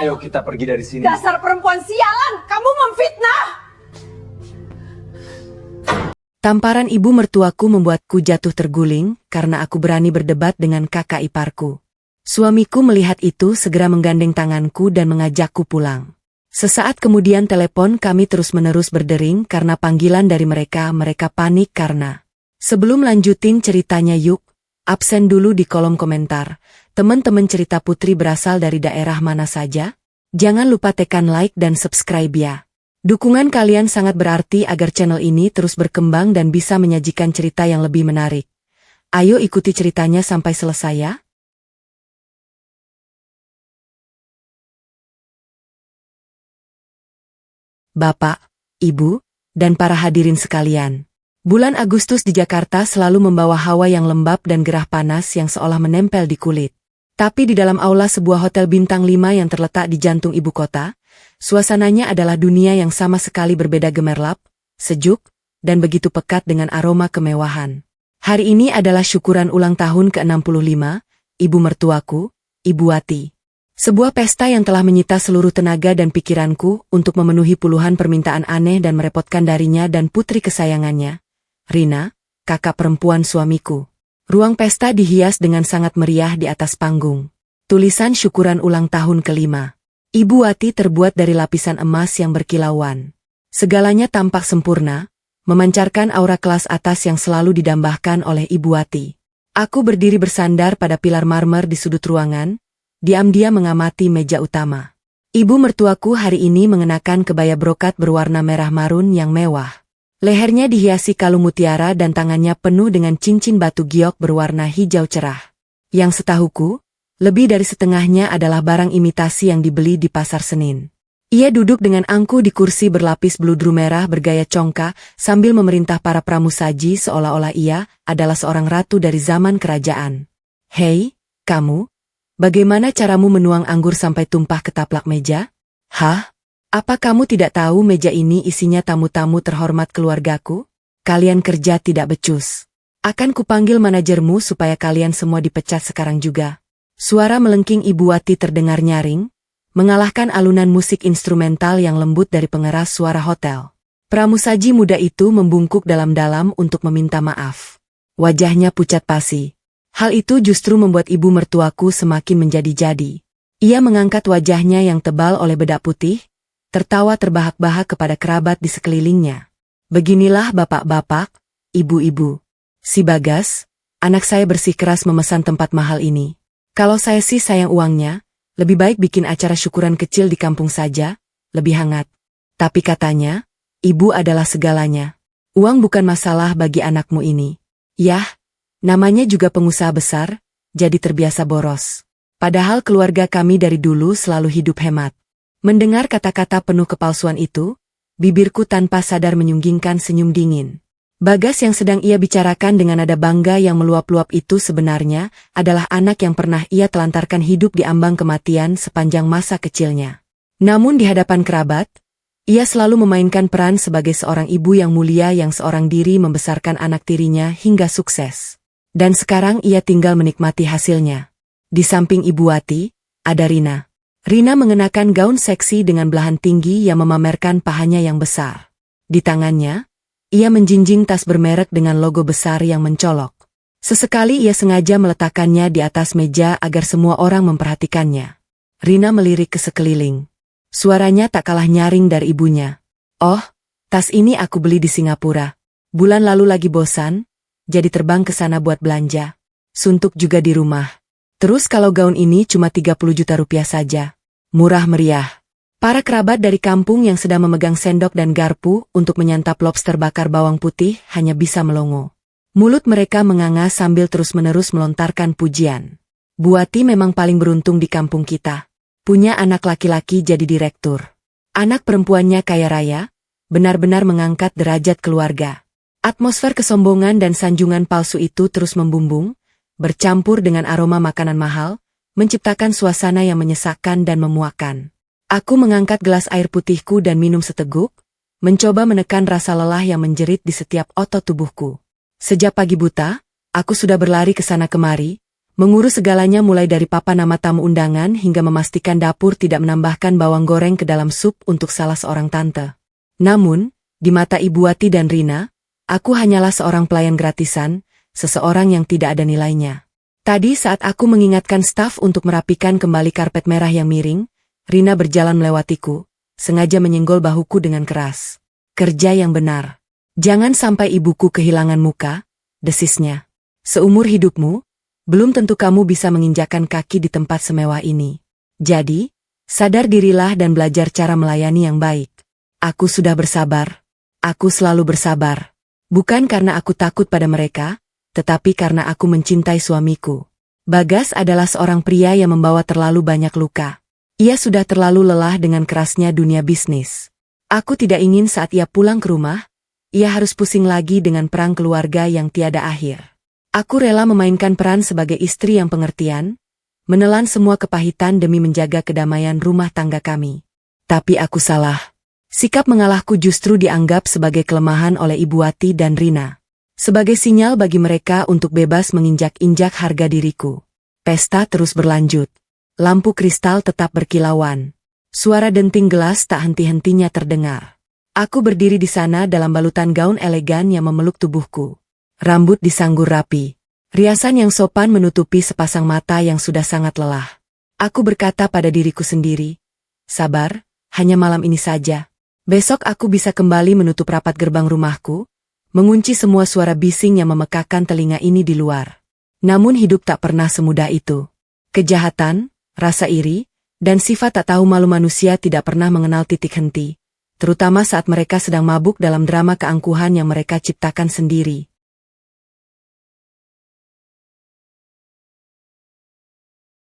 Ayo kita pergi dari sini. Dasar perempuan sialan, kamu memfitnah. Tamparan ibu mertuaku membuatku jatuh terguling karena aku berani berdebat dengan kakak iparku. Suamiku melihat itu segera menggandeng tanganku dan mengajakku pulang. Sesaat kemudian telepon kami terus-menerus berdering karena panggilan dari mereka. Mereka panik karena... Sebelum lanjutin ceritanya yuk, absen dulu di kolom komentar. Teman-teman cerita Putri berasal dari daerah mana saja? Jangan lupa tekan like dan subscribe ya. Dukungan kalian sangat berarti agar channel ini terus berkembang dan bisa menyajikan cerita yang lebih menarik. Ayo ikuti ceritanya sampai selesai ya. Bapak, Ibu, dan para hadirin sekalian. Bulan Agustus di Jakarta selalu membawa hawa yang lembab dan gerah panas yang seolah menempel di kulit. Tapi di dalam aula sebuah hotel bintang 5 yang terletak di jantung ibu kota, suasananya adalah dunia yang sama sekali berbeda, gemerlap, sejuk, dan begitu pekat dengan aroma kemewahan. Hari ini adalah syukuran ulang tahun ke-65, ibu mertuaku, Ibu Wati. Sebuah pesta yang telah menyita seluruh tenaga dan pikiranku untuk memenuhi puluhan permintaan aneh dan merepotkan darinya dan putri kesayangannya, Rina, kakak perempuan suamiku. Ruang pesta dihias dengan sangat meriah di atas panggung. Tulisan syukuran ulang tahun ke-5. Ibu Wati terbuat dari lapisan emas yang berkilauan. Segalanya tampak sempurna, memancarkan aura kelas atas yang selalu didambahkan oleh Ibu Wati. Aku berdiri bersandar pada pilar marmer di sudut ruangan, diam-diam mengamati meja utama. Ibu mertuaku hari ini mengenakan kebaya brokat berwarna merah marun yang mewah. Lehernya dihiasi kalung mutiara dan tangannya penuh dengan cincin batu giok berwarna hijau cerah. Yang setahuku, lebih dari setengahnya adalah barang imitasi yang dibeli di pasar Senin. Ia duduk dengan angkuh di kursi berlapis bludru merah bergaya congka sambil memerintah para pramusaji seolah-olah ia adalah seorang ratu dari zaman kerajaan. Hei, kamu, bagaimana caramu menuang anggur sampai tumpah ke taplak meja? Hah? Apa kamu tidak tahu meja ini isinya tamu-tamu terhormat keluargaku? Kalian kerja tidak becus. Akan kupanggil manajermu supaya kalian semua dipecat sekarang juga. Suara melengking Ibu Wati terdengar nyaring, mengalahkan alunan musik instrumental yang lembut dari pengeras suara hotel. Pramusaji muda itu membungkuk dalam-dalam untuk meminta maaf. Wajahnya pucat pasi. Hal itu justru membuat ibu mertuaku semakin menjadi-jadi. Ia mengangkat wajahnya yang tebal oleh bedak putih, tertawa terbahak-bahak kepada kerabat di sekelilingnya. Beginilah bapak-bapak, ibu-ibu. Si Bagas, anak saya bersikeras memesan tempat mahal ini. Kalau saya sih sayang uangnya, lebih baik bikin acara syukuran kecil di kampung saja, lebih hangat. Tapi katanya, ibu adalah segalanya. Uang bukan masalah bagi anakmu ini. Yah, namanya juga pengusaha besar, jadi terbiasa boros. Padahal keluarga kami dari dulu selalu hidup hemat. Mendengar kata-kata penuh kepalsuan itu, bibirku tanpa sadar menyunggingkan senyum dingin. Bagas yang sedang ia bicarakan dengan nada bangga yang meluap-luap itu sebenarnya adalah anak yang pernah ia telantarkan hidup di ambang kematian sepanjang masa kecilnya. Namun di hadapan kerabat, ia selalu memainkan peran sebagai seorang ibu yang mulia yang seorang diri membesarkan anak tirinya hingga sukses. Dan sekarang ia tinggal menikmati hasilnya. Di samping Ibu Wati, ada Rina. Rina mengenakan gaun seksi dengan belahan tinggi yang memamerkan pahanya yang besar. Di tangannya, ia menjinjing tas bermerek dengan logo besar yang mencolok. Sesekali ia sengaja meletakkannya di atas meja agar semua orang memperhatikannya. Rina melirik ke sekeliling. Suaranya tak kalah nyaring dari ibunya. Oh, tas ini aku beli di Singapura. Bulan lalu lagi bosan, jadi terbang ke sana buat belanja. Suntuk juga di rumah. Terus kalau gaun ini cuma 30 juta rupiah saja. Murah meriah. Para kerabat dari kampung yang sedang memegang sendok dan garpu untuk menyantap lobster bakar bawang putih hanya bisa melongo. Mulut mereka menganga sambil terus-menerus melontarkan pujian. Bu Wati memang paling beruntung di kampung kita. Punya anak laki-laki jadi direktur. Anak perempuannya kaya raya, benar-benar mengangkat derajat keluarga. Atmosfer kesombongan dan sanjungan palsu itu terus membumbung, bercampur dengan aroma makanan mahal, menciptakan suasana yang menyesakkan dan memuakkan. Aku mengangkat gelas air putihku dan minum seteguk, mencoba menekan rasa lelah yang menjerit di setiap otot tubuhku. Sejak pagi buta, aku sudah berlari ke sana kemari, Mengurus segalanya mulai dari papan nama tamu undangan hingga memastikan dapur tidak menambahkan bawang goreng ke dalam sup untuk salah seorang tante. Namun, di mata Ibu Wati dan Rina, aku hanyalah seorang pelayan gratisan, seseorang yang tidak ada nilainya. Tadi saat aku mengingatkan staf untuk merapikan kembali karpet merah yang miring, Rina berjalan melewatiku, sengaja menyenggol bahuku dengan keras. Kerja yang benar. Jangan sampai ibuku kehilangan muka, desisnya. Seumur hidupmu, belum tentu kamu bisa menginjakkan kaki di tempat semewah ini. Jadi, sadar dirilah dan belajar cara melayani yang baik. Aku sudah bersabar. Aku selalu bersabar. Bukan karena aku takut pada mereka, tetapi karena aku mencintai suamiku. Bagas adalah seorang pria yang membawa terlalu banyak luka. Ia sudah terlalu lelah dengan kerasnya dunia bisnis. Aku tidak ingin saat ia pulang ke rumah, ia harus pusing lagi dengan perang keluarga yang tiada akhir. Aku rela memainkan peran sebagai istri yang pengertian, menelan semua kepahitan demi menjaga kedamaian rumah tangga kami. Tapi aku salah. Sikap mengalahku justru dianggap sebagai kelemahan oleh Ibu Wati dan Rina. Sebagai sinyal bagi mereka untuk bebas menginjak-injak harga diriku. Pesta terus berlanjut. Lampu kristal tetap berkilauan. Suara denting gelas tak henti-hentinya terdengar. Aku berdiri di sana dalam balutan gaun elegan yang memeluk tubuhku. Rambut disanggur rapi. Riasan yang sopan menutupi sepasang mata yang sudah sangat lelah. Aku berkata pada diriku sendiri, sabar, hanya malam ini saja. Besok aku bisa kembali menutup rapat gerbang rumahku, mengunci semua suara bising yang memekakkan telinga ini di luar. Namun hidup tak pernah semudah itu. Kejahatan, rasa iri, dan sifat tak tahu malu manusia tidak pernah mengenal titik henti, terutama saat mereka sedang mabuk dalam drama keangkuhan yang mereka ciptakan sendiri.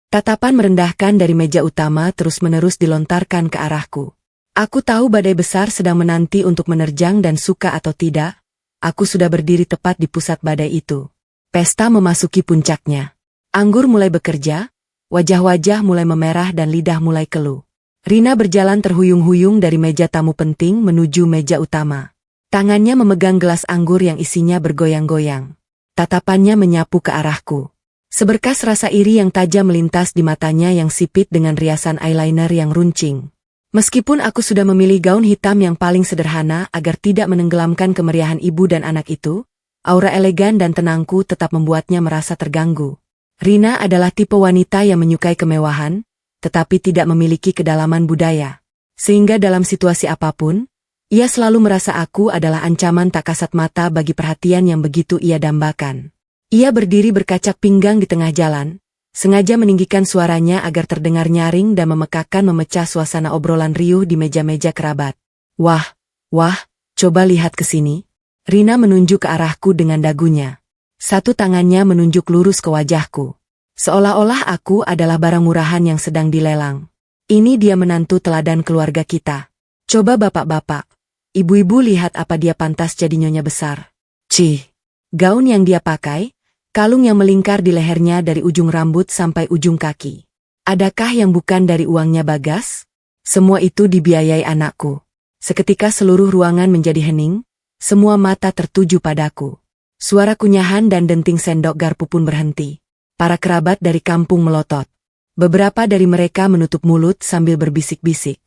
Tatapan merendahkan dari meja utama terus-menerus dilontarkan ke arahku. Aku tahu badai besar sedang menanti untuk menerjang dan suka atau tidak, aku sudah berdiri tepat di pusat badai itu. Pesta memasuki puncaknya. Anggur mulai bekerja, wajah-wajah mulai memerah dan lidah mulai keluh. Rina berjalan terhuyung-huyung dari meja tamu penting menuju meja utama. Tangannya memegang gelas anggur yang isinya bergoyang-goyang. Tatapannya menyapu ke arahku. Seberkas rasa iri yang tajam melintas di matanya yang sipit dengan riasan eyeliner yang runcing. Meskipun aku sudah memilih gaun hitam yang paling sederhana agar tidak menenggelamkan kemeriahan ibu dan anak itu, aura elegan dan tenangku tetap membuatnya merasa terganggu. Rina adalah tipe wanita yang menyukai kemewahan, tetapi tidak memiliki kedalaman budaya. Sehingga dalam situasi apapun, ia selalu merasa aku adalah ancaman tak kasat mata bagi perhatian yang begitu ia dambakan. Ia berdiri berkacak pinggang di tengah jalan, sengaja meninggikan suaranya agar terdengar nyaring dan memecah suasana obrolan riuh di meja-meja kerabat. Wah, coba lihat ke sini. Rina menunjuk ke arahku dengan dagunya. Satu tangannya menunjuk lurus ke wajahku. Seolah-olah aku adalah barang murahan yang sedang dilelang. Ini dia menantu teladan keluarga kita. Coba bapak-bapak, ibu-ibu lihat apa dia pantas jadi nyonya besar. Cih, gaun yang dia pakai, kalung yang melingkar di lehernya dari ujung rambut sampai ujung kaki. Adakah yang bukan dari uangnya Bagas? Semua itu dibiayai anakku. Seketika seluruh ruangan menjadi hening, semua mata tertuju padaku. Suara kunyahan dan denting sendok garpu pun berhenti. Para kerabat dari kampung melotot. Beberapa dari mereka menutup mulut sambil berbisik-bisik.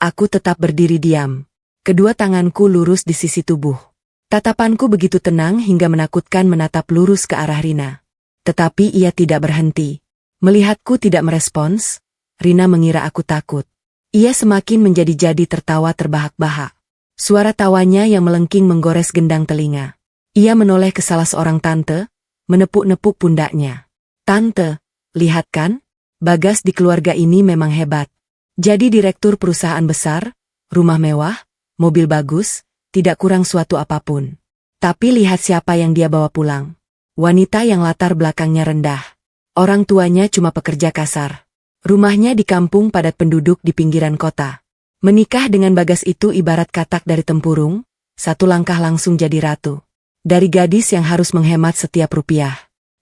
Aku tetap berdiri diam. Kedua tanganku lurus di sisi tubuh. Tatapanku begitu tenang hingga menakutkan menatap lurus ke arah Rina. Tetapi ia tidak berhenti. Melihatku tidak merespons, Rina mengira aku takut. Ia semakin menjadi-jadi tertawa terbahak-bahak. Suara tawanya yang melengking menggores gendang telinga. Ia menoleh ke salah seorang tante, menepuk-nepuk pundaknya. Tante, lihat kan? Bagas di keluarga ini memang hebat. Jadi direktur perusahaan besar, rumah mewah, mobil bagus, tidak kurang suatu apapun. Tapi lihat siapa yang dia bawa pulang. Wanita yang latar belakangnya rendah. Orang tuanya cuma pekerja kasar. Rumahnya di kampung padat penduduk di pinggiran kota. Menikah dengan Bagas itu ibarat katak dari tempurung, satu langkah langsung jadi ratu. Dari gadis yang harus menghemat setiap rupiah.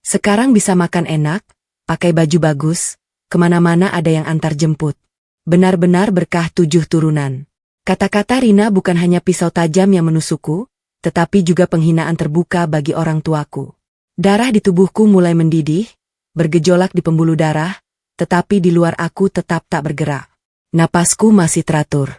Sekarang bisa makan enak, pakai baju bagus, kemana-mana ada yang antar jemput. Benar-benar berkah 7 turunan. Kata-kata Rina bukan hanya pisau tajam yang menusukku, tetapi juga penghinaan terbuka bagi orang tuaku. Darah di tubuhku mulai mendidih, bergejolak di pembuluh darah, tetapi di luar aku tetap tak bergerak. Napasku masih teratur.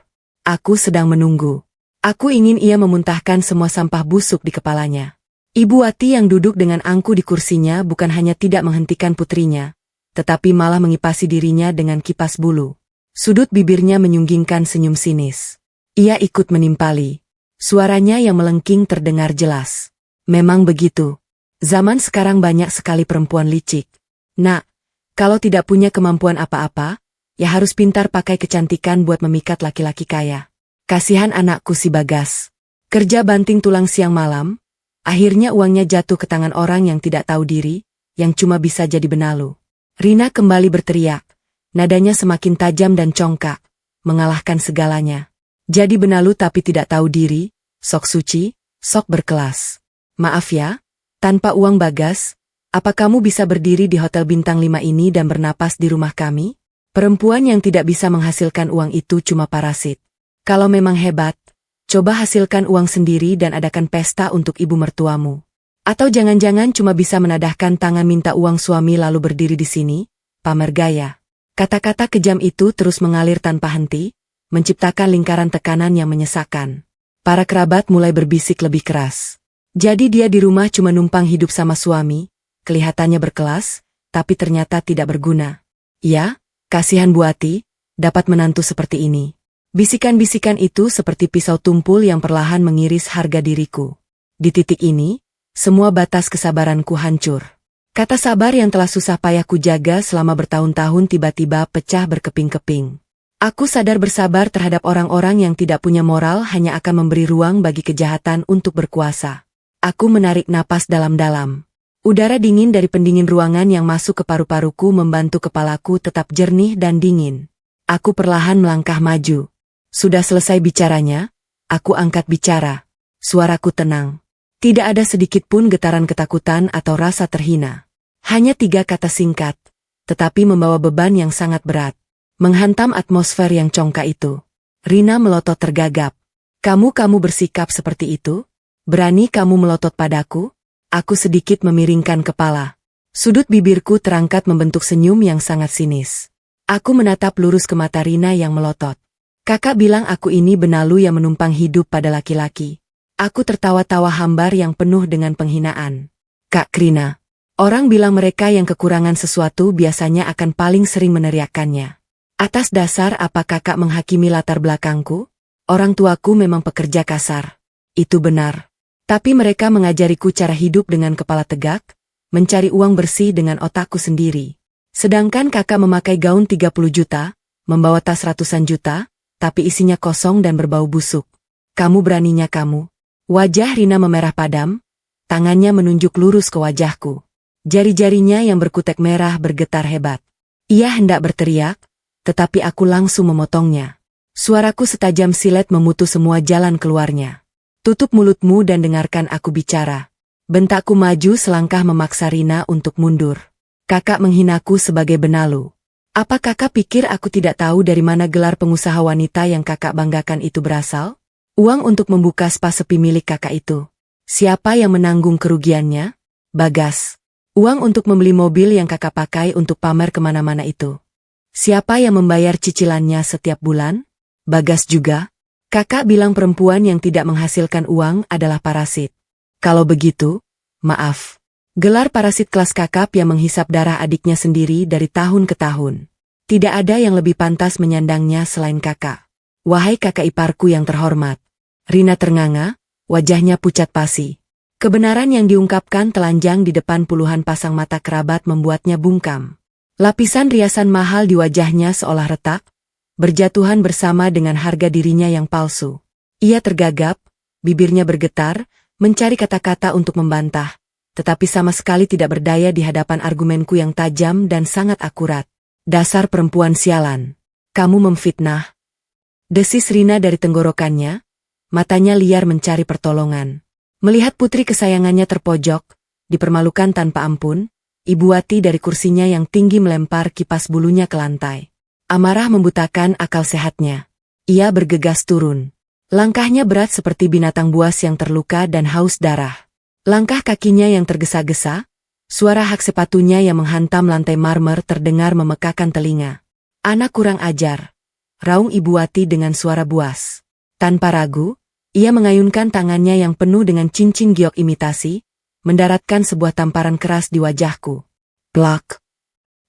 Aku sedang menunggu. Aku ingin ia memuntahkan semua sampah busuk di kepalanya. Ibu Wati yang duduk dengan angku di kursinya bukan hanya tidak menghentikan putrinya, tetapi malah mengipasi dirinya dengan kipas bulu. Sudut bibirnya menyunggingkan senyum sinis. Ia ikut menimpali. Suaranya yang melengking terdengar jelas. Memang begitu. Zaman sekarang banyak sekali perempuan licik. Nak, kalau tidak punya kemampuan apa-apa, ya harus pintar pakai kecantikan buat memikat laki-laki kaya. Kasihan anakku si Bagas. Kerja banting tulang siang malam, akhirnya uangnya jatuh ke tangan orang yang tidak tahu diri, yang cuma bisa jadi benalu. Rina kembali berteriak. Nadanya semakin tajam dan congkak, mengalahkan segalanya. Jadi benalu tapi tidak tahu diri, sok suci, sok berkelas. Maaf ya, tanpa uang Bagas, apa kamu bisa berdiri di hotel bintang 5 ini dan bernapas di rumah kami? Perempuan yang tidak bisa menghasilkan uang itu cuma parasit. Kalau memang hebat, coba hasilkan uang sendiri dan adakan pesta untuk ibu mertuamu. Atau jangan-jangan cuma bisa menadahkan tangan minta uang suami lalu berdiri di sini, pamer gaya. Kata-kata kejam itu terus mengalir tanpa henti, menciptakan lingkaran tekanan yang menyesakkan. Para kerabat mulai berbisik lebih keras. Jadi dia di rumah cuma numpang hidup sama suami, kelihatannya berkelas, tapi ternyata tidak berguna. Ya, kasihan Bu Ati, dapat menantu seperti ini. Bisikan-bisikan itu seperti pisau tumpul yang perlahan mengiris harga diriku. Di titik ini, semua batas kesabaranku hancur. Kata sabar yang telah susah payah ku jaga selama bertahun-tahun tiba-tiba pecah berkeping-keping. Aku sadar bersabar terhadap orang-orang yang tidak punya moral hanya akan memberi ruang bagi kejahatan untuk berkuasa. Aku menarik napas dalam-dalam. Udara dingin dari pendingin ruangan yang masuk ke paru-paruku membantu kepalaku tetap jernih dan dingin. Aku perlahan melangkah maju. Sudah selesai bicaranya, aku angkat bicara. Suaraku tenang. Tidak ada sedikit pun getaran ketakutan atau rasa terhina. Hanya 3 kata singkat, tetapi membawa beban yang sangat berat. Menghantam atmosfer yang congkak itu. Rina melotot tergagap. Kamu bersikap seperti itu? Berani kamu melotot padaku? Aku sedikit memiringkan kepala. Sudut bibirku terangkat membentuk senyum yang sangat sinis. Aku menatap lurus ke mata Rina yang melotot. Kakak bilang aku ini benalu yang menumpang hidup pada laki-laki. Aku tertawa-tawa hambar yang penuh dengan penghinaan. Kak Rina, orang bilang mereka yang kekurangan sesuatu biasanya akan paling sering meneriakannya. Atas dasar apa kakak menghakimi latar belakangku? Orang tuaku memang pekerja kasar. Itu benar. Tapi mereka mengajariku cara hidup dengan kepala tegak, mencari uang bersih dengan otakku sendiri. Sedangkan kakak memakai gaun 30 juta, membawa tas ratusan juta, tapi isinya kosong dan berbau busuk. Kamu beraninya kamu. Wajah Rina memerah padam, tangannya menunjuk lurus ke wajahku. Jari-jarinya yang berkutek merah bergetar hebat. Ia hendak berteriak, tetapi aku langsung memotongnya. Suaraku setajam silet memutus semua jalan keluarnya. Tutup mulutmu dan dengarkan aku bicara. Bentakku maju selangkah memaksa Rina untuk mundur. Kakak menghinaku sebagai benalu. Apa kakak pikir aku tidak tahu dari mana gelar pengusaha wanita yang kakak banggakan itu berasal? Uang untuk membuka spa sepi milik kakak itu. Siapa yang menanggung kerugiannya? Bagas. Uang untuk membeli mobil yang kakak pakai untuk pamer kemana-mana itu. Siapa yang membayar cicilannya setiap bulan? Bagas juga. Kakak bilang perempuan yang tidak menghasilkan uang adalah parasit. Kalau begitu, maaf. Gelar parasit kelas kakap yang menghisap darah adiknya sendiri dari tahun ke tahun. Tidak ada yang lebih pantas menyandangnya selain kakak. Wahai kakak iparku yang terhormat. Rina ternganga, wajahnya pucat pasi. Kebenaran yang diungkapkan telanjang di depan puluhan pasang mata kerabat membuatnya bungkam. Lapisan riasan mahal di wajahnya seolah retak, berjatuhan bersama dengan harga dirinya yang palsu. Ia tergagap, bibirnya bergetar, mencari kata-kata untuk membantah, tetapi sama sekali tidak berdaya di hadapan argumenku yang tajam dan sangat akurat. Dasar perempuan sialan. Kamu memfitnah. Desis Rina dari tenggorokannya. Matanya liar mencari pertolongan. Melihat putri kesayangannya terpojok, dipermalukan tanpa ampun, Ibu Wati dari kursinya yang tinggi melempar kipas bulunya ke lantai. Amarah membutakan akal sehatnya. Ia bergegas turun. Langkahnya berat seperti binatang buas yang terluka dan haus darah. Langkah kakinya yang tergesa-gesa, Suara hak sepatunya yang menghantam lantai marmer terdengar memekakan telinga. Anak kurang ajar, raung Ibu Wati dengan suara buas. Tanpa ragu, ia mengayunkan tangannya yang penuh dengan cincin giok imitasi, mendaratkan sebuah tamparan keras di wajahku. Plak!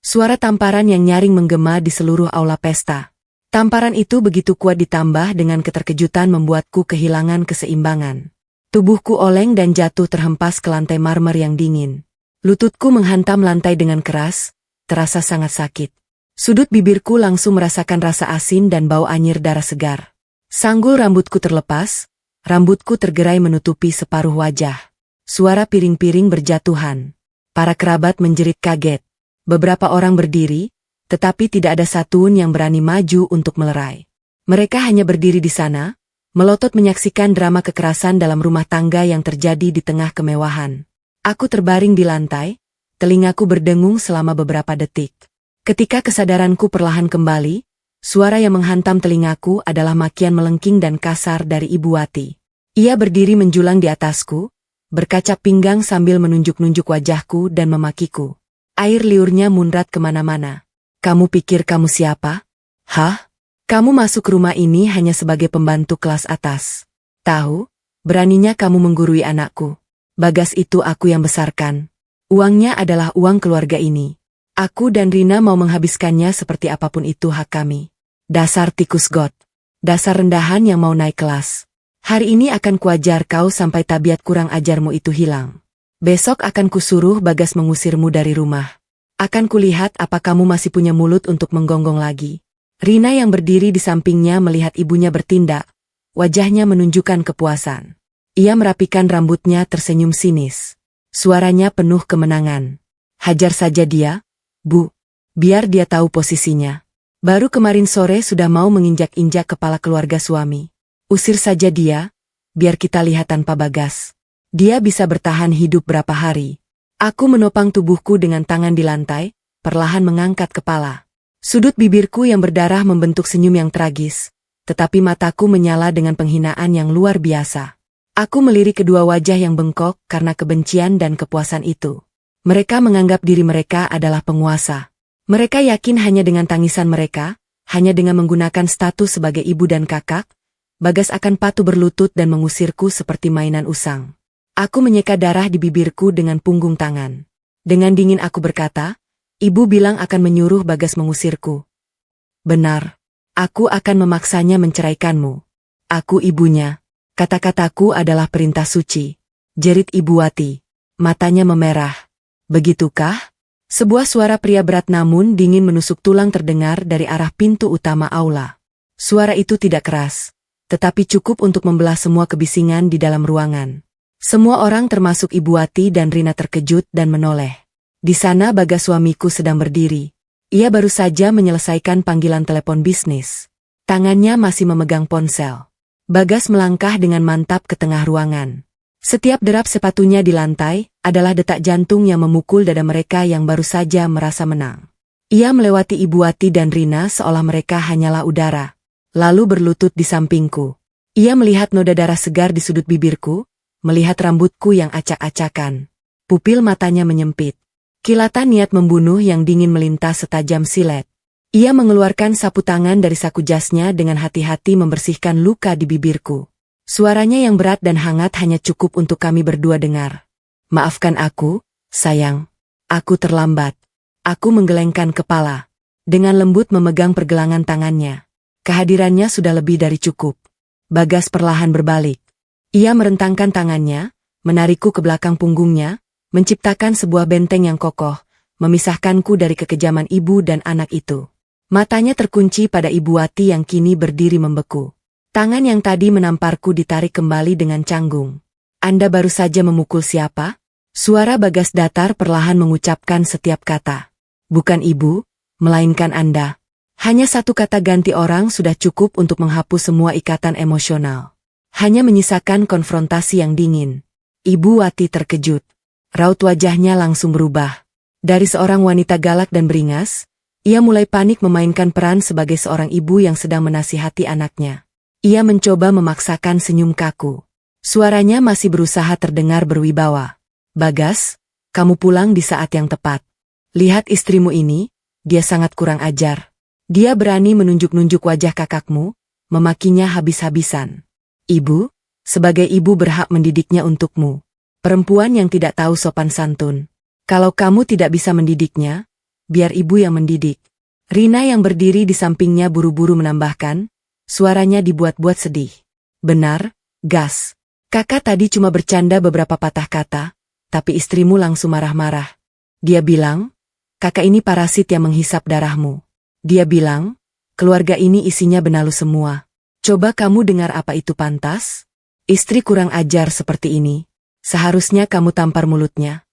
Suara tamparan yang nyaring menggema di seluruh aula pesta. Tamparan itu begitu kuat ditambah dengan keterkejutan membuatku kehilangan keseimbangan. Tubuhku oleng dan jatuh terhempas ke lantai marmer yang dingin. Lututku menghantam lantai dengan keras, terasa sangat sakit. Sudut bibirku langsung merasakan rasa asin dan bau anyir darah segar. Sanggul rambutku terlepas, rambutku tergerai menutupi separuh wajah. Suara piring-piring berjatuhan. Para kerabat menjerit kaget. Beberapa orang berdiri, tetapi tidak ada satupun yang berani maju untuk melerai. Mereka hanya berdiri di sana, melotot menyaksikan drama kekerasan dalam rumah tangga yang terjadi di tengah kemewahan. Aku terbaring di lantai, telingaku berdengung selama beberapa detik. Ketika kesadaranku perlahan kembali, suara yang menghantam telingaku adalah makian melengking dan kasar dari Ibu Wati. Ia berdiri menjulang di atasku, berkacap pinggang sambil menunjuk-nunjuk wajahku dan memakiku. Air liurnya muncrat kemana-mana. Kamu pikir kamu siapa? Hah? Kamu masuk rumah ini hanya sebagai pembantu kelas atas. Tahu, beraninya kamu menggurui anakku. Bagas itu aku yang besarkan. Uangnya adalah uang keluarga ini. Aku dan Rina mau menghabiskannya seperti apapun itu hak kami. Dasar tikus got. Dasar rendahan yang mau naik kelas. Hari ini akan kuajar kau sampai tabiat kurang ajarmu itu hilang. Besok akan kusuruh Bagas mengusirmu dari rumah. Akan kulihat apa kamu masih punya mulut untuk menggonggong lagi. Rina yang berdiri di sampingnya melihat ibunya bertindak. Wajahnya menunjukkan kepuasan. Ia merapikan rambutnya tersenyum sinis. Suaranya penuh kemenangan. Hajar saja dia, Bu. Biar dia tahu posisinya. Baru kemarin sore sudah mau menginjak-injak kepala keluarga suami. Usir saja dia, biar kita lihat tanpa Bagas. Dia bisa bertahan hidup berapa hari. Aku menopang tubuhku dengan tangan di lantai, perlahan mengangkat kepala. Sudut bibirku yang berdarah membentuk senyum yang tragis, tetapi mataku menyala dengan penghinaan yang luar biasa. Aku melirik kedua wajah yang bengkok karena kebencian dan kepuasan itu. Mereka menganggap diri mereka adalah penguasa. Mereka yakin hanya dengan tangisan mereka, hanya dengan menggunakan status sebagai ibu dan kakak, Bagas akan patuh berlutut dan mengusirku seperti mainan usang. Aku menyeka darah di bibirku dengan punggung tangan. Dengan dingin aku berkata, Ibu bilang akan menyuruh Bagas mengusirku. Benar. Aku akan memaksanya menceraikanmu. Aku ibunya. Kata-kataku adalah perintah suci. Jerit Ibu Wati. Matanya memerah. Begitukah? Sebuah suara pria berat namun dingin menusuk tulang terdengar dari arah pintu utama aula. Suara itu tidak keras, tetapi cukup untuk membelah semua kebisingan di dalam ruangan. Semua orang termasuk Ibu Wati dan Rina terkejut dan menoleh. Di sana Bagas suamiku sedang berdiri. Ia baru saja menyelesaikan panggilan telepon bisnis. Tangannya masih memegang ponsel. Bagas melangkah dengan mantap ke tengah ruangan. Setiap derap sepatunya di lantai adalah detak jantung yang memukul dada mereka yang baru saja merasa menang. Ia melewati Ibu Wati dan Rina seolah mereka hanyalah udara. Lalu berlutut di sampingku. Ia melihat noda darah segar di sudut bibirku, melihat rambutku yang acak-acakan. Pupil matanya menyempit. Kilatan niat membunuh yang dingin melintas setajam silet. Ia mengeluarkan sapu tangan dari saku jasnya dengan hati-hati membersihkan luka di bibirku. Suaranya yang berat dan hangat hanya cukup untuk kami berdua dengar. Maafkan aku, sayang. Aku terlambat. Aku menggelengkan kepala. Dengan lembut memegang pergelangan tangannya. Kehadirannya sudah lebih dari cukup. Bagas perlahan berbalik. Ia merentangkan tangannya, menarikku ke belakang punggungnya, menciptakan sebuah benteng yang kokoh, memisahkanku dari kekejaman ibu dan anak itu. Matanya terkunci pada Ibu Wati yang kini berdiri membeku. Tangan yang tadi menamparku ditarik kembali dengan canggung. Anda baru saja memukul siapa? Suara Bagas datar perlahan mengucapkan setiap kata. Bukan ibu, melainkan Anda. Hanya satu kata ganti orang sudah cukup untuk menghapus semua ikatan emosional. Hanya menyisakan konfrontasi yang dingin. Ibu Wati terkejut. Raut wajahnya langsung berubah. Dari seorang wanita galak dan beringas, ia mulai panik memainkan peran sebagai seorang ibu yang sedang menasihati anaknya. Ia mencoba memaksakan senyum kaku. Suaranya masih berusaha terdengar berwibawa. Bagas, kamu pulang di saat yang tepat. Lihat istrimu ini, dia sangat kurang ajar. Dia berani menunjuk-nunjuk wajah kakakmu, memakinya habis-habisan. Ibu, sebagai ibu berhak mendidiknya untukmu. Perempuan yang tidak tahu sopan santun. Kalau kamu tidak bisa mendidiknya, biar ibu yang mendidik. Rina yang berdiri di sampingnya buru-buru menambahkan, suaranya dibuat-buat sedih. Benar, gas. Kakak tadi cuma bercanda beberapa patah kata, tapi istrimu langsung marah-marah. Dia bilang, kakak ini parasit yang menghisap darahmu. Dia bilang, keluarga ini isinya benalu semua. Coba kamu dengar apa itu pantas? Istri kurang ajar seperti ini. Seharusnya kamu tampar mulutnya.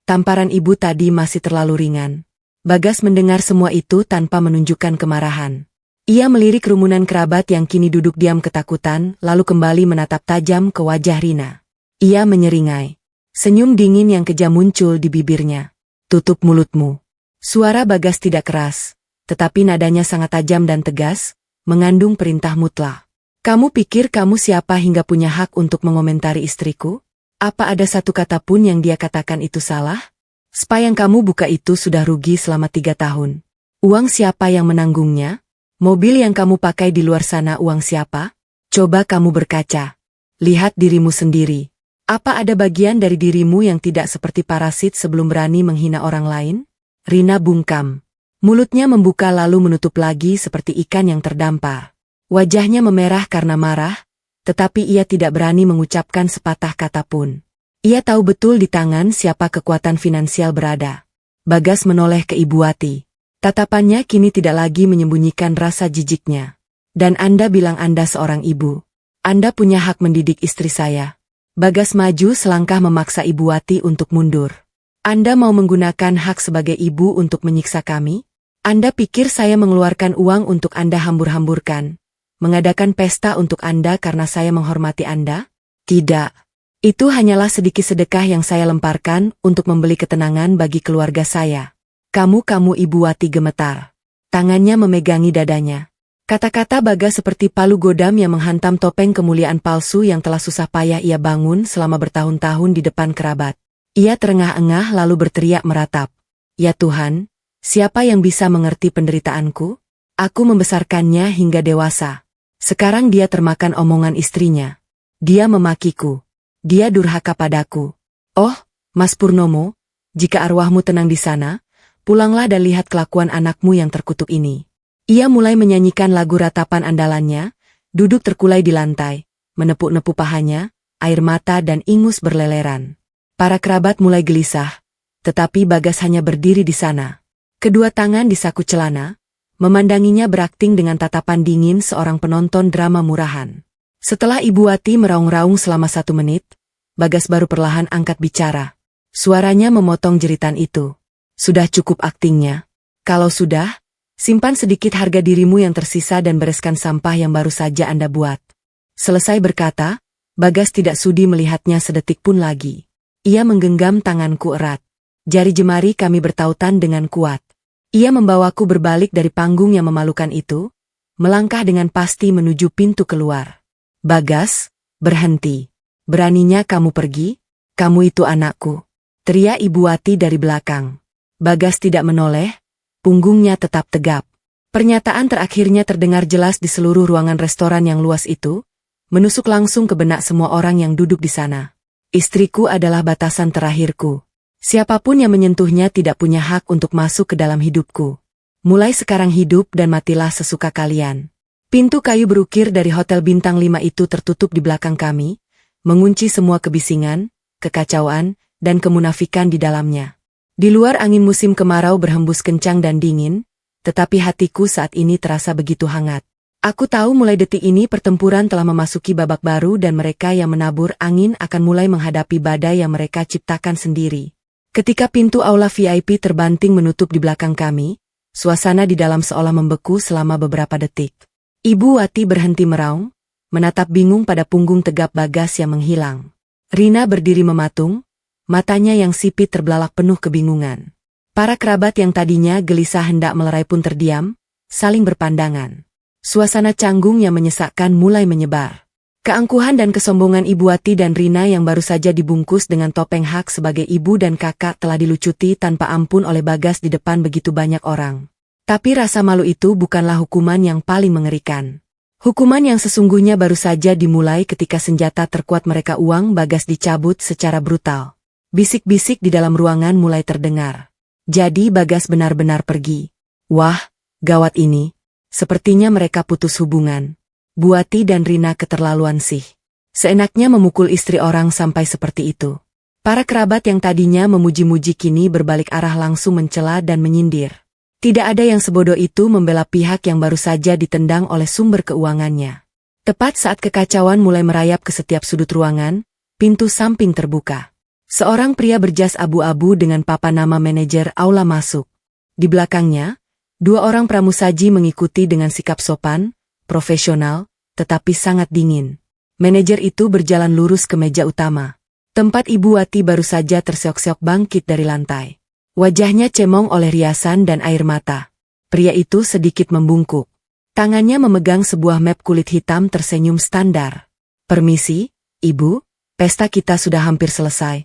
Tamparan ibu tadi masih terlalu ringan. Bagas mendengar semua itu tanpa menunjukkan kemarahan. Ia melirik kerumunan kerabat yang kini duduk diam ketakutan, lalu kembali menatap tajam ke wajah Rina. Ia menyeringai. Senyum dingin yang kejam muncul di bibirnya. Tutup mulutmu. Suara Bagas tidak keras, tetapi nadanya sangat tajam dan tegas, mengandung perintah mutlak. Kamu pikir kamu siapa hingga punya hak untuk mengomentari istriku? Apa ada satu kata pun yang dia katakan itu salah? Spa yang kamu buka itu sudah rugi selama 3 tahun. Uang siapa yang menanggungnya? Mobil yang kamu pakai di luar sana uang siapa? Coba kamu berkaca. Lihat dirimu sendiri. Apa ada bagian dari dirimu yang tidak seperti parasit sebelum berani menghina orang lain? Rina bungkam. Mulutnya membuka lalu menutup lagi seperti ikan yang terdampar. Wajahnya memerah karena marah, tetapi ia tidak berani mengucapkan sepatah kata pun. Ia tahu betul di tangan siapa kekuatan finansial berada. Bagas menoleh ke Ibu Wati. Tatapannya kini tidak lagi menyembunyikan rasa jijiknya. Dan Anda bilang Anda seorang ibu. Anda punya hak mendidik istri saya. Bagas maju selangkah memaksa Ibu Wati untuk mundur. Anda mau menggunakan hak sebagai ibu untuk menyiksa kami? Anda pikir saya mengeluarkan uang untuk Anda hambur-hamburkan? Mengadakan pesta untuk Anda karena saya menghormati Anda? Tidak. Itu hanyalah sedikit sedekah yang saya lemparkan untuk membeli ketenangan bagi keluarga saya. Kamu Ibu Wati gemetar. Tangannya memegangi dadanya. Kata-kata Bagas seperti palu godam yang menghantam topeng kemuliaan palsu yang telah susah payah ia bangun selama bertahun-tahun di depan kerabat. Ia terengah-engah lalu berteriak meratap. Ya Tuhan, siapa yang bisa mengerti penderitaanku? Aku membesarkannya hingga dewasa. Sekarang dia termakan omongan istrinya. Dia memakiku. Dia durhaka padaku. Oh, Mas Purnomo, jika arwahmu tenang di sana, pulanglah dan lihat kelakuan anakmu yang terkutuk ini. Ia mulai menyanyikan lagu ratapan andalannya, duduk terkulai di lantai, menepuk-nepuk pahanya, air mata dan ingus berleleran. Para kerabat mulai gelisah, tetapi Bagas hanya berdiri di sana. Kedua tangan di saku celana, memandanginya berakting dengan tatapan dingin seorang penonton drama murahan. Setelah Ibu Wati meraung-raung selama 1 menit, Bagas baru perlahan angkat bicara. Suaranya memotong jeritan itu. Sudah cukup aktingnya. Kalau sudah, simpan sedikit harga dirimu yang tersisa dan bereskan sampah yang baru saja Anda buat. Selesai berkata, Bagas tidak sudi melihatnya sedetik pun lagi. Ia menggenggam tanganku erat. Jari jemari kami bertautan dengan kuat. Ia membawaku berbalik dari panggung yang memalukan itu, melangkah dengan pasti menuju pintu keluar. Bagas, berhenti. Beraninya kamu pergi? Kamu itu anakku. Teriak Ibu Wati dari belakang. Bagas tidak menoleh, punggungnya tetap tegap. Pernyataan terakhirnya terdengar jelas di seluruh ruangan restoran yang luas itu, menusuk langsung ke benak semua orang yang duduk di sana. Istriku adalah batasan terakhirku. Siapapun yang menyentuhnya tidak punya hak untuk masuk ke dalam hidupku. Mulai sekarang hidup dan matilah sesuka kalian. Pintu kayu berukir dari Hotel Bintang 5 itu tertutup di belakang kami, mengunci semua kebisingan, kekacauan, dan kemunafikan di dalamnya. Di luar angin musim kemarau berhembus kencang dan dingin, tetapi hatiku saat ini terasa begitu hangat. Aku tahu mulai detik ini pertempuran telah memasuki babak baru dan mereka yang menabur angin akan mulai menghadapi badai yang mereka ciptakan sendiri. Ketika pintu aula VIP terbanting menutup di belakang kami, suasana di dalam seolah membeku selama beberapa detik. Ibu Wati berhenti meraung, menatap bingung pada punggung tegap Bagas yang menghilang. Rina berdiri mematung, matanya yang sipit terbelalak penuh kebingungan. Para kerabat yang tadinya gelisah hendak melerai pun terdiam, saling berpandangan. Suasana canggung yang menyesakkan mulai menyebar. Keangkuhan dan kesombongan Ibu Wati dan Rina yang baru saja dibungkus dengan topeng hak sebagai ibu dan kakak telah dilucuti tanpa ampun oleh Bagas di depan begitu banyak orang. Tapi rasa malu itu bukanlah hukuman yang paling mengerikan. Hukuman yang sesungguhnya baru saja dimulai ketika senjata terkuat mereka Bagas dicabut secara brutal. Bisik-bisik di dalam ruangan mulai terdengar. Jadi Bagas benar-benar pergi. Wah, gawat ini. Sepertinya mereka putus hubungan. Bu Wati dan Rina keterlaluan sih. Seenaknya memukul istri orang sampai seperti itu. Para kerabat yang tadinya memuji-muji kini berbalik arah langsung mencela dan menyindir. Tidak ada yang sebodoh itu membela pihak yang baru saja ditendang oleh sumber keuangannya. Tepat saat kekacauan mulai merayap ke setiap sudut ruangan, pintu samping terbuka. Seorang pria berjas abu-abu dengan papan nama manajer aula masuk. Di belakangnya, dua orang pramusaji mengikuti dengan sikap sopan, profesional, tetapi sangat dingin. Manajer itu berjalan lurus ke meja utama. Tempat Ibu Wati baru saja terseok-seok bangkit dari lantai. Wajahnya cemong oleh riasan dan air mata. Pria itu sedikit membungkuk. Tangannya memegang sebuah map kulit hitam tersenyum standar. Permisi, Ibu, pesta kita sudah hampir selesai.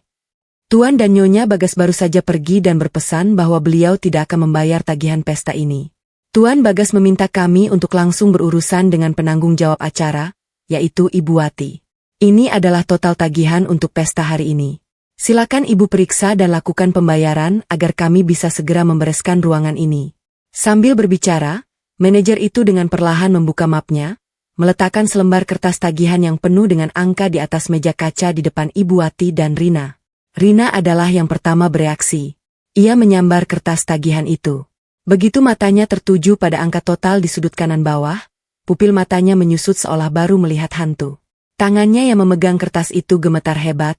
Tuan dan Nyonya Bagas baru saja pergi dan berpesan bahwa beliau tidak akan membayar tagihan pesta ini. Tuan Bagas meminta kami untuk langsung berurusan dengan penanggung jawab acara, yaitu Ibu Wati. Ini adalah total tagihan untuk pesta hari ini. Silakan Ibu periksa dan lakukan pembayaran agar kami bisa segera membereskan ruangan ini. Sambil berbicara, manajer itu dengan perlahan membuka mapnya, meletakkan selembar kertas tagihan yang penuh dengan angka di atas meja kaca di depan Ibu Wati dan Rina. Rina adalah yang pertama bereaksi. Ia menyambar kertas tagihan itu. Begitu matanya tertuju pada angka total di sudut kanan bawah, pupil matanya menyusut seolah baru melihat hantu. Tangannya yang memegang kertas itu gemetar hebat,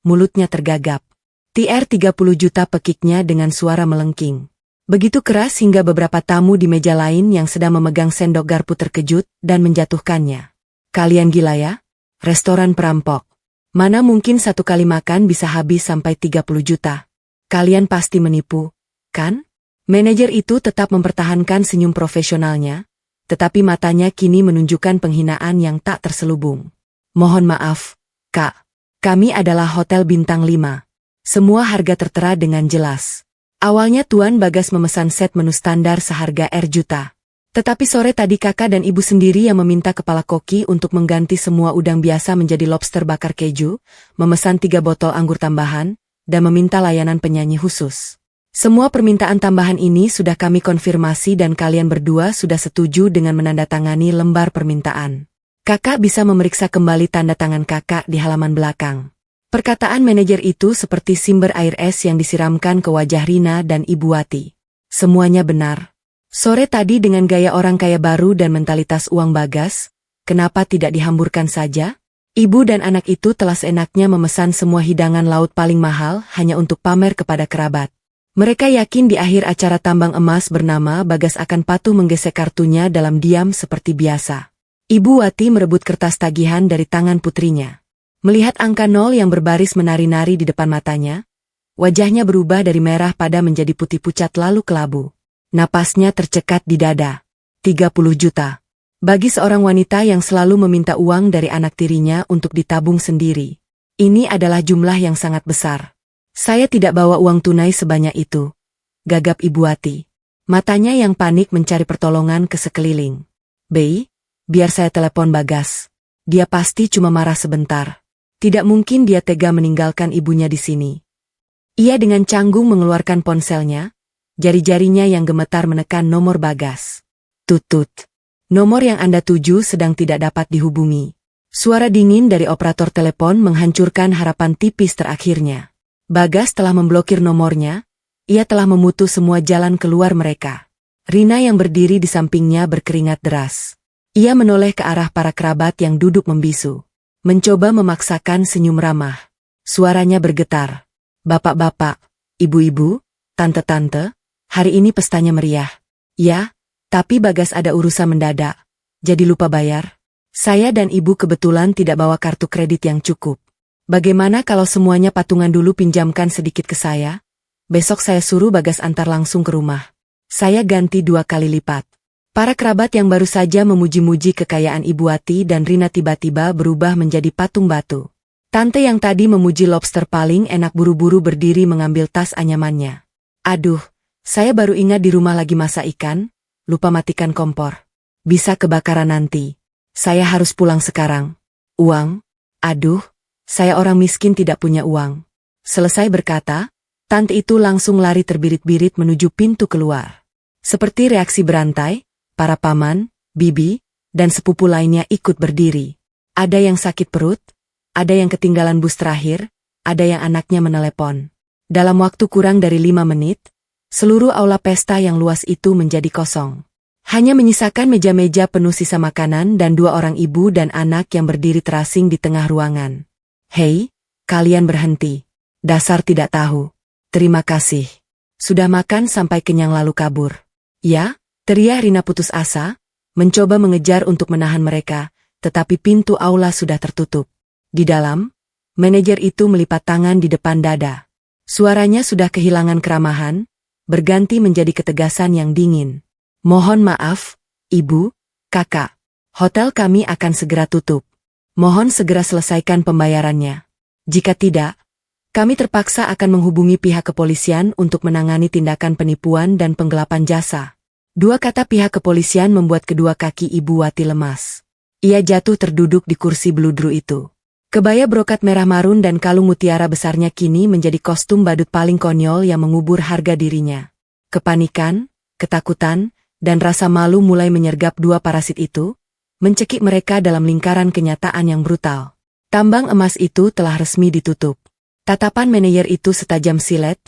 mulutnya tergagap. TR 30 juta pekiknya dengan suara melengking. Begitu keras hingga beberapa tamu di meja lain yang sedang memegang sendok garpu terkejut dan menjatuhkannya. Kalian gila ya? Restoran perampok. Mana mungkin satu kali makan bisa habis sampai 30 juta? Kalian pasti menipu, kan? Manajer itu tetap mempertahankan senyum profesionalnya, tetapi matanya kini menunjukkan penghinaan yang tak terselubung. Mohon maaf, Kak. Kami adalah Hotel Bintang 5. Semua harga tertera dengan jelas. Awalnya Tuan Bagas memesan set menu standar seharga Rp Tetapi sore tadi kakak dan ibu sendiri yang meminta kepala koki untuk mengganti semua udang biasa menjadi lobster bakar keju, memesan 3 botol anggur tambahan, dan meminta layanan penyanyi khusus. Semua permintaan tambahan ini sudah kami konfirmasi dan kalian berdua sudah setuju dengan menandatangani lembar permintaan. Kakak bisa memeriksa kembali tanda tangan kakak di halaman belakang. Perkataan manajer itu seperti simber air es yang disiramkan ke wajah Rina dan Ibu Wati. Semuanya benar. Sore tadi dengan gaya orang kaya baru dan mentalitas uang Bagas, kenapa tidak dihamburkan saja? Ibu dan anak itu telah seenaknya memesan semua hidangan laut paling mahal hanya untuk pamer kepada kerabat. Mereka yakin di akhir acara tambang emas bernama Bagas akan patuh menggesek kartunya dalam diam seperti biasa. Ibu Wati merebut kertas tagihan dari tangan putrinya. Melihat angka 0 yang berbaris menari-nari di depan matanya, wajahnya berubah dari merah pada menjadi putih pucat lalu kelabu. Napasnya tercekat di dada. 30 juta. Bagi seorang wanita yang selalu meminta uang dari anak tirinya untuk ditabung sendiri. Ini adalah jumlah yang sangat besar. Saya tidak bawa uang tunai sebanyak itu. Gagap Ibu Wati. Matanya yang panik mencari pertolongan ke sekeliling. Bei, biar saya telepon Bagas. Dia pasti cuma marah sebentar. Tidak mungkin dia tega meninggalkan ibunya di sini. Ia dengan canggung mengeluarkan ponselnya, jari-jarinya yang gemetar menekan nomor Bagas. Tutut. Nomor yang Anda tuju sedang tidak dapat dihubungi. Suara dingin dari operator telepon menghancurkan harapan tipis terakhirnya. Bagas telah memblokir nomornya, ia telah memutus semua jalan keluar mereka. Rina yang berdiri di sampingnya berkeringat deras. Ia menoleh ke arah para kerabat yang duduk membisu. Mencoba memaksakan senyum ramah. Suaranya bergetar. Bapak-bapak, ibu-ibu, tante-tante, hari ini pestanya meriah. Ya, tapi Bagas ada urusan mendadak, jadi lupa bayar. Saya dan ibu kebetulan tidak bawa kartu kredit yang cukup. Bagaimana kalau semuanya patungan dulu pinjamkan sedikit ke saya? Besok saya suruh Bagas antar langsung ke rumah. Saya ganti 2 kali lipat. Para kerabat yang baru saja memuji-muji kekayaan Ibu Wati dan Rina tiba-tiba berubah menjadi patung batu. Tante yang tadi memuji lobster paling enak buru-buru berdiri mengambil tas anyamannya. Aduh, saya baru ingat di rumah lagi masak ikan, lupa matikan kompor. Bisa kebakaran nanti. Saya harus pulang sekarang. Uang? Aduh, saya orang miskin tidak punya uang. Selesai berkata, tante itu langsung lari terbirit-birit menuju pintu keluar. Seperti reaksi berantai, para paman, bibi, dan sepupu lainnya ikut berdiri. Ada yang sakit perut, ada yang ketinggalan bus terakhir, ada yang anaknya menelepon. Dalam waktu kurang dari 5 menit, seluruh aula pesta yang luas itu menjadi kosong. Hanya menyisakan meja-meja penuh sisa makanan dan 2 orang ibu dan anak yang berdiri terasing di tengah ruangan. Hei, kalian berhenti. Dasar tidak tahu. Terima kasih. Sudah makan sampai kenyang lalu kabur. Ya? Teriak Rina putus asa, mencoba mengejar untuk menahan mereka, tetapi pintu aula sudah tertutup. Di dalam, manajer itu melipat tangan di depan dada. Suaranya sudah kehilangan keramahan, berganti menjadi ketegasan yang dingin. Mohon maaf, Ibu, Kakak. Hotel kami akan segera tutup. Mohon segera selesaikan pembayarannya. Jika tidak, kami terpaksa akan menghubungi pihak kepolisian untuk menangani tindakan penipuan dan penggelapan jasa. 2 kata pihak kepolisian membuat kedua kaki Ibu Wati lemas. Ia jatuh terduduk di kursi beludru itu. Kebaya brokat merah marun dan kalung mutiara besarnya kini menjadi kostum badut paling konyol yang mengubur harga dirinya. Kepanikan, ketakutan, dan rasa malu mulai menyergap 2 parasit itu, mencekik mereka dalam lingkaran kenyataan yang brutal. Tambang emas itu telah resmi ditutup. Tatapan manajer itu setajam silet,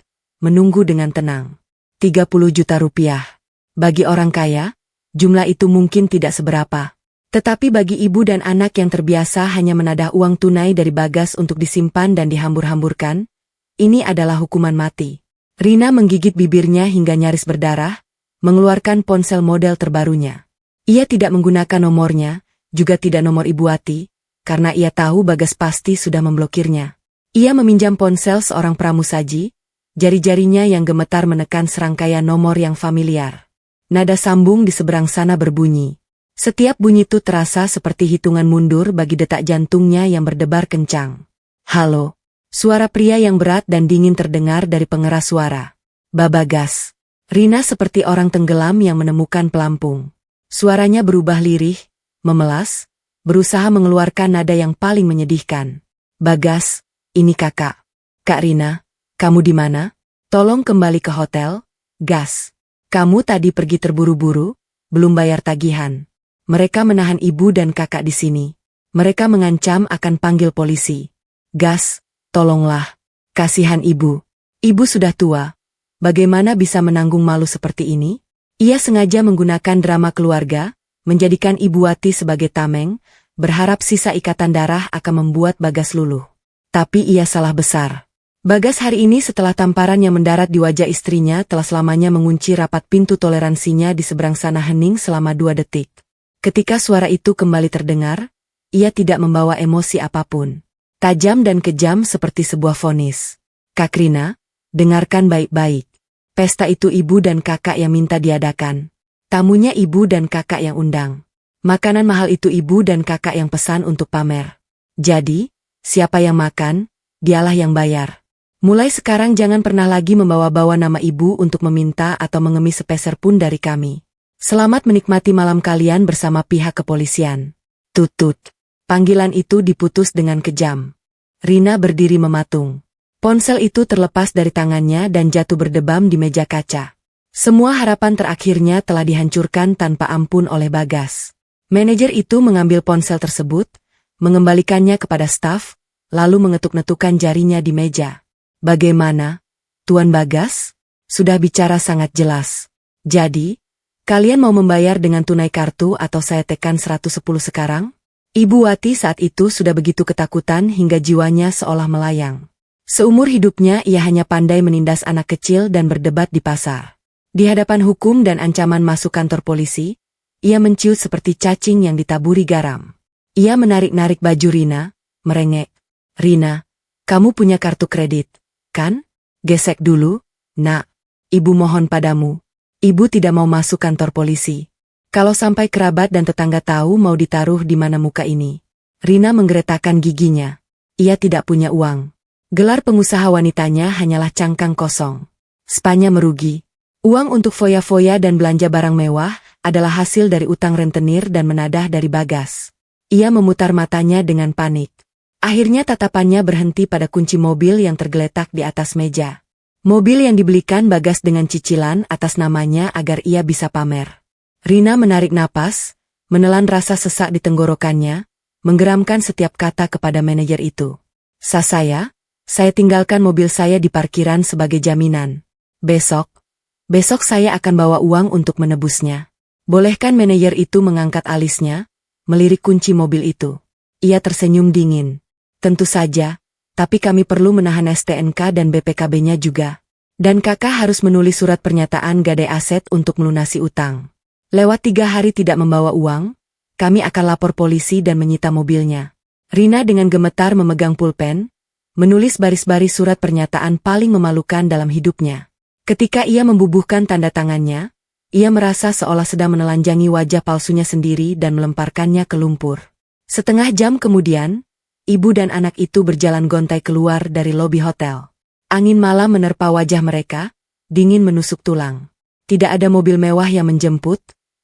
menunggu dengan tenang. 30 juta rupiah. Bagi orang kaya, jumlah itu mungkin tidak seberapa. Tetapi bagi ibu dan anak yang terbiasa hanya menadah uang tunai dari Bagas untuk disimpan dan dihambur-hamburkan, ini adalah hukuman mati. Rina menggigit bibirnya hingga nyaris berdarah, mengeluarkan ponsel model terbarunya. Ia tidak menggunakan nomornya, juga tidak nomor Ibu Wati, karena ia tahu Bagas pasti sudah memblokirnya. Ia meminjam ponsel seorang pramusaji, jari-jarinya yang gemetar menekan serangkaian nomor yang familiar. Nada sambung di seberang sana berbunyi. Setiap bunyi itu terasa seperti hitungan mundur bagi detak jantungnya yang berdebar kencang. Halo. Suara pria yang berat dan dingin terdengar dari pengeras suara. Bagas. Rina seperti orang tenggelam yang menemukan pelampung. Suaranya berubah lirih, memelas, berusaha mengeluarkan nada yang paling menyedihkan. Bagas, ini kakak. Kak Rina, kamu di mana? Tolong kembali ke hotel, gas. Kamu tadi pergi terburu-buru, belum bayar tagihan. Mereka menahan ibu dan kakak di sini. Mereka mengancam akan panggil polisi. Gas, tolonglah. Kasihan ibu. Ibu sudah tua. Bagaimana bisa menanggung malu seperti ini? Ia sengaja menggunakan drama keluarga, menjadikan Ibu Wati sebagai tameng, berharap sisa ikatan darah akan membuat Bagas luluh. Tapi ia salah besar. Bagas hari ini setelah tamparan yang mendarat di wajah istrinya telah selamanya mengunci rapat pintu toleransinya di seberang sana hening selama 2 detik. Ketika suara itu kembali terdengar, ia tidak membawa emosi apapun. Tajam dan kejam seperti sebuah vonis. Kak Rina, dengarkan baik-baik. Pesta itu ibu dan kakak yang minta diadakan. Tamunya ibu dan kakak yang undang. Makanan mahal itu ibu dan kakak yang pesan untuk pamer. Jadi, siapa yang makan, dialah yang bayar. Mulai sekarang jangan pernah lagi membawa-bawa nama ibu untuk meminta atau mengemis sepeser pun dari kami. Selamat menikmati malam kalian bersama pihak kepolisian. Tutut. Panggilan itu diputus dengan kejam. Rina berdiri mematung. Ponsel itu terlepas dari tangannya dan jatuh berdebam di meja kaca. Semua harapan terakhirnya telah dihancurkan tanpa ampun oleh Bagas. Manajer itu mengambil ponsel tersebut, mengembalikannya kepada staf, lalu mengetuk-netukkan jarinya di meja. Bagaimana, Tuan Bagas? Sudah bicara sangat jelas. Jadi, kalian mau membayar dengan tunai kartu atau saya tekan 110 sekarang? Ibu Wati saat itu sudah begitu ketakutan hingga jiwanya seolah melayang. Seumur hidupnya ia hanya pandai menindas anak kecil dan berdebat di pasar. Di hadapan hukum dan ancaman masuk kantor polisi, ia menciut seperti cacing yang ditaburi garam. Ia menarik-narik baju Rina, merengek. Rina, kamu punya kartu kredit, kan? Gesek dulu, nak. Ibu mohon padamu. Ibu tidak mau masuk kantor polisi. Kalau sampai kerabat dan tetangga tahu mau ditaruh di mana muka ini. Rina menggeretakkan giginya. Ia tidak punya uang. Gelar pengusaha wanitanya hanyalah cangkang kosong. Spanya merugi. Uang untuk foya-foya dan belanja barang mewah adalah hasil dari utang rentenir dan menadah dari Bagas. Ia memutar matanya dengan panik. Akhirnya tatapannya berhenti pada kunci mobil yang tergeletak di atas meja. Mobil yang dibelikan Bagas dengan cicilan atas namanya agar ia bisa pamer. Rina menarik napas, menelan rasa sesak di tenggorokannya, menggeramkan setiap kata kepada manajer itu. Saya tinggalkan mobil saya di parkiran sebagai jaminan. Besok saya akan bawa uang untuk menebusnya. Bolehkan manajer itu mengangkat alisnya, melirik kunci mobil itu. Ia tersenyum dingin. Tentu saja, tapi kami perlu menahan STNK dan BPKB-nya juga. Dan kakak harus menulis surat pernyataan gadai aset untuk melunasi utang. Lewat 3 hari tidak membawa uang, kami akan lapor polisi dan menyita mobilnya. Rina dengan gemetar memegang pulpen, menulis baris-baris surat pernyataan paling memalukan dalam hidupnya. Ketika ia membubuhkan tanda tangannya, ia merasa seolah sedang menelanjangi wajah palsunya sendiri dan melemparkannya ke lumpur. Setengah jam kemudian, ibu dan anak itu berjalan gontai keluar dari lobi hotel. Angin malam menerpa wajah mereka, dingin menusuk tulang. Tidak ada mobil mewah yang menjemput,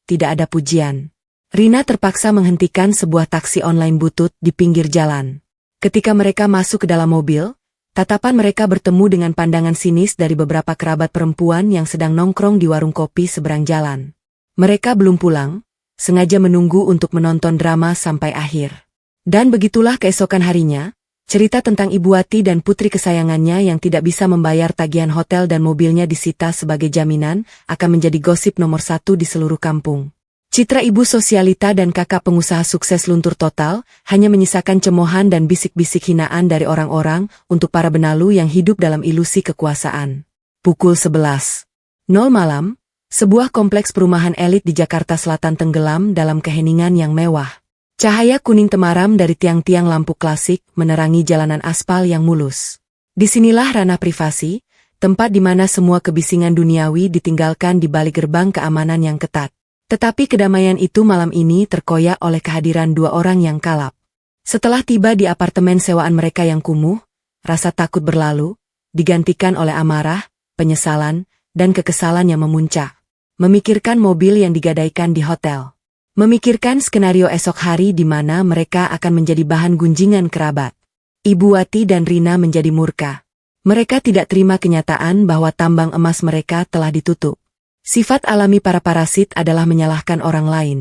tidak ada pujian. Rina terpaksa menghentikan sebuah taksi online butut di pinggir jalan. Ketika mereka masuk ke dalam mobil, tatapan mereka bertemu dengan pandangan sinis dari beberapa kerabat perempuan yang sedang nongkrong di warung kopi seberang jalan. Mereka belum pulang, sengaja menunggu untuk menonton drama sampai akhir. Dan begitulah keesokan harinya, cerita tentang Ibu Wati dan putri kesayangannya yang tidak bisa membayar tagihan hotel dan mobilnya disita sebagai jaminan akan menjadi gosip nomor 1 di seluruh kampung. Citra ibu sosialita dan kakak pengusaha sukses luntur total, hanya menyisakan cemoohan dan bisik-bisik hinaan dari orang-orang untuk para benalu yang hidup dalam ilusi kekuasaan. Pukul 11.00 malam, sebuah kompleks perumahan elit di Jakarta Selatan tenggelam dalam keheningan yang mewah. Cahaya kuning temaram dari tiang-tiang lampu klasik menerangi jalanan aspal yang mulus. Disinilah ranah privasi, tempat di mana semua kebisingan duniawi ditinggalkan di balik gerbang keamanan yang ketat. Tetapi kedamaian itu malam ini terkoyak oleh kehadiran 2 orang yang kalap. Setelah tiba di apartemen sewaan mereka yang kumuh, rasa takut berlalu, digantikan oleh amarah, penyesalan, dan kekesalan yang memuncak. Memikirkan mobil yang digadaikan di hotel. Memikirkan skenario esok hari di mana mereka akan menjadi bahan gunjingan kerabat. Ibu Wati dan Rina menjadi murka. Mereka tidak terima kenyataan bahwa tambang emas mereka telah ditutup. Sifat alami para parasit adalah menyalahkan orang lain.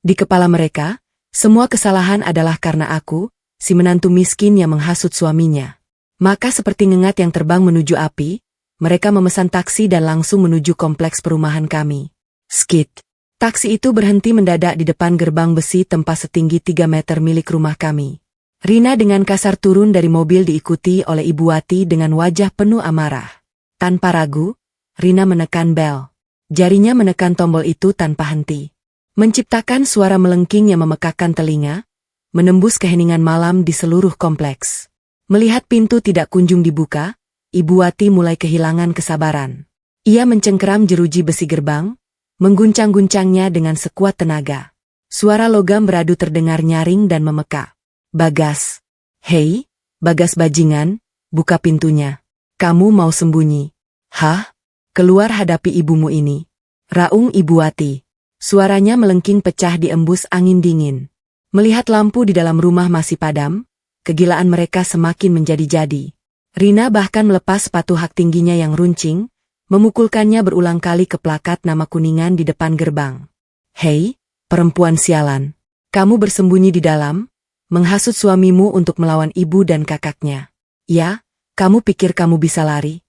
Di kepala mereka, semua kesalahan adalah karena aku, si menantu miskin yang menghasut suaminya. Maka seperti ngengat yang terbang menuju api, mereka memesan taksi dan langsung menuju kompleks perumahan kami. Skit. Taksi itu berhenti mendadak di depan gerbang besi tempat setinggi 3 meter milik rumah kami. Rina dengan kasar turun dari mobil diikuti oleh Ibu Wati dengan wajah penuh amarah. Tanpa ragu, Rina menekan bel. Jarinya menekan tombol itu tanpa henti. Menciptakan suara melengking yang memekakkan telinga, menembus keheningan malam di seluruh kompleks. Melihat pintu tidak kunjung dibuka, Ibu Wati mulai kehilangan kesabaran. Ia mencengkeram jeruji besi gerbang, mengguncang-guncangnya dengan sekuat tenaga. Suara logam beradu terdengar nyaring dan memekak. Bagas. Hei, Bagas bajingan, buka pintunya. Kamu mau sembunyi? Hah? Keluar hadapi ibumu ini. Raung Ibu Wati. Suaranya melengking pecah diembus angin dingin. Melihat lampu di dalam rumah masih padam, kegilaan mereka semakin menjadi-jadi. Rina bahkan melepas sepatu hak tingginya yang runcing, memukulkannya berulang kali ke plakat nama Kuningan di depan gerbang. Hei, perempuan sialan. Kamu bersembunyi di dalam, menghasut suamimu untuk melawan ibu dan kakaknya. Ya, kamu pikir kamu bisa lari?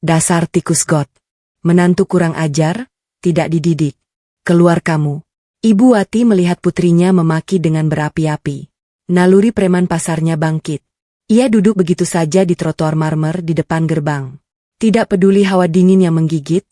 Dasar tikus got. Menantu kurang ajar, tidak dididik. Keluar kamu. Ibu Wati melihat putrinya memaki dengan berapi-api. Naluri preman pasarnya bangkit. Ia duduk begitu saja di trotoar marmer di depan gerbang. Tidak peduli hawa dingin yang menggigit,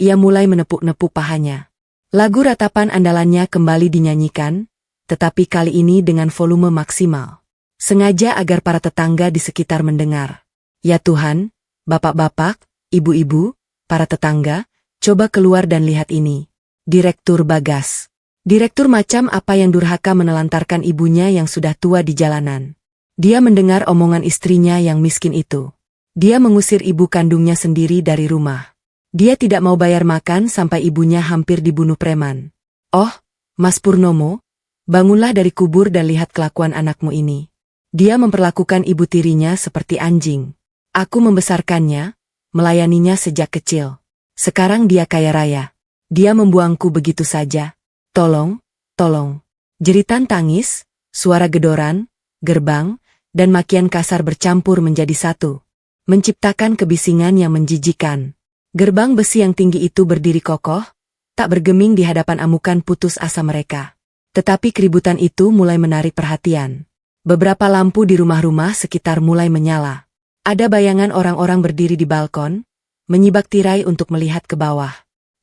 ia mulai menepuk-nepuk pahanya. Lagu ratapan andalannya kembali dinyanyikan, tetapi kali ini dengan volume maksimal. Sengaja agar para tetangga di sekitar mendengar. Ya Tuhan, bapak-bapak, ibu-ibu, para tetangga, coba keluar dan lihat ini. Direktur Bagas. Direktur macam apa yang durhaka menelantarkan ibunya yang sudah tua di jalanan. Dia mendengar omongan istrinya yang miskin itu. Dia mengusir ibu kandungnya sendiri dari rumah. Dia tidak mau bayar makan sampai ibunya hampir dibunuh preman. Oh, Mas Purnomo, bangunlah dari kubur dan lihat kelakuan anakmu ini. Dia memperlakukan ibu tirinya seperti anjing. Aku membesarkannya, melayaninya sejak kecil. Sekarang dia kaya raya. Dia membuangku begitu saja. Tolong, tolong. Jeritan tangis, suara gedoran, gerbang, dan makian kasar bercampur menjadi satu. Menciptakan kebisingan yang menjijikan. Gerbang besi yang tinggi itu berdiri kokoh, tak bergeming di hadapan amukan putus asa mereka. Tetapi keributan itu mulai menarik perhatian. Beberapa lampu di rumah-rumah sekitar mulai menyala. Ada bayangan orang-orang berdiri di balkon, menyibak tirai untuk melihat ke bawah.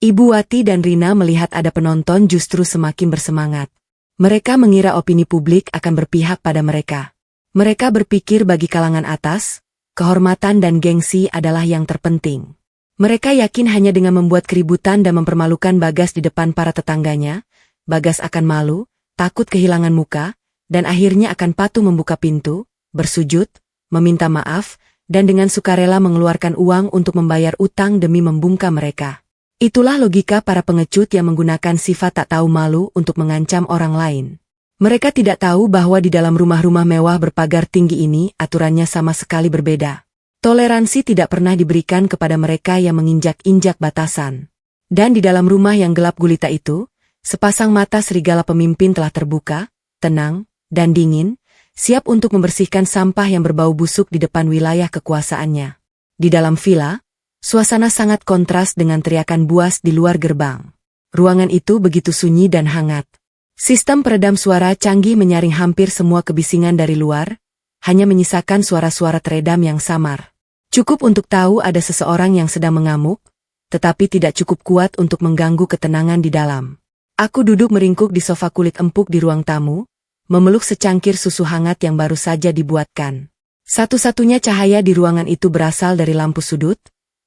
Ibu Wati dan Rina melihat ada penonton justru semakin bersemangat. Mereka mengira opini publik akan berpihak pada mereka. Mereka berpikir bagi kalangan atas, kehormatan dan gengsi adalah yang terpenting. Mereka yakin hanya dengan membuat keributan dan mempermalukan Bagas di depan para tetangganya, Bagas akan malu, takut kehilangan muka, dan akhirnya akan patuh membuka pintu, bersujud, meminta maaf, dan dengan sukarela mengeluarkan uang untuk membayar utang demi membungkam mereka. Itulah logika para pengecut yang menggunakan sifat tak tahu malu untuk mengancam orang lain. Mereka tidak tahu bahwa di dalam rumah-rumah mewah berpagar tinggi ini aturannya sama sekali berbeda. Toleransi tidak pernah diberikan kepada mereka yang menginjak-injak batasan. Dan di dalam rumah yang gelap gulita itu, sepasang mata serigala pemimpin telah terbuka, tenang, dan dingin, siap untuk membersihkan sampah yang berbau busuk di depan wilayah kekuasaannya. Di dalam villa, suasana sangat kontras dengan teriakan buas di luar gerbang. Ruangan itu begitu sunyi dan hangat. Sistem peredam suara canggih menyaring hampir semua kebisingan dari luar, hanya menyisakan suara-suara teredam yang samar. Cukup untuk tahu ada seseorang yang sedang mengamuk, tetapi tidak cukup kuat untuk mengganggu ketenangan di dalam. Aku duduk meringkuk di sofa kulit empuk di ruang tamu, memeluk secangkir susu hangat yang baru saja dibuatkan. Satu-satunya cahaya di ruangan itu berasal dari lampu sudut,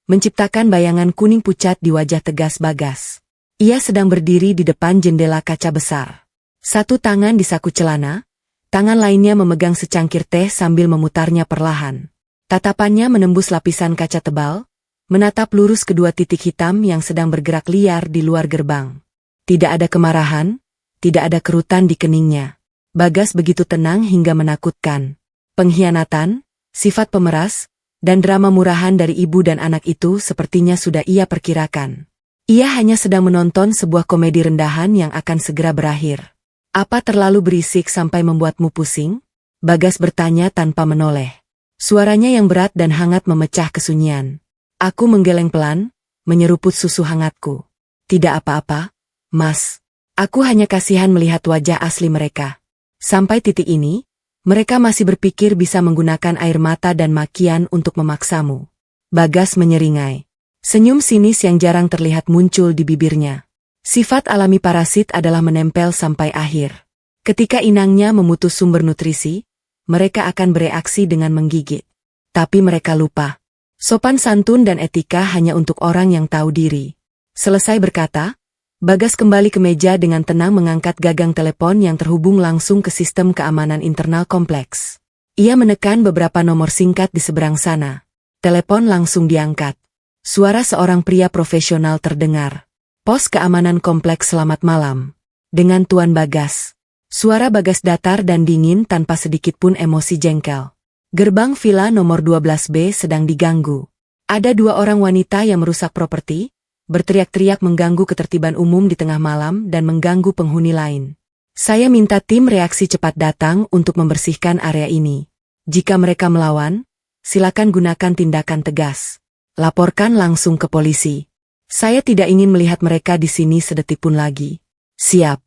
menciptakan bayangan kuning pucat di wajah tegas Bagas. Ia sedang berdiri di depan jendela kaca besar. Satu tangan di saku celana, tangan lainnya memegang secangkir teh sambil memutarnya perlahan. Tatapannya menembus lapisan kaca tebal, menatap lurus kedua titik hitam yang sedang bergerak liar di luar gerbang. Tidak ada kemarahan, tidak ada kerutan di keningnya. Bagas begitu tenang hingga menakutkan. Pengkhianatan, sifat pemeras, dan drama murahan dari ibu dan anak itu sepertinya sudah ia perkirakan. Ia hanya sedang menonton sebuah komedi rendahan yang akan segera berakhir. Apa terlalu berisik sampai membuatmu pusing? Bagas bertanya tanpa menoleh. Suaranya yang berat dan hangat memecah kesunyian. Aku menggeleng pelan, menyeruput susu hangatku. Tidak apa-apa, Mas. Aku hanya kasihan melihat wajah asli mereka. Sampai titik ini, mereka masih berpikir bisa menggunakan air mata dan makian untuk memaksamu. Bagas menyeringai. Senyum sinis yang jarang terlihat muncul di bibirnya. Sifat alami parasit adalah menempel sampai akhir. Ketika inangnya memutus sumber nutrisi, mereka akan bereaksi dengan menggigit. Tapi mereka lupa. Sopan santun dan etika hanya untuk orang yang tahu diri. Selesai berkata, Bagas kembali ke meja dengan tenang mengangkat gagang telepon yang terhubung langsung ke sistem keamanan internal kompleks. Ia menekan beberapa nomor singkat di seberang sana. Telepon langsung diangkat. Suara seorang pria profesional terdengar. Pos keamanan kompleks selamat malam. Dengan Tuan Bagas. Suara Bagas datar dan dingin tanpa sedikit pun emosi jengkel. Gerbang villa nomor 12B sedang diganggu. Ada dua orang wanita yang merusak properti, berteriak-teriak mengganggu ketertiban umum di tengah malam dan mengganggu penghuni lain. Saya minta tim reaksi cepat datang untuk membersihkan area ini. Jika mereka melawan, silakan gunakan tindakan tegas. Laporkan langsung ke polisi. Saya tidak ingin melihat mereka di sini sedetik pun lagi. Siap.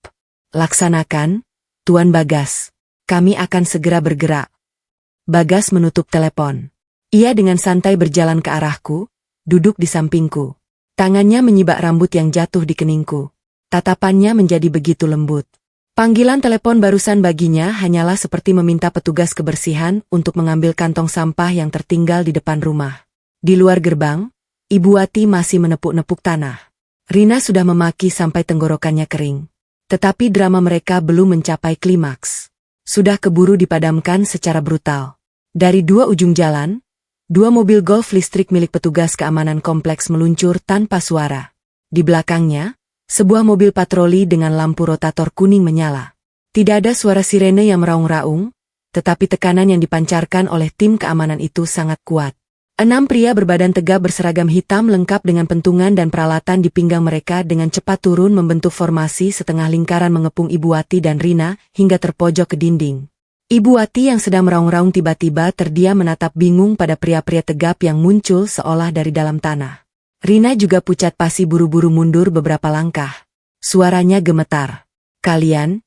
Laksanakan, Tuan Bagas. Kami akan segera bergerak. Bagas menutup telepon. Ia dengan santai berjalan ke arahku, duduk di sampingku. Tangannya menyibak rambut yang jatuh di keningku. Tatapannya menjadi begitu lembut. Panggilan telepon barusan baginya hanyalah seperti meminta petugas kebersihan untuk mengambil kantong sampah yang tertinggal di depan rumah. Di luar gerbang, Ibu Wati masih menepuk-nepuk tanah. Rina sudah memaki sampai tenggorokannya kering. Tetapi drama mereka belum mencapai klimaks. Sudah keburu dipadamkan secara brutal. Dari dua ujung jalan, dua mobil golf listrik milik petugas keamanan kompleks meluncur tanpa suara. Di belakangnya, sebuah mobil patroli dengan lampu rotator kuning menyala. Tidak ada suara sirene yang meraung-raung, tetapi tekanan yang dipancarkan oleh tim keamanan itu sangat kuat. 6 pria berbadan tegap berseragam hitam lengkap dengan pentungan dan peralatan di pinggang mereka dengan cepat turun membentuk formasi setengah lingkaran mengepung Ibu Wati dan Rina hingga terpojok ke dinding. Ibu Wati yang sedang meraung-raung tiba-tiba terdiam menatap bingung pada pria-pria tegap yang muncul seolah dari dalam tanah. Rina juga pucat pasi buru-buru mundur beberapa langkah. Suaranya gemetar. Kalian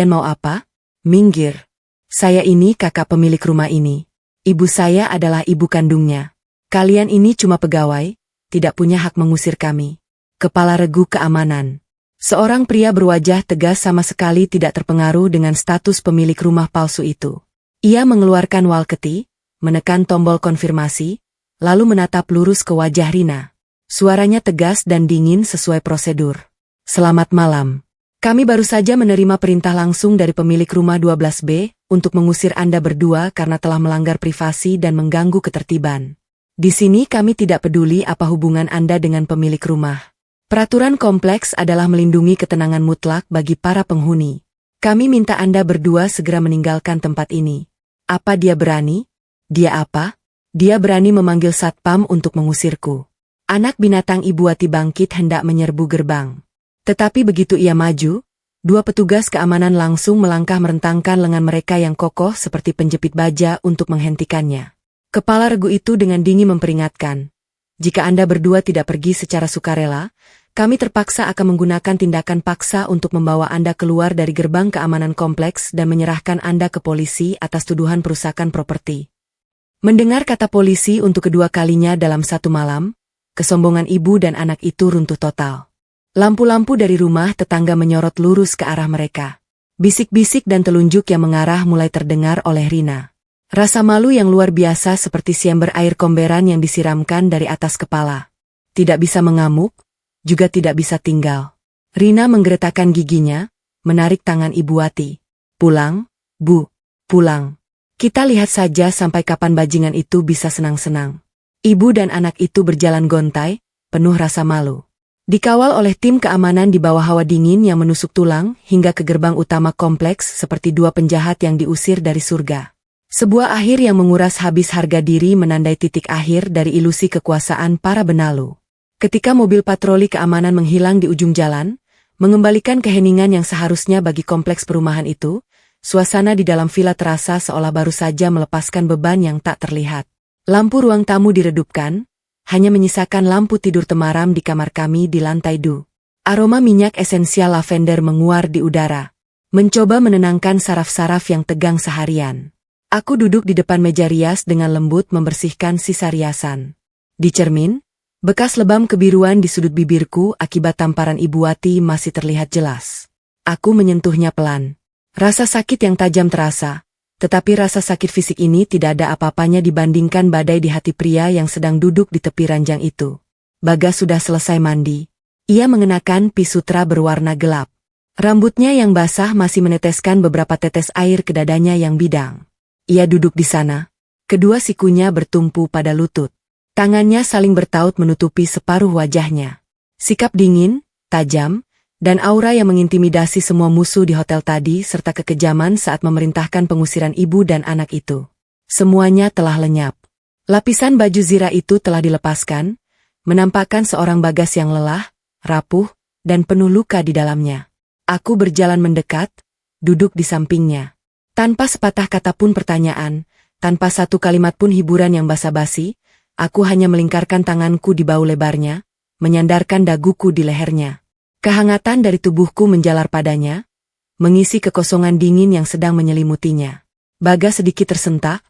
mau apa? Minggir. Saya ini kakak pemilik rumah ini. Ibu saya adalah ibu kandungnya. Kalian ini cuma pegawai, tidak punya hak mengusir kami. Kepala regu keamanan. Seorang pria berwajah tegas sama sekali tidak terpengaruh dengan status pemilik rumah palsu itu. Ia mengeluarkan walkie, menekan tombol konfirmasi, lalu menatap lurus ke wajah Rina. Suaranya tegas dan dingin sesuai prosedur. Selamat malam. Kami baru saja menerima perintah langsung dari pemilik rumah 12B untuk mengusir Anda berdua karena telah melanggar privasi dan mengganggu ketertiban. Di sini kami tidak peduli apa hubungan Anda dengan pemilik rumah. Peraturan kompleks adalah melindungi ketenangan mutlak bagi para penghuni. Kami minta Anda berdua segera meninggalkan tempat ini. Apa dia berani? Dia apa? Dia berani memanggil satpam untuk mengusirku. Anak binatang Ibu Wati bangkit hendak menyerbu gerbang. Tetapi begitu ia maju, dua petugas keamanan langsung melangkah merentangkan lengan mereka yang kokoh seperti penjepit baja untuk menghentikannya. Kepala regu itu dengan dingin memperingatkan, jika Anda berdua tidak pergi secara sukarela, kami terpaksa akan menggunakan tindakan paksa untuk membawa Anda keluar dari gerbang keamanan kompleks dan menyerahkan Anda ke polisi atas tuduhan perusakan properti. Mendengar kata polisi untuk kedua kalinya dalam satu malam, kesombongan ibu dan anak itu runtuh total. Lampu-lampu dari rumah tetangga menyorot lurus ke arah mereka. Bisik-bisik dan telunjuk yang mengarah mulai terdengar oleh Rina. Rasa malu yang luar biasa seperti siamber air komberan yang disiramkan dari atas kepala. Tidak bisa mengamuk, juga tidak bisa tinggal. Rina menggeretakkan giginya, menarik tangan Ibu Wati. Pulang, Bu, pulang. Kita lihat saja sampai kapan bajingan itu bisa senang-senang. Ibu dan anak itu berjalan gontai, penuh rasa malu. Dikawal oleh tim keamanan di bawah hawa dingin yang menusuk tulang hingga ke gerbang utama kompleks seperti dua penjahat yang diusir dari surga. Sebuah akhir yang menguras habis harga diri menandai titik akhir dari ilusi kekuasaan para benalu. Ketika mobil patroli keamanan menghilang di ujung jalan, mengembalikan keheningan yang seharusnya bagi kompleks perumahan itu, suasana di dalam villa terasa seolah baru saja melepaskan beban yang tak terlihat. Lampu ruang tamu diredupkan, hanya menyisakan lampu tidur temaram di kamar kami di lantai 2. Aroma minyak esensial lavender menguar di udara, mencoba menenangkan saraf-saraf yang tegang seharian. Aku duduk di depan meja rias dengan lembut membersihkan sisa riasan. Di cermin, bekas lebam kebiruan di sudut bibirku akibat tamparan Ibu Wati masih terlihat jelas. Aku menyentuhnya pelan. Rasa sakit yang tajam terasa. Tetapi rasa sakit fisik ini tidak ada apa-apanya dibandingkan badai di hati pria yang sedang duduk di tepi ranjang itu. Bagas sudah selesai mandi. Ia mengenakan pisutra berwarna gelap. Rambutnya yang basah masih meneteskan beberapa tetes air ke dadanya yang bidang. Ia duduk di sana. Kedua sikunya bertumpu pada lutut. Tangannya saling bertaut menutupi separuh wajahnya. Sikap dingin, tajam, dan aura yang mengintimidasi semua musuh di hotel tadi serta kekejaman saat memerintahkan pengusiran ibu dan anak itu. Semuanya telah lenyap. Lapisan baju zira itu telah dilepaskan, menampakkan seorang Bagas yang lelah, rapuh, dan penuh luka di dalamnya. Aku berjalan mendekat, duduk di sampingnya. Tanpa sepatah kata pun pertanyaan, tanpa satu kalimat pun hiburan yang basa-basi, aku hanya melingkarkan tanganku di bahu lebarnya, menyandarkan daguku di lehernya. Kehangatan dari tubuhku menjalar padanya, mengisi kekosongan dingin yang sedang menyelimutinya. Bagas sedikit tersentak,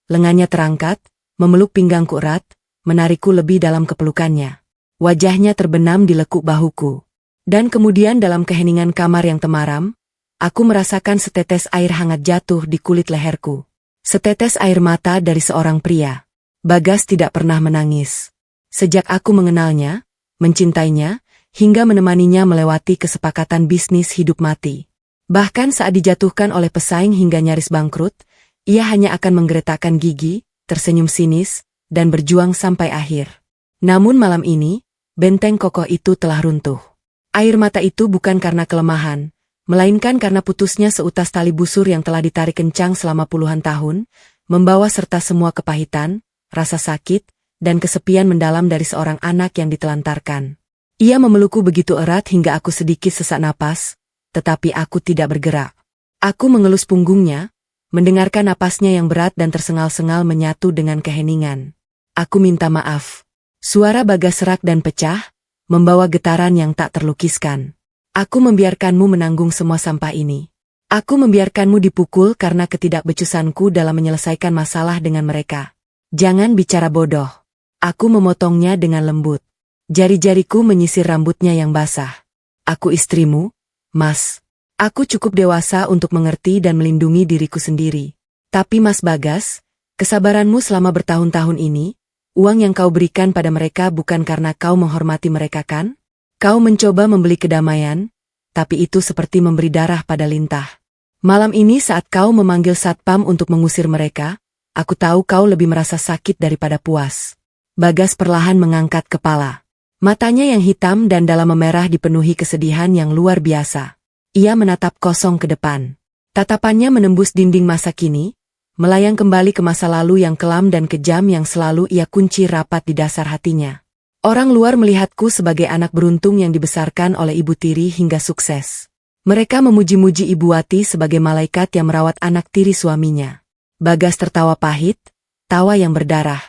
lengannya terangkat, memeluk pinggangku erat, menarikku lebih dalam kepelukannya. Wajahnya terbenam di lekuk bahuku. Dan kemudian dalam keheningan kamar yang temaram, aku merasakan setetes air hangat jatuh di kulit leherku. Setetes air mata dari seorang pria. Bagas tidak pernah menangis. Sejak aku mengenalnya, mencintainya, hingga menemaninya melewati kesepakatan bisnis hidup mati. Bahkan saat dijatuhkan oleh pesaing hingga nyaris bangkrut, ia hanya akan menggeretakkan gigi, tersenyum sinis, dan berjuang sampai akhir. Namun malam ini, benteng kokoh itu telah runtuh. Air mata itu bukan karena kelemahan, melainkan karena putusnya seutas tali busur yang telah ditarik kencang selama puluhan tahun, membawa serta semua kepahitan, rasa sakit, dan kesepian mendalam dari seorang anak yang ditelantarkan. Ia memelukku begitu erat hingga aku sedikit sesak napas, tetapi aku tidak bergerak. Aku mengelus punggungnya, mendengarkan napasnya yang berat dan tersengal-sengal menyatu dengan keheningan. Aku minta maaf. Suara Bagas serak dan pecah, membawa getaran yang tak terlukiskan. Aku membiarkanmu menanggung semua sampah ini. Aku membiarkanmu dipukul karena ketidakbecusanku dalam menyelesaikan masalah dengan mereka. Jangan bicara bodoh. Aku memotongnya dengan lembut. Jari-jariku menyisir rambutnya yang basah. Aku istrimu, Mas. Aku cukup dewasa untuk mengerti dan melindungi diriku sendiri. Tapi Mas Bagas, kesabaranmu selama bertahun-tahun ini, uang yang kau berikan pada mereka bukan karena kau menghormati mereka kan? Kau mencoba membeli kedamaian, tapi itu seperti memberi darah pada lintah. Malam ini saat kau memanggil satpam untuk mengusir mereka, aku tahu kau lebih merasa sakit daripada puas. Bagas perlahan mengangkat kepala. Matanya yang hitam dan dalam memerah dipenuhi kesedihan yang luar biasa. Ia menatap kosong ke depan. Tatapannya menembus dinding masa kini, melayang kembali ke masa lalu yang kelam dan kejam yang selalu ia kunci rapat di dasar hatinya. Orang luar melihatku sebagai anak beruntung yang dibesarkan oleh ibu tiri hingga sukses. Mereka memuji-muji Ibu Wati sebagai malaikat yang merawat anak tiri suaminya. Bagas tertawa pahit, tawa yang berdarah.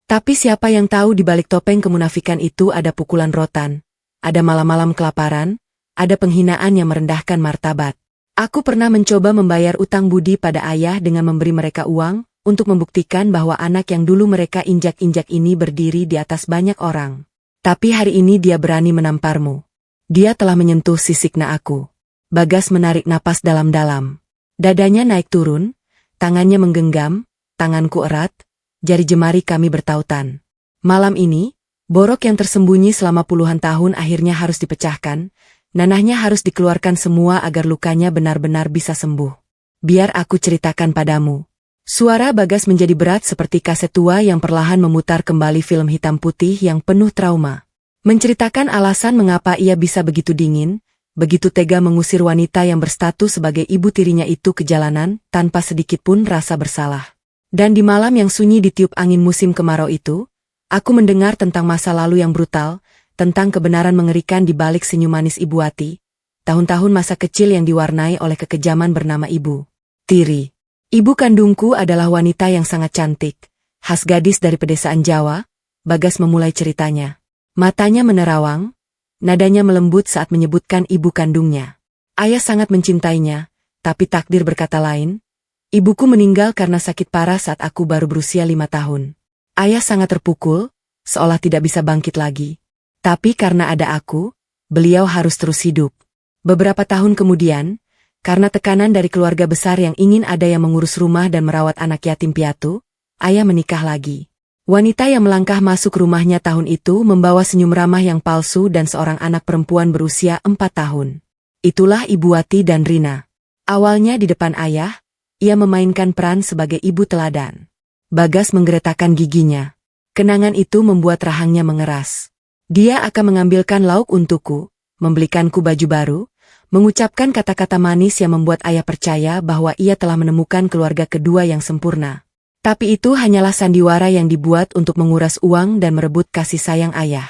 Tapi siapa yang tahu di balik topeng kemunafikan itu ada pukulan rotan, ada malam-malam kelaparan, ada penghinaan yang merendahkan martabat. Aku pernah mencoba membayar utang budi pada ayah dengan memberi mereka uang, untuk membuktikan bahwa anak yang dulu mereka injak-injak ini berdiri di atas banyak orang. Tapi hari ini dia berani menamparmu. Dia telah menyentuh sisikna aku. Bagas menarik napas dalam-dalam. Dadanya naik turun, tangannya menggenggam, tanganku erat, jari jemari kami bertautan. Malam ini, borok yang tersembunyi selama puluhan tahun akhirnya harus dipecahkan, nanahnya harus dikeluarkan semua agar lukanya benar-benar bisa sembuh. Biar aku ceritakan padamu. Suara Bagas menjadi berat seperti kaset tua yang perlahan memutar kembali film hitam putih yang penuh trauma. Menceritakan alasan mengapa ia bisa begitu dingin, begitu tega mengusir wanita yang berstatus sebagai ibu tirinya itu ke jalanan, tanpa sedikit pun rasa bersalah. Dan di malam yang sunyi ditiup angin musim kemarau itu, aku mendengar tentang masa lalu yang brutal, tentang kebenaran mengerikan di balik senyum manis Ibu Wati, tahun-tahun masa kecil yang diwarnai oleh kekejaman bernama Ibu Tiri. Ibu kandungku adalah wanita yang sangat cantik, khas gadis dari pedesaan Jawa. Bagas memulai ceritanya. Matanya menerawang, nadanya melembut saat menyebutkan ibu kandungnya. Ayah sangat mencintainya, tapi takdir berkata lain. Ibuku meninggal karena sakit parah saat aku baru berusia 5 tahun. Ayah sangat terpukul, seolah tidak bisa bangkit lagi. Tapi karena ada aku, beliau harus terus hidup. Beberapa tahun kemudian, karena tekanan dari keluarga besar yang ingin ada yang mengurus rumah dan merawat anak yatim piatu, ayah menikah lagi. Wanita yang melangkah masuk rumahnya tahun itu membawa senyum ramah yang palsu dan seorang anak perempuan berusia 4 tahun. Itulah Ibu Wati dan Rina. Awalnya di depan ayah, ia memainkan peran sebagai ibu teladan. Bagas menggeretakkan giginya. Kenangan itu membuat rahangnya mengeras. Dia akan mengambilkan lauk untukku, membelikanku baju baru, mengucapkan kata-kata manis yang membuat ayah percaya bahwa ia telah menemukan keluarga kedua yang sempurna. Tapi itu hanyalah sandiwara yang dibuat untuk menguras uang dan merebut kasih sayang ayah.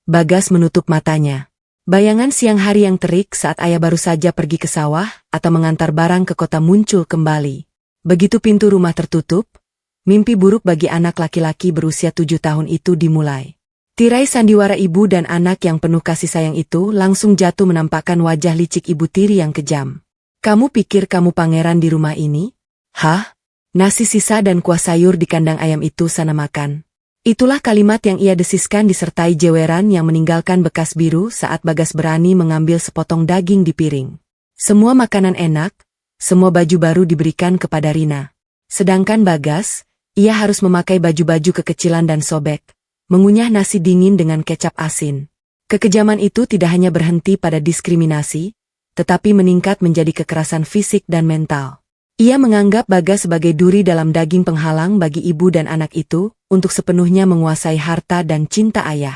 Bagas menutup matanya. Bayangan siang hari yang terik saat ayah baru saja pergi ke sawah atau mengantar barang ke kota muncul kembali. Begitu pintu rumah tertutup, mimpi buruk bagi anak laki-laki berusia 7 tahun itu dimulai. Tirai sandiwara ibu dan anak yang penuh kasih sayang itu langsung jatuh menampakkan wajah licik ibu tiri yang kejam. Kamu pikir kamu pangeran di rumah ini? Hah? Nasi sisa dan kuah sayur di kandang ayam itu sana makan. Itulah kalimat yang ia desiskan disertai jeweran yang meninggalkan bekas biru saat Bagas berani mengambil sepotong daging di piring. Semua makanan enak, semua baju baru diberikan kepada Rina. Sedangkan Bagas, ia harus memakai baju-baju kekecilan dan sobek. Mengunyah nasi dingin dengan kecap asin. Kekejaman itu tidak hanya berhenti pada diskriminasi, tetapi meningkat menjadi kekerasan fisik dan mental. Ia menganggap Bagas sebagai duri dalam daging penghalang bagi ibu dan anak itu untuk sepenuhnya menguasai harta dan cinta ayah.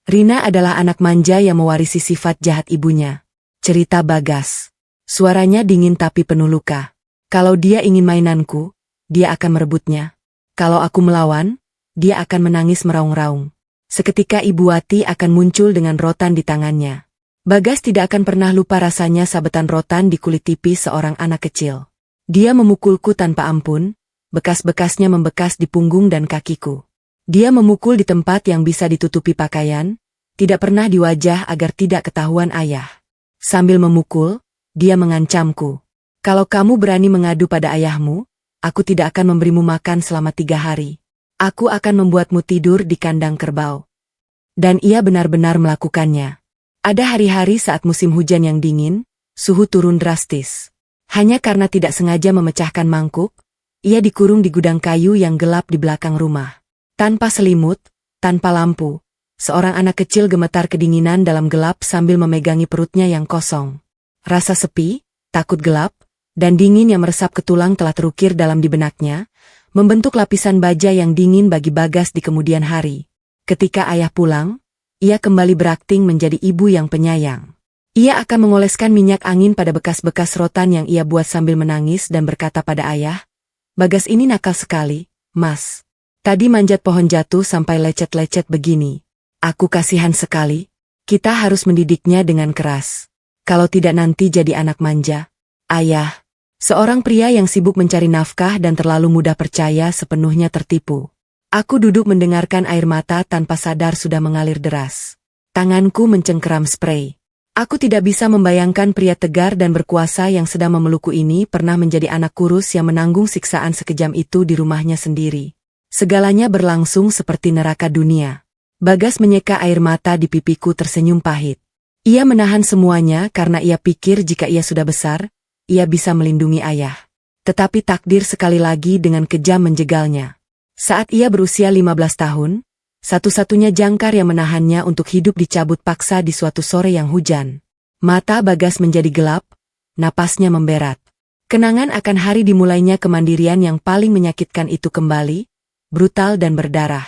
Rina adalah anak manja yang mewarisi sifat jahat ibunya. Cerita Bagas. Suaranya dingin tapi penuh luka. Kalau dia ingin mainanku, dia akan merebutnya. Kalau aku melawan, dia akan menangis meraung-raung. Seketika Ibu Wati akan muncul dengan rotan di tangannya. Bagas tidak akan pernah lupa rasanya sabetan rotan di kulit tipis seorang anak kecil. Dia memukulku tanpa ampun, bekas-bekasnya membekas di punggung dan kakiku. Dia memukul di tempat yang bisa ditutupi pakaian, tidak pernah di wajah agar tidak ketahuan ayah. Sambil memukul, dia mengancamku. Kalau kamu berani mengadu pada ayahmu, aku tidak akan memberimu makan selama 3 hari. Aku akan membuatmu tidur di kandang kerbau. Dan ia benar-benar melakukannya. Ada hari-hari saat musim hujan yang dingin, suhu turun drastis. Hanya karena tidak sengaja memecahkan mangkuk, ia dikurung di gudang kayu yang gelap di belakang rumah. Tanpa selimut, tanpa lampu, seorang anak kecil gemetar kedinginan dalam gelap sambil memegangi perutnya yang kosong. Rasa sepi, takut gelap, dan dingin yang meresap ke tulang telah terukir dalam di benaknya, membentuk lapisan baja yang dingin bagi Bagas di kemudian hari. Ketika ayah pulang, ia kembali berakting menjadi ibu yang penyayang. Ia akan mengoleskan minyak angin pada bekas-bekas rotan yang ia buat sambil menangis dan berkata pada ayah, "Bagas ini nakal sekali, Mas. Tadi manjat pohon jatuh sampai lecet-lecet begini. Aku kasihan sekali. Kita harus mendidiknya dengan keras. Kalau tidak nanti jadi anak manja." Ayah, seorang pria yang sibuk mencari nafkah dan terlalu mudah percaya sepenuhnya tertipu. Aku duduk mendengarkan air mata tanpa sadar sudah mengalir deras. Tanganku mencengkeram spray. Aku tidak bisa membayangkan pria tegar dan berkuasa yang sedang memelukku ini pernah menjadi anak kurus yang menanggung siksaan sekejam itu di rumahnya sendiri. Segalanya berlangsung seperti neraka dunia. Bagas menyeka air mata di pipiku tersenyum pahit. Ia menahan semuanya karena ia pikir jika ia sudah besar, ia bisa melindungi ayah. Tetapi takdir sekali lagi dengan kejam menjegalnya. Saat ia berusia 15 tahun, satu-satunya jangkar yang menahannya untuk hidup dicabut paksa di suatu sore yang hujan. Mata Bagas menjadi gelap, napasnya memberat. Kenangan akan hari dimulainya kemandirian yang paling menyakitkan itu kembali, brutal dan berdarah.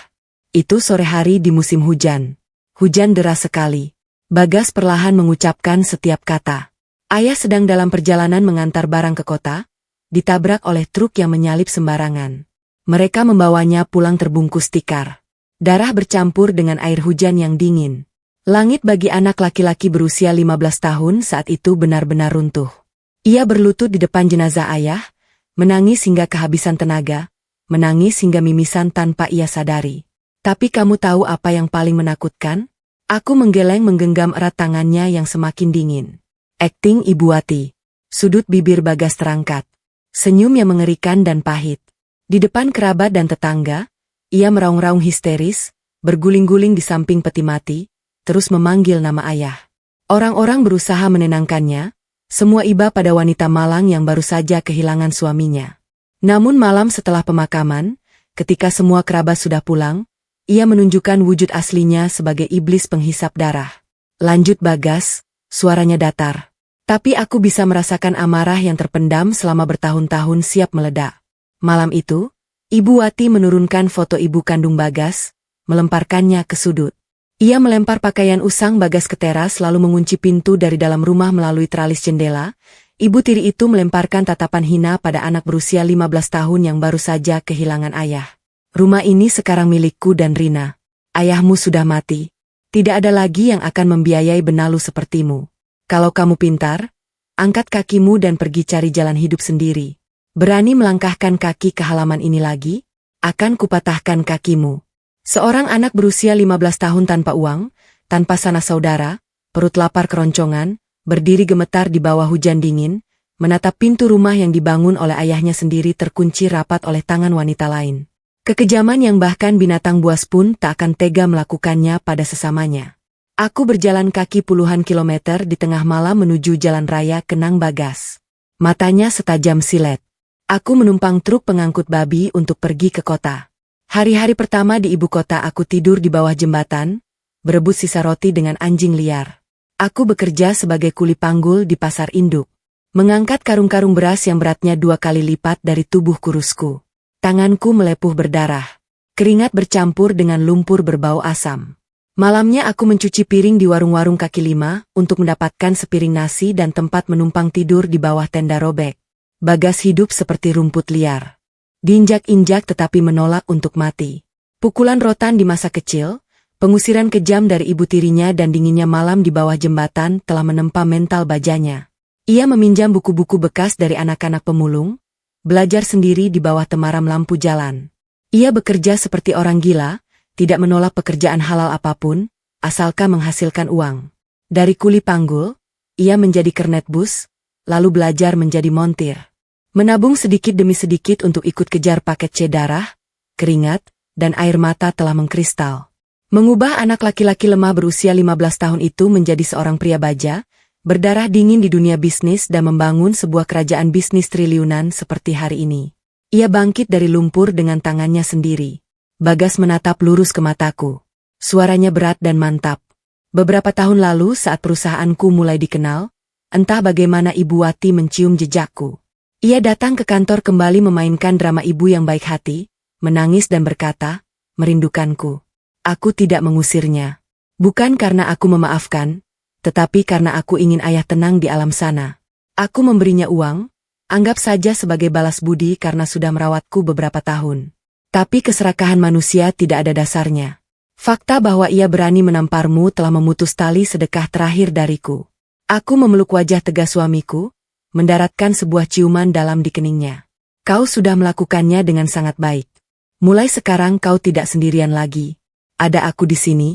Itu sore hari di musim hujan. Hujan deras sekali. Bagas perlahan mengucapkan setiap kata. Ayah sedang dalam perjalanan mengantar barang ke kota, ditabrak oleh truk yang menyalip sembarangan. Mereka membawanya pulang terbungkus tikar. Darah bercampur dengan air hujan yang dingin. Langit bagi anak laki-laki berusia 15 tahun saat itu benar-benar runtuh. Ia berlutut di depan jenazah ayah, menangis hingga kehabisan tenaga, menangis hingga mimisan tanpa ia sadari. Tapi kamu tahu apa yang paling menakutkan? Aku menggenggam erat tangannya yang semakin dingin. Akting Ibu Wati. Sudut bibir Bagas terangkat. Senyum yang mengerikan dan pahit. Di depan kerabat dan tetangga, ia meraung-raung histeris, berguling-guling di samping peti mati, terus memanggil nama ayah. Orang-orang berusaha menenangkannya, semua iba pada wanita malang yang baru saja kehilangan suaminya. Namun malam setelah pemakaman, ketika semua kerabat sudah pulang, ia menunjukkan wujud aslinya sebagai iblis penghisap darah. Lanjut Bagas, suaranya datar. Tapi aku bisa merasakan amarah yang terpendam selama bertahun-tahun siap meledak. Malam itu, Ibu Wati menurunkan foto ibu kandung Bagas, melemparkannya ke sudut. Ia melempar pakaian usang Bagas ke teras lalu mengunci pintu dari dalam rumah melalui teralis jendela. Ibu tiri itu melemparkan tatapan hina pada anak berusia 15 tahun yang baru saja kehilangan ayah. Rumah ini sekarang milikku dan Rina. Ayahmu sudah mati. Tidak ada lagi yang akan membiayai benalu sepertimu. Kalau kamu pintar, angkat kakimu dan pergi cari jalan hidup sendiri. Berani melangkahkan kaki ke halaman ini lagi? Akan kupatahkan kakimu. Seorang anak berusia 15 tahun tanpa uang, tanpa sanak saudara, perut lapar keroncongan, berdiri gemetar di bawah hujan dingin, menatap pintu rumah yang dibangun oleh ayahnya sendiri terkunci rapat oleh tangan wanita lain. Kekejaman yang bahkan binatang buas pun tak akan tega melakukannya pada sesamanya. Aku berjalan kaki puluhan kilometer di tengah malam menuju jalan raya Kenang Bagas. Matanya setajam silet. Aku menumpang truk pengangkut babi untuk pergi ke kota. Hari-hari pertama di ibu kota aku tidur di bawah jembatan, berebut sisa roti dengan anjing liar. Aku bekerja sebagai kuli panggul di pasar induk. Mengangkat karung-karung beras yang beratnya 2 kali lipat dari tubuh kurusku. Tanganku melepuh berdarah. Keringat bercampur dengan lumpur berbau asam. Malamnya aku mencuci piring di warung-warung kaki lima untuk mendapatkan sepiring nasi dan tempat menumpang tidur di bawah tenda robek. Bagas hidup seperti rumput liar. Diinjak-injak tetapi menolak untuk mati. Pukulan rotan di masa kecil, pengusiran kejam dari ibu tirinya dan dinginnya malam di bawah jembatan telah menempa mental bajanya. Ia meminjam buku-buku bekas dari anak-anak pemulung, belajar sendiri di bawah temaram lampu jalan. Ia bekerja seperti orang gila, tidak menolak pekerjaan halal apapun, asalkan menghasilkan uang. Dari kuli panggul, ia menjadi kernet bus, lalu belajar menjadi montir. Menabung sedikit demi sedikit untuk ikut kejar paket C darah, keringat, dan air mata telah mengkristal. Mengubah anak laki-laki lemah berusia 15 tahun itu menjadi seorang pria baja, berdarah dingin di dunia bisnis dan membangun sebuah kerajaan bisnis triliunan seperti hari ini. Ia bangkit dari lumpur dengan tangannya sendiri. Bagas menatap lurus ke mataku. Suaranya berat dan mantap. Beberapa tahun lalu saat perusahaanku mulai dikenal, entah bagaimana Ibu Wati mencium jejakku. Ia datang ke kantor kembali memainkan drama ibu yang baik hati, menangis dan berkata, merindukanku. Aku tidak mengusirnya. Bukan karena aku memaafkan, tetapi karena aku ingin ayah tenang di alam sana. Aku memberinya uang, anggap saja sebagai balas budi karena sudah merawatku beberapa tahun. Tapi keserakahan manusia tidak ada dasarnya. Fakta bahwa ia berani menamparmu telah memutus tali sedekah terakhir dariku. Aku memeluk wajah tegas suamiku, mendaratkan sebuah ciuman dalam di keningnya. Kau sudah melakukannya dengan sangat baik. Mulai sekarang kau tidak sendirian lagi. Ada aku di sini.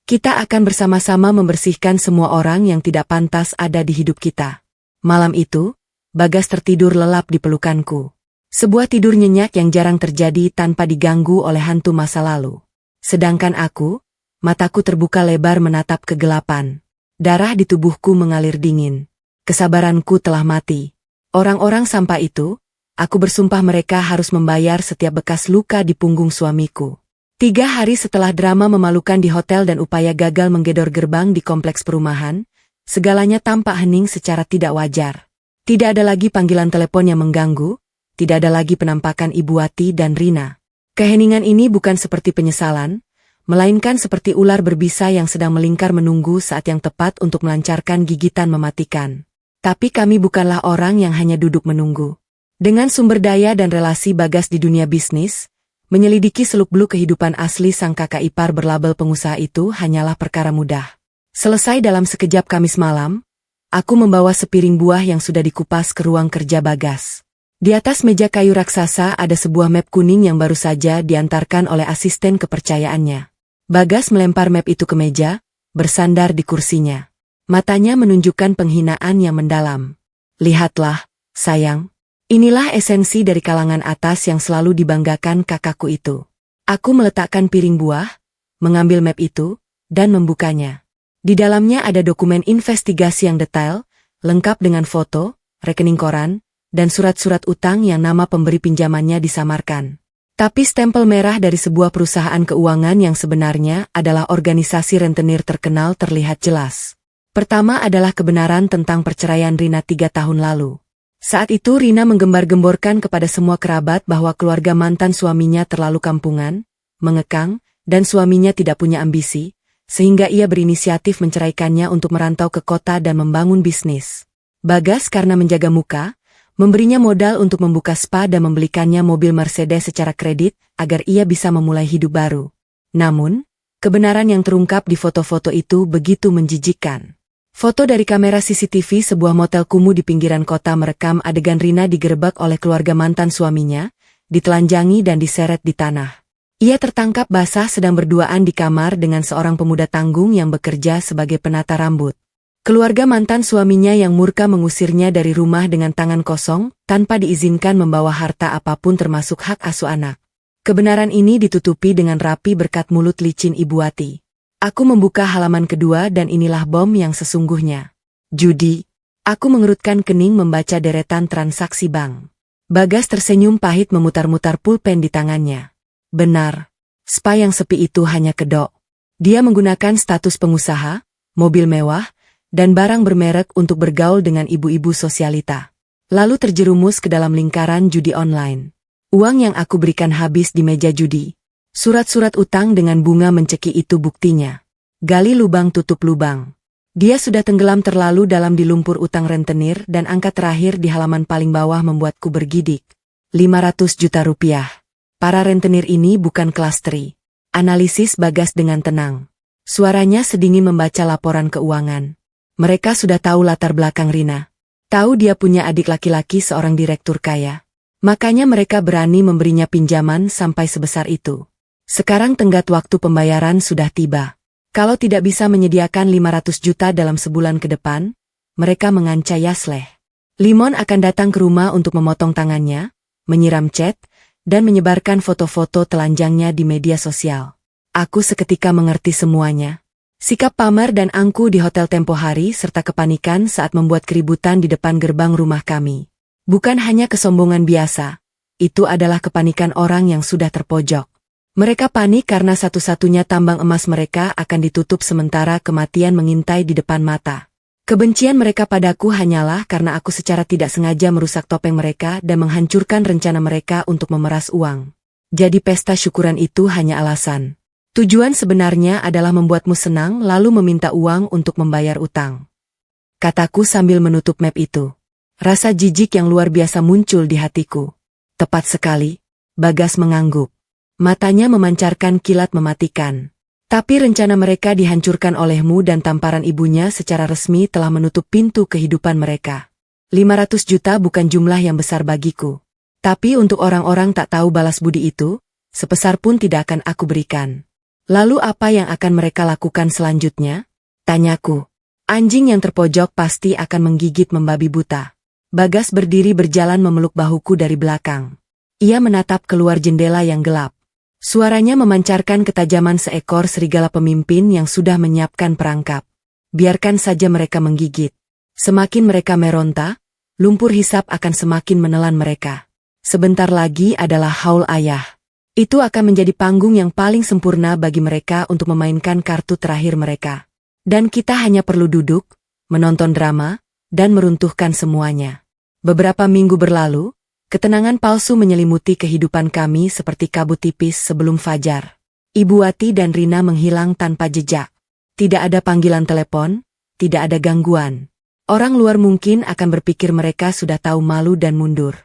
Kita akan bersama-sama membersihkan semua orang yang tidak pantas ada di hidup kita. Malam itu, Bagas tertidur lelap di pelukanku. Sebuah tidur nyenyak yang jarang terjadi tanpa diganggu oleh hantu masa lalu. Sedangkan aku, mataku terbuka lebar menatap kegelapan. Darah di tubuhku mengalir dingin. Kesabaranku telah mati. Orang-orang sampah itu, aku bersumpah mereka harus membayar setiap bekas luka di punggung suamiku. 3 hari setelah drama memalukan di hotel dan upaya gagal menggedor gerbang di kompleks perumahan, segalanya tampak hening secara tidak wajar. Tidak ada lagi panggilan telepon yang mengganggu, tidak ada lagi penampakan Ibu Wati dan Rina. Keheningan ini bukan seperti penyesalan, melainkan seperti ular berbisa yang sedang melingkar menunggu saat yang tepat untuk melancarkan gigitan mematikan. Tapi kami bukanlah orang yang hanya duduk menunggu. Dengan sumber daya dan relasi Bagas di dunia bisnis, menyelidiki seluk-beluk kehidupan asli sang kakak ipar berlabel pengusaha itu hanyalah perkara mudah. Selesai dalam sekejap Kamis malam, aku membawa sepiring buah yang sudah dikupas ke ruang kerja Bagas. Di atas meja kayu raksasa ada sebuah map kuning yang baru saja diantarkan oleh asisten kepercayaannya. Bagas melempar map itu ke meja, bersandar di kursinya. Matanya menunjukkan penghinaan yang mendalam. Lihatlah, sayang. Inilah esensi dari kalangan atas yang selalu dibanggakan kakakku itu. Aku meletakkan piring buah, mengambil map itu, dan membukanya. Di dalamnya ada dokumen investigasi yang detail, lengkap dengan foto, rekening koran, dan surat-surat utang yang nama pemberi pinjamannya disamarkan. Tapi stempel merah dari sebuah perusahaan keuangan yang sebenarnya adalah organisasi rentenir terkenal terlihat jelas. Pertama adalah kebenaran tentang perceraian Rina 3 tahun lalu. Saat itu Rina menggembar-gemborkan kepada semua kerabat bahwa keluarga mantan suaminya terlalu kampungan, mengekang, dan suaminya tidak punya ambisi, sehingga ia berinisiatif menceraikannya untuk merantau ke kota dan membangun bisnis. Bagas karena menjaga muka, memberinya modal untuk membuka spa dan membelikannya mobil Mercedes secara kredit agar ia bisa memulai hidup baru. Namun, kebenaran yang terungkap di foto-foto itu begitu menjijikkan. Foto dari kamera CCTV sebuah motel kumuh di pinggiran kota merekam adegan Rina digerebek oleh keluarga mantan suaminya, ditelanjangi dan diseret di tanah. Ia tertangkap basah sedang berduaan di kamar dengan seorang pemuda tanggung yang bekerja sebagai penata rambut. Keluarga mantan suaminya yang murka mengusirnya dari rumah dengan tangan kosong, tanpa diizinkan membawa harta apapun termasuk hak asuh anak. Kebenaran ini ditutupi dengan rapi berkat mulut licin Ibu Wati. Aku membuka halaman kedua dan inilah bom yang sesungguhnya. Judi. Aku mengerutkan kening membaca deretan transaksi bank. Bagas tersenyum pahit memutar-mutar pulpen di tangannya. Benar. Spa yang sepi itu hanya kedok. Dia menggunakan status pengusaha, mobil mewah, dan barang bermerek untuk bergaul dengan ibu-ibu sosialita. Lalu terjerumus ke dalam lingkaran judi online. Uang yang aku berikan habis di meja judi. Surat-surat utang dengan bunga mencekik itu buktinya. Gali lubang tutup lubang. Dia sudah tenggelam terlalu dalam di lumpur utang rentenir dan angka terakhir di halaman paling bawah membuatku bergidik. 500 juta rupiah. Para rentenir ini bukan kelas tri. Analisis Bagas dengan tenang. Suaranya sedingin membaca laporan keuangan. Mereka sudah tahu latar belakang Rina. Tahu dia punya adik laki-laki seorang direktur kaya. Makanya mereka berani memberinya pinjaman sampai sebesar itu. Sekarang tenggat waktu pembayaran sudah tiba. Kalau tidak bisa menyediakan 500 juta dalam sebulan ke depan, mereka mengancam Yasleh. Limon akan datang ke rumah untuk memotong tangannya, menyiram cat, dan menyebarkan foto-foto telanjangnya di media sosial. Aku seketika mengerti semuanya. Sikap pamer dan angku di Hotel Tempo Hari serta kepanikan saat membuat keributan di depan gerbang rumah kami. Bukan hanya kesombongan biasa, itu adalah kepanikan orang yang sudah terpojok. Mereka panik karena satu-satunya tambang emas mereka akan ditutup sementara kematian mengintai di depan mata. Kebencian mereka padaku hanyalah karena aku secara tidak sengaja merusak topeng mereka dan menghancurkan rencana mereka untuk memeras uang. Jadi pesta syukuran itu hanya alasan. Tujuan sebenarnya adalah membuatmu senang lalu meminta uang untuk membayar utang. Kataku sambil menutup map itu. Rasa jijik yang luar biasa muncul di hatiku. Tepat sekali, Bagas mengangguk. Matanya memancarkan kilat mematikan. Tapi rencana mereka dihancurkan olehmu dan tamparan ibunya secara resmi telah menutup pintu kehidupan mereka. 500 juta bukan jumlah yang besar bagiku. Tapi untuk orang-orang tak tahu balas budi itu, sebesar pun tidak akan aku berikan. Lalu apa yang akan mereka lakukan selanjutnya? Tanyaku. Anjing yang terpojok pasti akan menggigit membabi buta. Bagas berdiri berjalan memeluk bahuku dari belakang. Ia menatap keluar jendela yang gelap. Suaranya memancarkan ketajaman seekor serigala pemimpin yang sudah menyiapkan perangkap. Biarkan saja mereka menggigit. Semakin mereka meronta, lumpur hisap akan semakin menelan mereka. Sebentar lagi adalah haul ayah. Itu akan menjadi panggung yang paling sempurna bagi mereka untuk memainkan kartu terakhir mereka. Dan kita hanya perlu duduk, menonton drama, dan meruntuhkan semuanya. Beberapa minggu berlalu, ketenangan palsu menyelimuti kehidupan kami seperti kabut tipis sebelum fajar. Ibu Wati dan Rina menghilang tanpa jejak. Tidak ada panggilan telepon, tidak ada gangguan. Orang luar mungkin akan berpikir mereka sudah tahu malu dan mundur.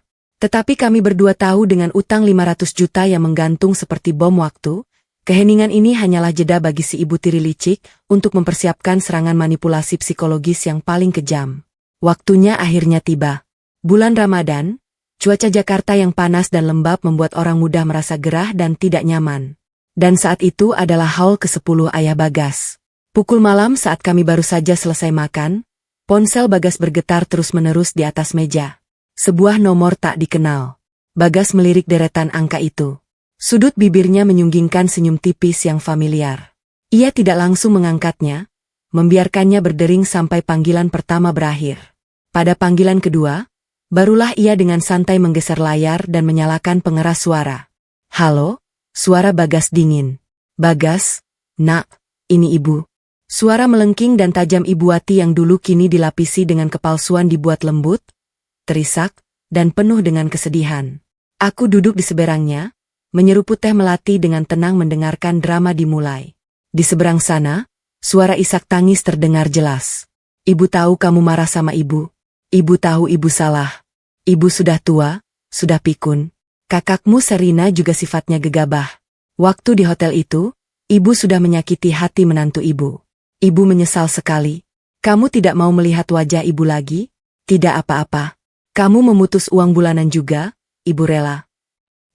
Tetapi kami berdua tahu dengan utang 500 juta yang menggantung seperti bom waktu, keheningan ini hanyalah jeda bagi si ibu tiri licik untuk mempersiapkan serangan manipulasi psikologis yang paling kejam. Waktunya akhirnya tiba. Bulan Ramadan. Cuaca Jakarta yang panas dan lembab membuat orang mudah merasa gerah dan tidak nyaman. Dan saat itu adalah haul ke-10 ayah Bagas. Pukul malam saat kami baru saja selesai makan, ponsel Bagas bergetar terus-menerus di atas meja. Sebuah nomor tak dikenal. Bagas melirik deretan angka itu. Sudut bibirnya menyunggingkan senyum tipis yang familiar. Ia tidak langsung mengangkatnya, membiarkannya berdering sampai panggilan pertama berakhir. Pada panggilan kedua, barulah ia dengan santai menggeser layar dan menyalakan pengeras suara. Halo, suara Bagas dingin. Bagas, nak, ini ibu. Suara melengking dan tajam Ibu Wati yang dulu kini dilapisi dengan kepalsuan dibuat lembut, terisak, dan penuh dengan kesedihan. Aku duduk di seberangnya, menyeruput teh melati dengan tenang mendengarkan drama dimulai. Di seberang sana, suara isak tangis terdengar jelas. Ibu tahu kamu marah sama ibu. Ibu tahu ibu salah. Ibu sudah tua, sudah pikun. Kakakmu Serina juga sifatnya gegabah. Waktu di hotel itu, ibu sudah menyakiti hati menantu ibu. Ibu menyesal sekali. Kamu tidak mau melihat wajah ibu lagi? Tidak apa-apa. Kamu memutus uang bulanan juga, ibu rela.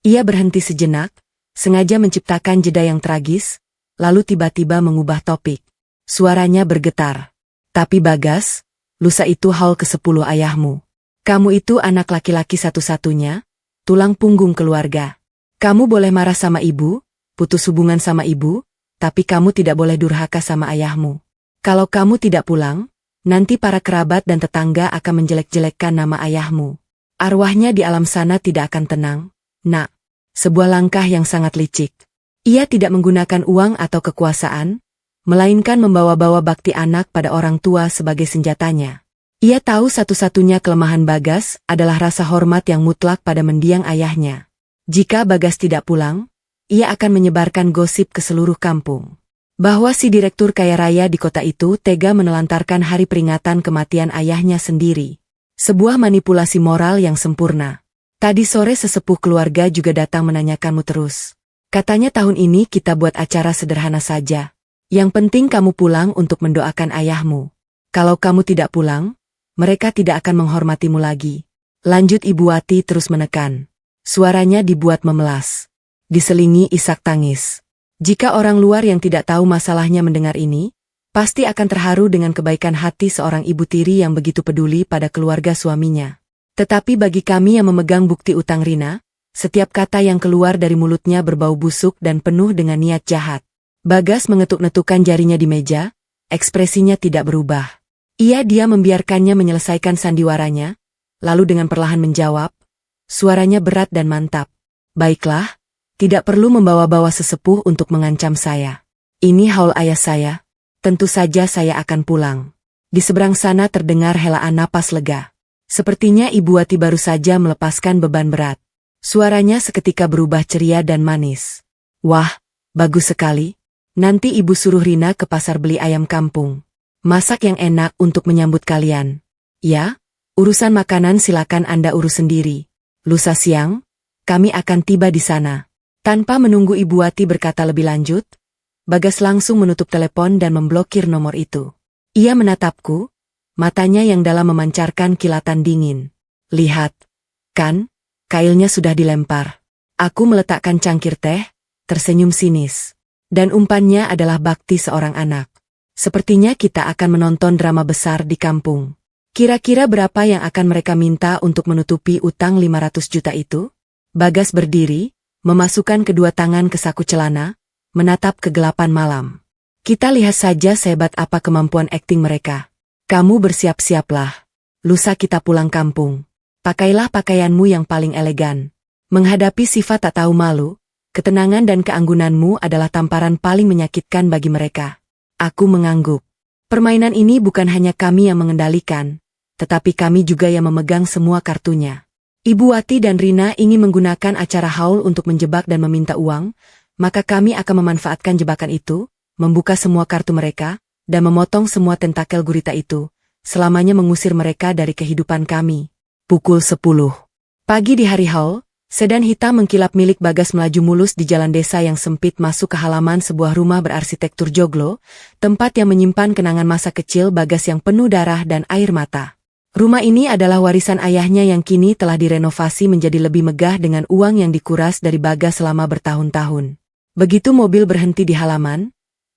Ia berhenti sejenak, sengaja menciptakan jeda yang tragis, lalu tiba-tiba mengubah topik. Suaranya bergetar. Tapi Bagas, lusa itu haul ke-10 ayahmu. Kamu itu anak laki-laki satu-satunya, tulang punggung keluarga. Kamu boleh marah sama ibu, putus hubungan sama ibu, tapi kamu tidak boleh durhaka sama ayahmu. Kalau kamu tidak pulang, nanti para kerabat dan tetangga akan menjelek-jelekkan nama ayahmu. Arwahnya di alam sana tidak akan tenang, nak. Sebuah langkah yang sangat licik. Ia tidak menggunakan uang atau kekuasaan, melainkan membawa-bawa bakti anak pada orang tua sebagai senjatanya. Ia tahu satu-satunya kelemahan Bagas adalah rasa hormat yang mutlak pada mendiang ayahnya. Jika Bagas tidak pulang, ia akan menyebarkan gosip ke seluruh kampung bahwa si direktur kaya raya di kota itu tega menelantarkan hari peringatan kematian ayahnya sendiri. Sebuah manipulasi moral yang sempurna. Tadi sore sesepuh keluarga juga datang menanyakanmu terus. Katanya tahun ini kita buat acara sederhana saja. Yang penting kamu pulang untuk mendoakan ayahmu. Kalau kamu tidak pulang, mereka tidak akan menghormatimu lagi. Lanjut Ibu Wati terus menekan. Suaranya dibuat memelas. Diselingi isak tangis. Jika orang luar yang tidak tahu masalahnya mendengar ini, pasti akan terharu dengan kebaikan hati seorang ibu tiri yang begitu peduli pada keluarga suaminya. Tetapi bagi kami yang memegang bukti utang Rina, setiap kata yang keluar dari mulutnya berbau busuk dan penuh dengan niat jahat. Bagas mengetuk-netukkan jarinya di meja, ekspresinya tidak berubah. Ia diam membiarkannya menyelesaikan sandiwaranya, lalu dengan perlahan menjawab, suaranya berat dan mantap. Baiklah, tidak perlu membawa-bawa sesepuh untuk mengancam saya. Ini haul ayah saya, tentu saja saya akan pulang. Di seberang sana terdengar helaan napas lega. Sepertinya Ibu Wati baru saja melepaskan beban berat. Suaranya seketika berubah ceria dan manis. Wah, bagus sekali. Nanti Ibu suruh Rina ke pasar beli ayam kampung. Masak yang enak untuk menyambut kalian. Ya, urusan makanan silakan Anda urus sendiri. Lusa siang, kami akan tiba di sana. Tanpa menunggu Ibu Wati berkata lebih lanjut, Bagas langsung menutup telepon dan memblokir nomor itu. Ia menatapku, matanya yang dalam memancarkan kilatan dingin. Lihat, kan, kailnya sudah dilempar. Aku meletakkan cangkir teh, tersenyum sinis. Dan umpannya adalah bakti seorang anak. Sepertinya kita akan menonton drama besar di kampung. Kira-kira berapa yang akan mereka minta untuk menutupi utang 500 juta itu? Bagas berdiri, memasukkan kedua tangan ke saku celana, menatap kegelapan malam. Kita lihat saja sehebat apa kemampuan akting mereka. Kamu bersiap-siaplah. Lusa kita pulang kampung. Pakailah pakaianmu yang paling elegan. Menghadapi sifat tak tahu malu, ketenangan dan keanggunanmu adalah tamparan paling menyakitkan bagi mereka. Aku mengangguk. Permainan ini bukan hanya kami yang mengendalikan, tetapi kami juga yang memegang semua kartunya. Ibu Wati dan Rina ingin menggunakan acara haul untuk menjebak dan meminta uang, maka kami akan memanfaatkan jebakan itu, membuka semua kartu mereka, dan memotong semua tentakel gurita itu, selamanya mengusir mereka dari kehidupan kami. Pukul 10 pagi di hari haul, sedan hitam mengkilap milik Bagas melaju mulus di jalan desa yang sempit masuk ke halaman sebuah rumah berarsitektur joglo, tempat yang menyimpan kenangan masa kecil Bagas yang penuh darah dan air mata. Rumah ini adalah warisan ayahnya yang kini telah direnovasi menjadi lebih megah dengan uang yang dikuras dari Bagas selama bertahun-tahun. Begitu mobil berhenti di halaman,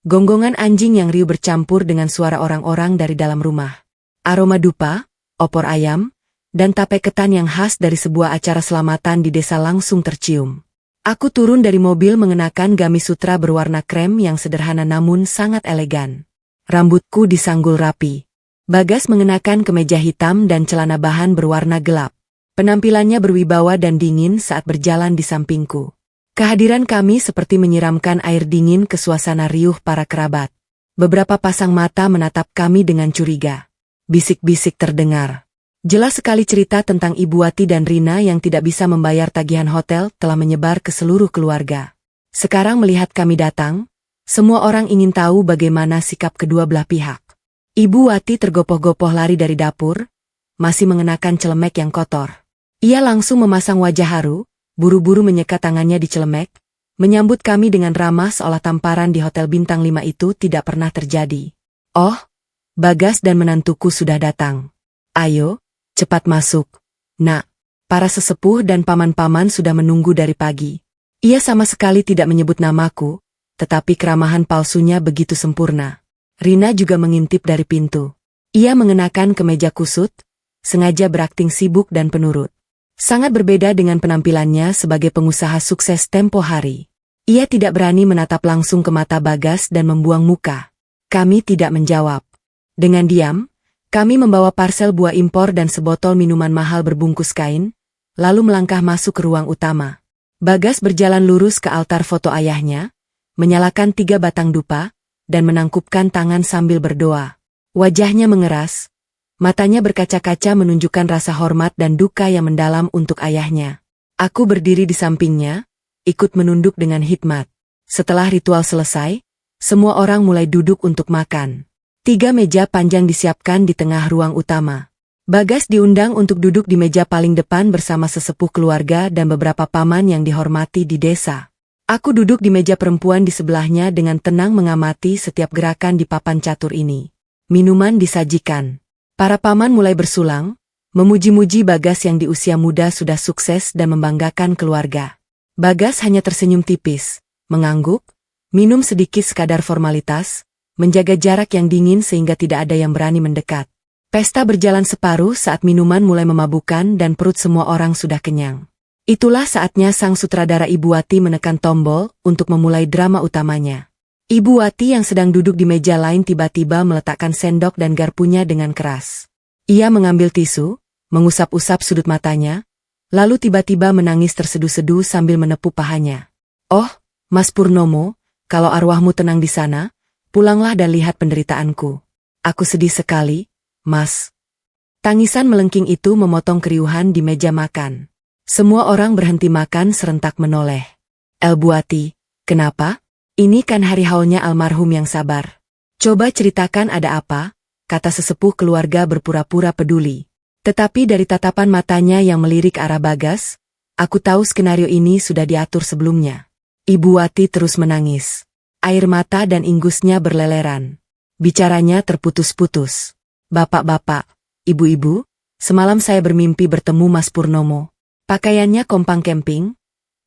gonggongan anjing yang riuh bercampur dengan suara orang-orang dari dalam rumah. Aroma dupa, opor ayam, dan tape ketan yang khas dari sebuah acara selamatan di desa langsung tercium. Aku turun dari mobil mengenakan gamis sutra berwarna krem yang sederhana namun sangat elegan. Rambutku disanggul rapi. Bagas mengenakan kemeja hitam dan celana bahan berwarna gelap. Penampilannya berwibawa dan dingin saat berjalan di sampingku. Kehadiran kami seperti menyiramkan air dingin ke suasana riuh para kerabat. Beberapa pasang mata menatap kami dengan curiga. Bisik-bisik terdengar. Jelas sekali cerita tentang Ibu Wati dan Rina yang tidak bisa membayar tagihan hotel telah menyebar ke seluruh keluarga. Sekarang melihat kami datang, semua orang ingin tahu bagaimana sikap kedua belah pihak. Ibu Wati tergopoh-gopoh lari dari dapur, masih mengenakan celemek yang kotor. Ia langsung memasang wajah haru, buru-buru menyekat tangannya di celemek, menyambut kami dengan ramah seolah tamparan di hotel bintang 5 itu tidak pernah terjadi. Oh, Bagas dan menantuku sudah datang. Ayo, cepat masuk. Nak, para sesepuh dan paman-paman sudah menunggu dari pagi. Ia sama sekali tidak menyebut namaku, tetapi keramahan palsunya begitu sempurna. Rina juga mengintip dari pintu. Ia mengenakan kemeja kusut, sengaja berakting sibuk dan penurut. Sangat berbeda dengan penampilannya sebagai pengusaha sukses tempo hari. Ia tidak berani menatap langsung ke mata Bagas dan membuang muka. Kami tidak menjawab. Dengan diam, kami membawa parsel buah impor dan sebotol minuman mahal berbungkus kain, lalu melangkah masuk ke ruang utama. Bagas berjalan lurus ke altar foto ayahnya, menyalakan 3 batang dupa, dan menangkupkan tangan sambil berdoa. Wajahnya mengeras, matanya berkaca-kaca menunjukkan rasa hormat dan duka yang mendalam untuk ayahnya. Aku berdiri di sampingnya, ikut menunduk dengan hikmat. Setelah ritual selesai, semua orang mulai duduk untuk makan. 3 meja panjang disiapkan di tengah ruang utama. Bagas diundang untuk duduk di meja paling depan bersama sesepuh keluarga dan beberapa paman yang dihormati di desa. Aku duduk di meja perempuan di sebelahnya dengan tenang mengamati setiap gerakan di papan catur ini. Minuman disajikan. Para paman mulai bersulang, memuji-muji Bagas yang di usia muda sudah sukses dan membanggakan keluarga. Bagas hanya tersenyum tipis, mengangguk, minum sedikit sekadar formalitas, menjaga jarak yang dingin sehingga tidak ada yang berani mendekat. Pesta berjalan separuh saat minuman mulai memabukkan dan perut semua orang sudah kenyang. Itulah saatnya sang sutradara Ibu Wati menekan tombol untuk memulai drama utamanya. Ibu Wati yang sedang duduk di meja lain tiba-tiba meletakkan sendok dan garpunya dengan keras. Ia mengambil tisu, mengusap-usap sudut matanya, lalu tiba-tiba menangis terseduh-seduh sambil menepuk pahanya. "Oh, Mas Purnomo, kalau arwahmu tenang di sana, pulanglah dan lihat penderitaanku. Aku sedih sekali, Mas." Tangisan melengking itu memotong keriuhan di meja makan. Semua orang berhenti makan serentak menoleh. "Bu Wati, kenapa? Ini kan hari haulnya almarhum yang sabar. Coba ceritakan ada apa?" kata sesepuh keluarga berpura-pura peduli. Tetapi dari tatapan matanya yang melirik arah Bagas, aku tahu skenario ini sudah diatur sebelumnya. Ibu Wati terus menangis. Air mata dan ingusnya berleleran. Bicaranya terputus-putus. "Bapak-bapak, ibu-ibu, semalam saya bermimpi bertemu Mas Purnomo. Pakaiannya kompang kemping,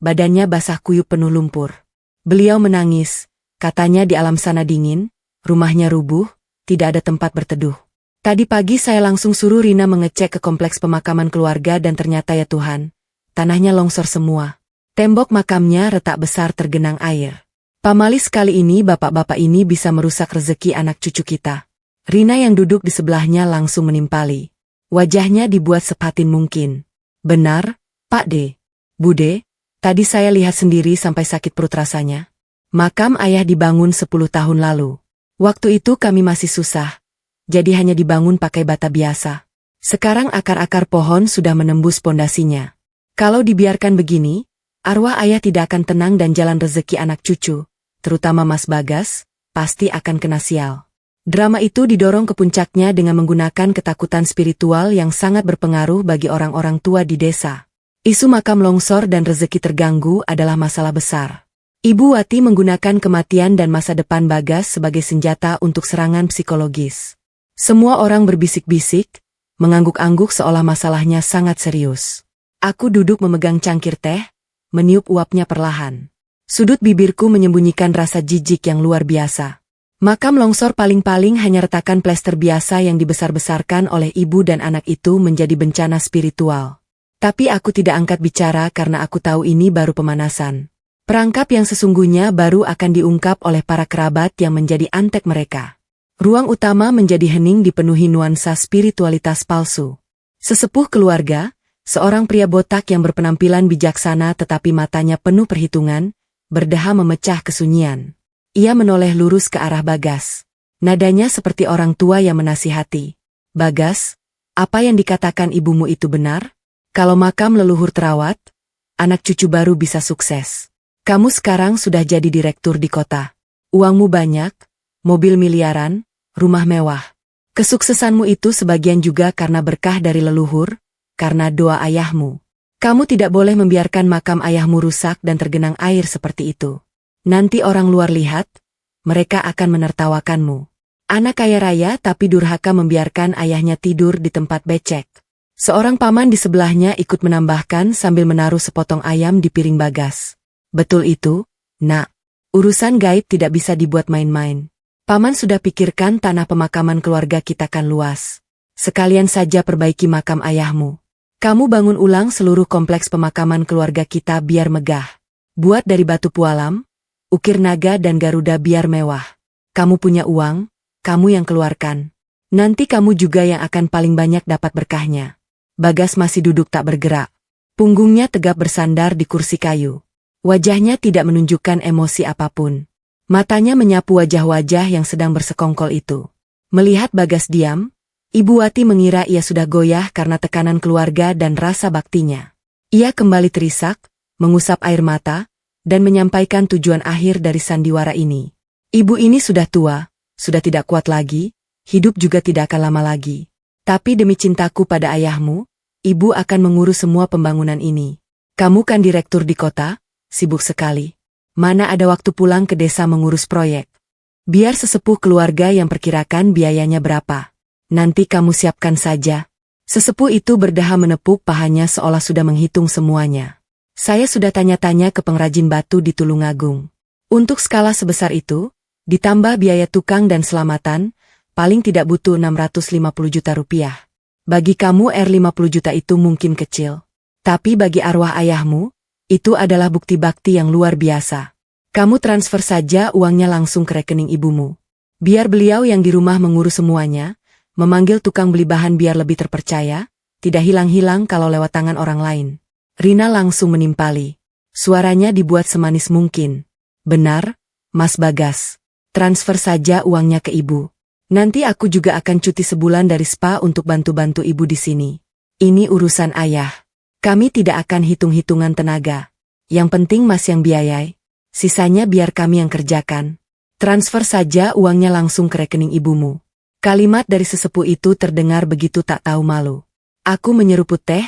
badannya basah kuyup penuh lumpur. Beliau menangis, katanya di alam sana dingin, rumahnya rubuh, tidak ada tempat berteduh. Tadi pagi saya langsung suruh Rina mengecek ke kompleks pemakaman keluarga dan ternyata ya Tuhan, tanahnya longsor semua. Tembok makamnya retak besar tergenang air. Pamalis kali ini bapak-bapak ini bisa merusak rezeki anak cucu kita." Rina yang duduk di sebelahnya langsung menimpali. Wajahnya dibuat sepatin mungkin. "Benar, Pak D. Bude, tadi saya lihat sendiri sampai sakit perut rasanya. Makam ayah dibangun 10 tahun lalu. Waktu itu kami masih susah, jadi hanya dibangun pakai bata biasa. Sekarang akar-akar pohon sudah menembus pondasinya. Kalau dibiarkan begini, arwah ayah tidak akan tenang dan jalan rezeki anak cucu, terutama Mas Bagas, pasti akan kena sial." Drama itu didorong ke puncaknya dengan menggunakan ketakutan spiritual yang sangat berpengaruh bagi orang-orang tua di desa. Isu makam longsor dan rezeki terganggu adalah masalah besar. Ibu Wati menggunakan kematian dan masa depan Bagas sebagai senjata untuk serangan psikologis. Semua orang berbisik-bisik, mengangguk-angguk seolah masalahnya sangat serius. Aku duduk memegang cangkir teh, meniup uapnya perlahan. Sudut bibirku menyembunyikan rasa jijik yang luar biasa. Makam longsor paling-paling hanya retakan plester biasa yang dibesar-besarkan oleh ibu dan anak itu menjadi bencana spiritual. Tapi aku tidak angkat bicara karena aku tahu ini baru pemanasan. Perangkap yang sesungguhnya baru akan diungkap oleh para kerabat yang menjadi antek mereka. Ruang utama menjadi hening dipenuhi nuansa spiritualitas palsu. Sesepuh keluarga, seorang pria botak yang berpenampilan bijaksana tetapi matanya penuh perhitungan, berdeha memecah kesunyian. Ia menoleh lurus ke arah Bagas. Nadanya seperti orang tua yang menasihati. "Bagas, apa yang dikatakan ibumu itu benar? Kalau makam leluhur terawat, anak cucu baru bisa sukses. Kamu sekarang sudah jadi direktur di kota. Uangmu banyak, mobil miliaran, rumah mewah. Kesuksesanmu itu sebagian juga karena berkah dari leluhur, karena doa ayahmu. Kamu tidak boleh membiarkan makam ayahmu rusak dan tergenang air seperti itu. Nanti orang luar lihat, mereka akan menertawakanmu. Anak kaya raya tapi durhaka membiarkan ayahnya tidur di tempat becek." Seorang paman di sebelahnya ikut menambahkan sambil menaruh sepotong ayam di piring Bagas. "Betul itu, Nak. Urusan gaib tidak bisa dibuat main-main. Paman sudah pikirkan tanah pemakaman keluarga kita kan luas. Sekalian saja perbaiki makam ayahmu. Kamu bangun ulang seluruh kompleks pemakaman keluarga kita biar megah. Buat dari batu pualam, ukir naga dan garuda biar mewah. Kamu punya uang, kamu yang keluarkan. Nanti kamu juga yang akan paling banyak dapat berkahnya." Bagas masih duduk tak bergerak. Punggungnya tegap bersandar di kursi kayu. Wajahnya tidak menunjukkan emosi apapun. Matanya menyapu wajah-wajah yang sedang bersekongkol itu. Melihat Bagas diam, Ibu Wati mengira ia sudah goyah karena tekanan keluarga dan rasa baktinya. Ia kembali terisak, mengusap air mata, dan menyampaikan tujuan akhir dari sandiwara ini. Ibu ini sudah tua, sudah tidak kuat lagi, hidup juga tidak akan lama lagi. Tapi demi cintaku pada ayahmu, ibu akan mengurus semua pembangunan ini. Kamu kan direktur di kota, sibuk sekali. Mana ada waktu pulang ke desa mengurus proyek. Biar sesepuh keluarga yang perkirakan biayanya berapa. Nanti kamu siapkan saja. Sesepuh itu berdaha menepuk pahanya seolah sudah menghitung semuanya. Saya sudah tanya-tanya ke pengrajin batu di Tulungagung. Untuk skala sebesar itu, ditambah biaya tukang dan selamatan, paling tidak butuh 650 juta rupiah. Bagi kamu R50 juta itu mungkin kecil. Tapi bagi arwah ayahmu, itu adalah bukti bakti yang luar biasa. Kamu transfer saja uangnya langsung ke rekening ibumu. Biar beliau yang di rumah mengurus semuanya, memanggil tukang beli bahan biar lebih terpercaya, tidak hilang-hilang kalau lewat tangan orang lain. Rina langsung menimpali. Suaranya dibuat semanis mungkin. Benar, Mas Bagas. Transfer saja uangnya ke ibu. Nanti aku juga akan cuti sebulan dari spa untuk bantu-bantu ibu di sini. Ini urusan ayah. Kami tidak akan hitung-hitungan tenaga. Yang penting Mas yang biayai. Sisanya biar kami yang kerjakan. Transfer saja uangnya langsung ke rekening ibumu. Kalimat dari sesepuh itu terdengar begitu tak tahu malu. Aku menyeruput teh,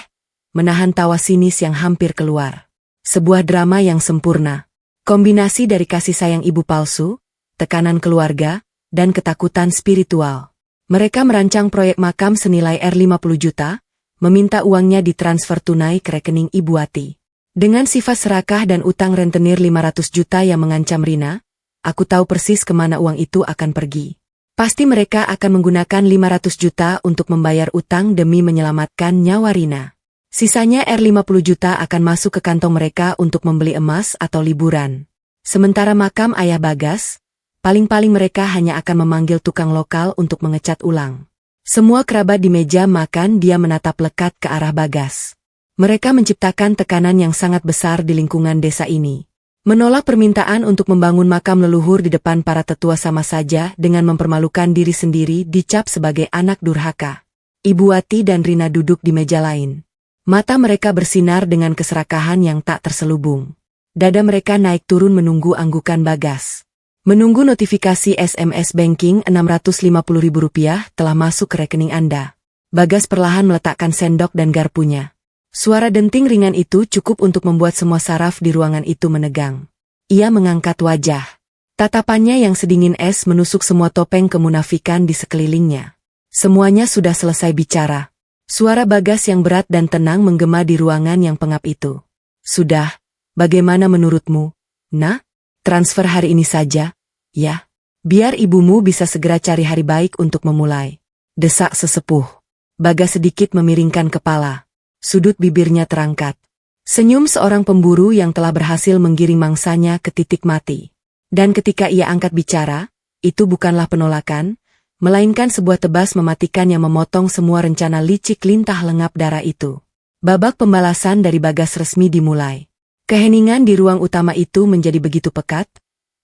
menahan tawa sinis yang hampir keluar. Sebuah drama yang sempurna. Kombinasi dari kasih sayang ibu palsu, tekanan keluarga, dan ketakutan spiritual. Mereka merancang proyek makam senilai R50 juta, meminta uangnya ditransfer tunai ke rekening Ibu Wati. Dengan sifat serakah dan utang rentenir 500 juta yang mengancam Rina, aku tahu persis kemana uang itu akan pergi. Pasti mereka akan menggunakan 500 juta untuk membayar utang demi menyelamatkan nyawa Rina. Sisanya R50 juta akan masuk ke kantong mereka untuk membeli emas atau liburan. Sementara makam ayah Bagas, paling-paling mereka hanya akan memanggil tukang lokal untuk mengecat ulang. Semua kerabat di meja makan dia menatap lekat ke arah Bagas. Mereka menciptakan tekanan yang sangat besar di lingkungan desa ini. Menolak permintaan untuk membangun makam leluhur di depan para tetua sama saja dengan mempermalukan diri sendiri dicap sebagai anak durhaka. Ibu Wati dan Rina duduk di meja lain. Mata mereka bersinar dengan keserakahan yang tak terselubung. Dada mereka naik turun menunggu anggukan Bagas. Menunggu notifikasi SMS banking Rp650.000 telah masuk ke rekening Anda. Bagas perlahan meletakkan sendok dan garpunya. Suara denting ringan itu cukup untuk membuat semua saraf di ruangan itu menegang. Ia mengangkat wajah. Tatapannya yang sedingin es menusuk semua topeng kemunafikan di sekelilingnya. Semuanya sudah selesai bicara. Suara Bagas yang berat dan tenang menggema di ruangan yang pengap itu. Sudah, bagaimana menurutmu, Nak? Transfer hari ini saja, ya. Biar ibumu bisa segera cari hari baik untuk memulai. Desak sesepuh. Bagas sedikit memiringkan kepala. Sudut bibirnya terangkat. Senyum seorang pemburu yang telah berhasil menggiring mangsanya ke titik mati. Dan ketika ia angkat bicara, itu bukanlah penolakan, melainkan sebuah tebas mematikan yang memotong semua rencana licik lintah lengap darah itu. Babak pembalasan dari Bagas resmi dimulai. Keheningan di ruang utama itu menjadi begitu pekat,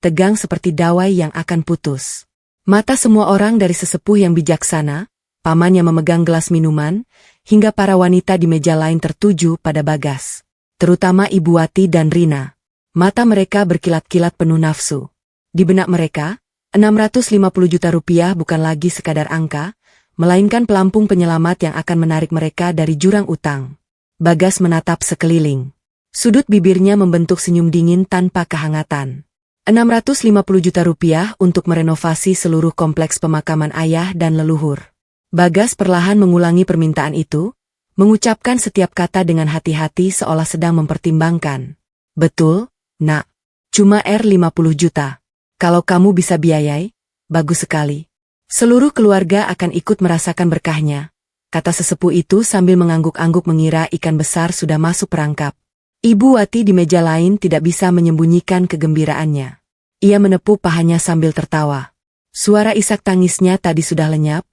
tegang seperti dawai yang akan putus. Mata semua orang dari sesepuh yang bijaksana, paman yang memegang gelas minuman, hingga para wanita di meja lain tertuju pada Bagas. Terutama Ibu Wati dan Rina. Mata mereka berkilat-kilat penuh nafsu. Di benak mereka, 650 juta rupiah bukan lagi sekadar angka, melainkan pelampung penyelamat yang akan menarik mereka dari jurang utang. Bagas menatap sekeliling. Sudut bibirnya membentuk senyum dingin tanpa kehangatan. 650 juta rupiah untuk merenovasi seluruh kompleks pemakaman ayah dan leluhur. Bagas perlahan mengulangi permintaan itu, mengucapkan setiap kata dengan hati-hati seolah sedang mempertimbangkan. Betul, Nak. Cuma R50 juta. Kalau kamu bisa biayai, bagus sekali. Seluruh keluarga akan ikut merasakan berkahnya, kata sesepuh itu sambil mengangguk-angguk mengira ikan besar sudah masuk perangkap. Ibu Wati di meja lain tidak bisa menyembunyikan kegembiraannya. Ia menepuk pahanya sambil tertawa. Suara isak tangisnya tadi sudah lenyap,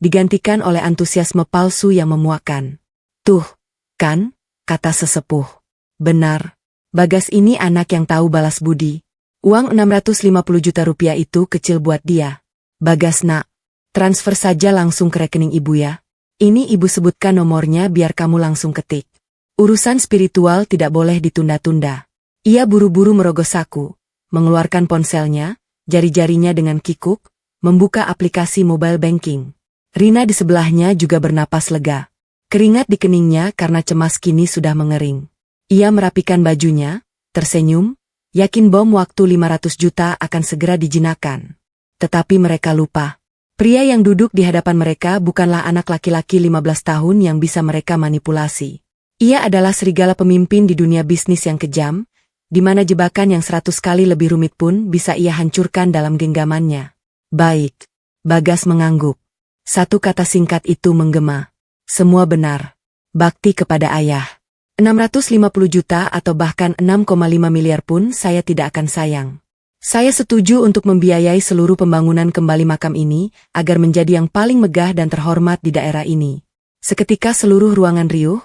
digantikan oleh antusiasme palsu yang memuakkan. Tuh, kan, kata sesepuh. Benar, Bagas ini anak yang tahu balas budi. Uang 650 juta rupiah itu kecil buat dia. Bagas nak, transfer saja langsung ke rekening ibu ya. Ini ibu sebutkan nomornya biar kamu langsung ketik. Urusan spiritual tidak boleh ditunda-tunda. Ia buru-buru merogoh saku, mengeluarkan ponselnya, jari-jarinya dengan kikuk, membuka aplikasi mobile banking. Rina di sebelahnya juga bernapas lega. Keringat di keningnya karena cemas kini sudah mengering. Ia merapikan bajunya, tersenyum, yakin bom waktu 500 juta akan segera dijinakkan. Tetapi mereka lupa. Pria yang duduk di hadapan mereka bukanlah anak laki-laki 15 tahun yang bisa mereka manipulasi. Ia adalah serigala pemimpin di dunia bisnis yang kejam, di mana jebakan yang 100 kali lebih rumit pun bisa ia hancurkan dalam genggamannya. Baik. Bagas mengangguk. Satu kata singkat itu menggema. Semua benar. Bakti kepada ayah. 650 juta atau bahkan 6,5 miliar pun saya tidak akan sayang. Saya setuju untuk membiayai seluruh pembangunan kembali makam ini agar menjadi yang paling megah dan terhormat di daerah ini. Seketika seluruh ruangan riuh,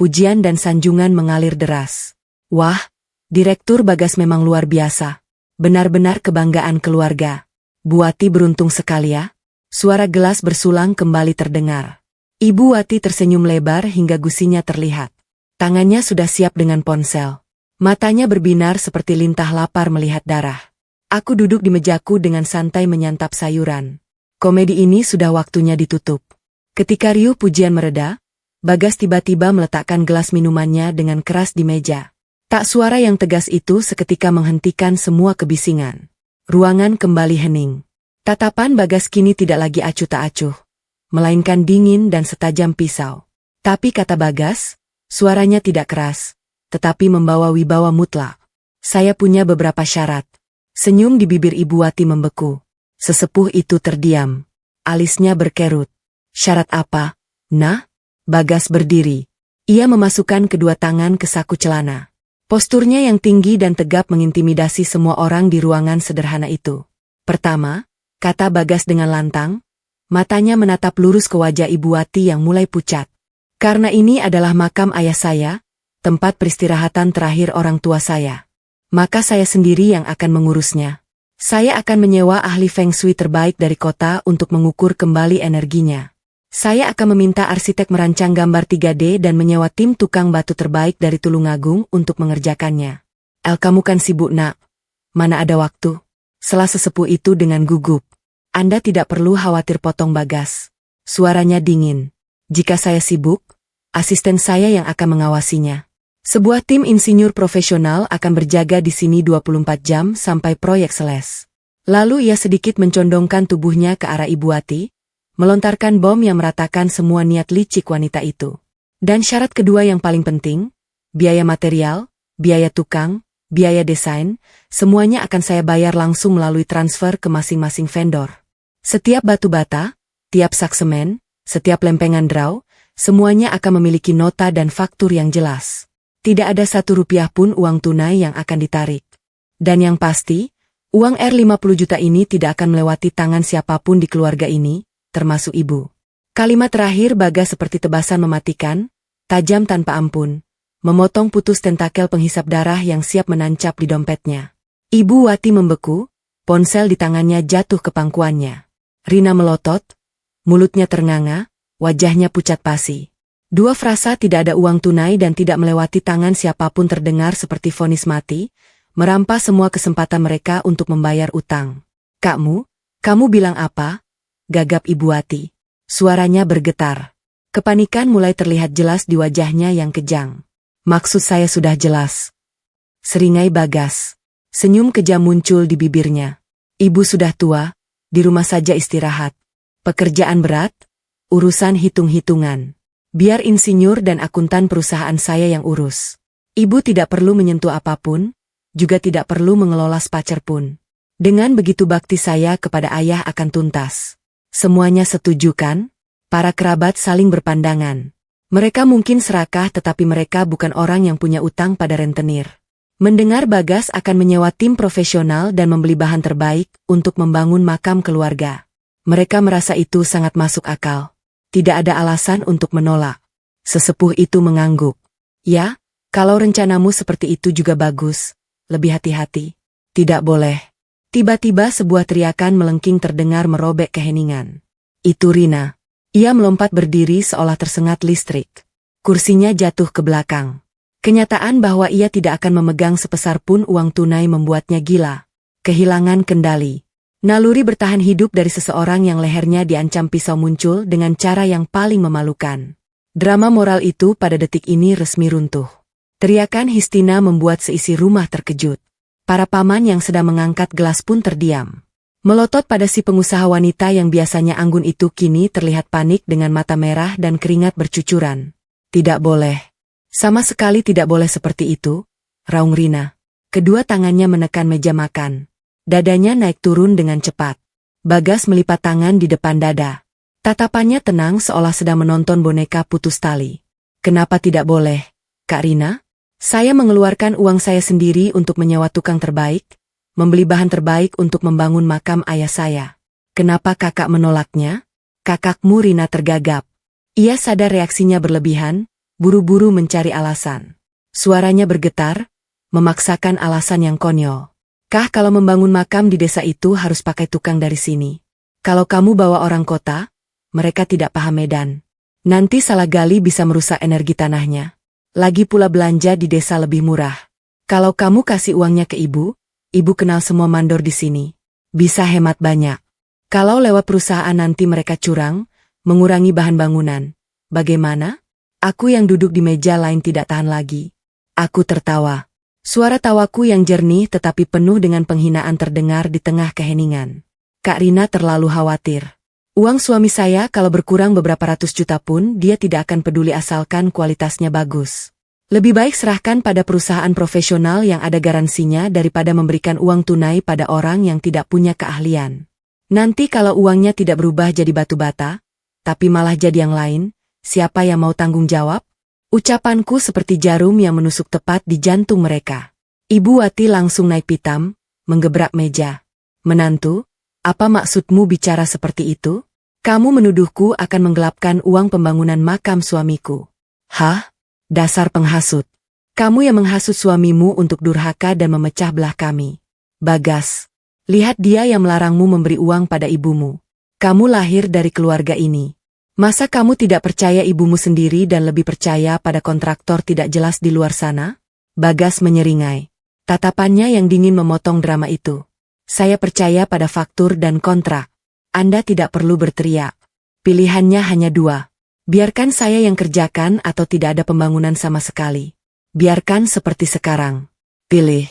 pujian dan sanjungan mengalir deras. Wah, Direktur Bagas memang luar biasa. Benar-benar kebanggaan keluarga. Bu Wati beruntung sekali ya. Suara gelas bersulang kembali terdengar. Ibu Wati tersenyum lebar hingga gusinya terlihat. Tangannya sudah siap dengan ponsel. Matanya berbinar seperti lintah lapar melihat darah. Aku duduk di mejaku dengan santai menyantap sayuran. Komedi ini sudah waktunya ditutup. Ketika riuh pujian mereda, Bagas tiba-tiba meletakkan gelas minumannya dengan keras di meja. Tak suara yang tegas itu seketika menghentikan semua kebisingan. Ruangan kembali hening. Tatapan Bagas kini tidak lagi acuh tak acuh, melainkan dingin dan setajam pisau. Tapi kata Bagas, suaranya tidak keras, tetapi membawa wibawa mutlak. Saya punya beberapa syarat. Senyum di bibir Ibu Wati membeku. Sesepuh itu terdiam. Alisnya berkerut. Syarat apa? Nah? Bagas berdiri. Ia memasukkan kedua tangan ke saku celana. Posturnya yang tinggi dan tegap mengintimidasi semua orang di ruangan sederhana itu. Pertama, kata Bagas dengan lantang, matanya menatap lurus ke wajah Ibu Wati yang mulai pucat. Karena ini adalah makam ayah saya, tempat peristirahatan terakhir orang tua saya. Maka saya sendiri yang akan mengurusnya. Saya akan menyewa ahli Feng Shui terbaik dari kota untuk mengukur kembali energinya. Saya akan meminta arsitek merancang gambar 3D dan menyewa tim tukang batu terbaik dari Tulungagung untuk mengerjakannya. Kamu kan sibuk nak. Mana ada waktu? Sela sesepuh itu dengan gugup. Anda tidak perlu khawatir, potong Bagas. Suaranya dingin. Jika saya sibuk, asisten saya yang akan mengawasinya. Sebuah tim insinyur profesional akan berjaga di sini 24 jam sampai proyek selesai. Lalu ia sedikit mencondongkan tubuhnya ke arah Ibu Wati, melontarkan bom yang meratakan semua niat licik wanita itu. Dan syarat kedua yang paling penting, biaya material, biaya tukang, biaya desain, semuanya akan saya bayar langsung melalui transfer ke masing-masing vendor. Setiap batu bata, tiap sak semen, setiap lempengan draw, semuanya akan memiliki nota dan faktur yang jelas. Tidak ada 1 rupiah pun uang tunai yang akan ditarik. Dan yang pasti, uang R50 juta ini tidak akan melewati tangan siapapun di keluarga ini, termasuk ibu. Kalimat terakhir Bagas seperti tebasan mematikan, tajam tanpa ampun, memotong putus tentakel penghisap darah yang siap menancap di dompetnya. Ibu Wati membeku, ponsel di tangannya jatuh ke pangkuannya. Rina melotot, mulutnya ternganga, wajahnya pucat pasi. Dua frasa tidak ada uang tunai dan tidak melewati tangan siapapun terdengar seperti vonis mati, merampas semua kesempatan mereka untuk membayar utang. Kamu bilang apa? Gagap Ibu Wati. Suaranya bergetar. Kepanikan mulai terlihat jelas di wajahnya yang kejang. Maksud saya sudah jelas. Seringai Bagas. Senyum kejam muncul di bibirnya. Ibu sudah tua, di rumah saja istirahat. Pekerjaan berat, urusan hitung-hitungan. Biar insinyur dan akuntan perusahaan saya yang urus. Ibu tidak perlu menyentuh apapun, juga tidak perlu mengelola spacer pun. Dengan begitu bakti saya kepada ayah akan tuntas. Semuanya setuju kan? Para kerabat saling berpandangan. Mereka mungkin serakah tetapi mereka bukan orang yang punya utang pada rentenir. Mendengar Bagas akan menyewa tim profesional dan membeli bahan terbaik untuk membangun makam keluarga. Mereka merasa itu sangat masuk akal. Tidak ada alasan untuk menolak. Sesepuh itu mengangguk. Ya, kalau rencanamu seperti itu juga bagus. Lebih hati-hati. Tidak boleh. Tiba-tiba sebuah teriakan melengking terdengar merobek keheningan. Itu Rina. Ia melompat berdiri seolah tersengat listrik. Kursinya jatuh ke belakang. Kenyataan bahwa ia tidak akan memegang sebesar pun uang tunai membuatnya gila. Kehilangan kendali. Naluri bertahan hidup dari seseorang yang lehernya diancam pisau muncul dengan cara yang paling memalukan. Drama moral itu pada detik ini resmi runtuh. Teriakan Histina membuat seisi rumah terkejut. Para paman yang sedang mengangkat gelas pun terdiam. Melotot pada si pengusaha wanita yang biasanya anggun itu kini terlihat panik dengan mata merah dan keringat bercucuran. Tidak boleh. Sama sekali tidak boleh seperti itu, raung Rina. Kedua tangannya menekan meja makan. Dadanya naik turun dengan cepat. Bagas melipat tangan di depan dada. Tatapannya tenang seolah sedang menonton boneka putus tali. Kenapa tidak boleh, Kak Rina? Saya mengeluarkan uang saya sendiri untuk menyewa tukang terbaik, membeli bahan terbaik untuk membangun makam ayah saya. Kenapa kakak menolaknya? Kakakmu Rina tergagap. Ia sadar reaksinya berlebihan, buru-buru mencari alasan. Suaranya bergetar, memaksakan alasan yang konyol. Kah kalau membangun makam di desa itu harus pakai tukang dari sini? Kalau kamu bawa orang kota, mereka tidak paham medan. Nanti salah gali bisa merusak energi tanahnya. Lagi pula belanja di desa lebih murah. Kalau kamu kasih uangnya ke ibu kenal semua mandor di sini. Bisa hemat banyak. Kalau lewat perusahaan nanti mereka curang, mengurangi bahan bangunan. Bagaimana? Aku yang duduk di meja lain tidak tahan lagi. Aku tertawa. Suara tawaku yang jernih tetapi penuh dengan penghinaan terdengar di tengah keheningan. Kak Rina terlalu khawatir. Uang suami saya kalau berkurang beberapa ratus juta pun dia tidak akan peduli asalkan kualitasnya bagus. Lebih baik serahkan pada perusahaan profesional yang ada garansinya daripada memberikan uang tunai pada orang yang tidak punya keahlian. Nanti kalau uangnya tidak berubah jadi batu bata, tapi malah jadi yang lain, siapa yang mau tanggung jawab? Ucapanku seperti jarum yang menusuk tepat di jantung mereka. Ibu Wati langsung naik pitam, menggebrak meja. Menantu, apa maksudmu bicara seperti itu? Kamu menuduhku akan menggelapkan uang pembangunan makam suamiku. Hah? Dasar penghasut. Kamu yang menghasut suamimu untuk durhaka dan memecah belah kami. Bagas, lihat dia yang melarangmu memberi uang pada ibumu. Kamu lahir dari keluarga ini. Masa kamu tidak percaya ibumu sendiri dan lebih percaya pada kontraktor tidak jelas di luar sana? Bagas menyeringai. Tatapannya yang dingin memotong drama itu. Saya percaya pada faktur dan kontrak. Anda tidak perlu berteriak. Pilihannya hanya dua. Biarkan saya yang kerjakan atau tidak ada pembangunan sama sekali. Biarkan seperti sekarang. Pilih.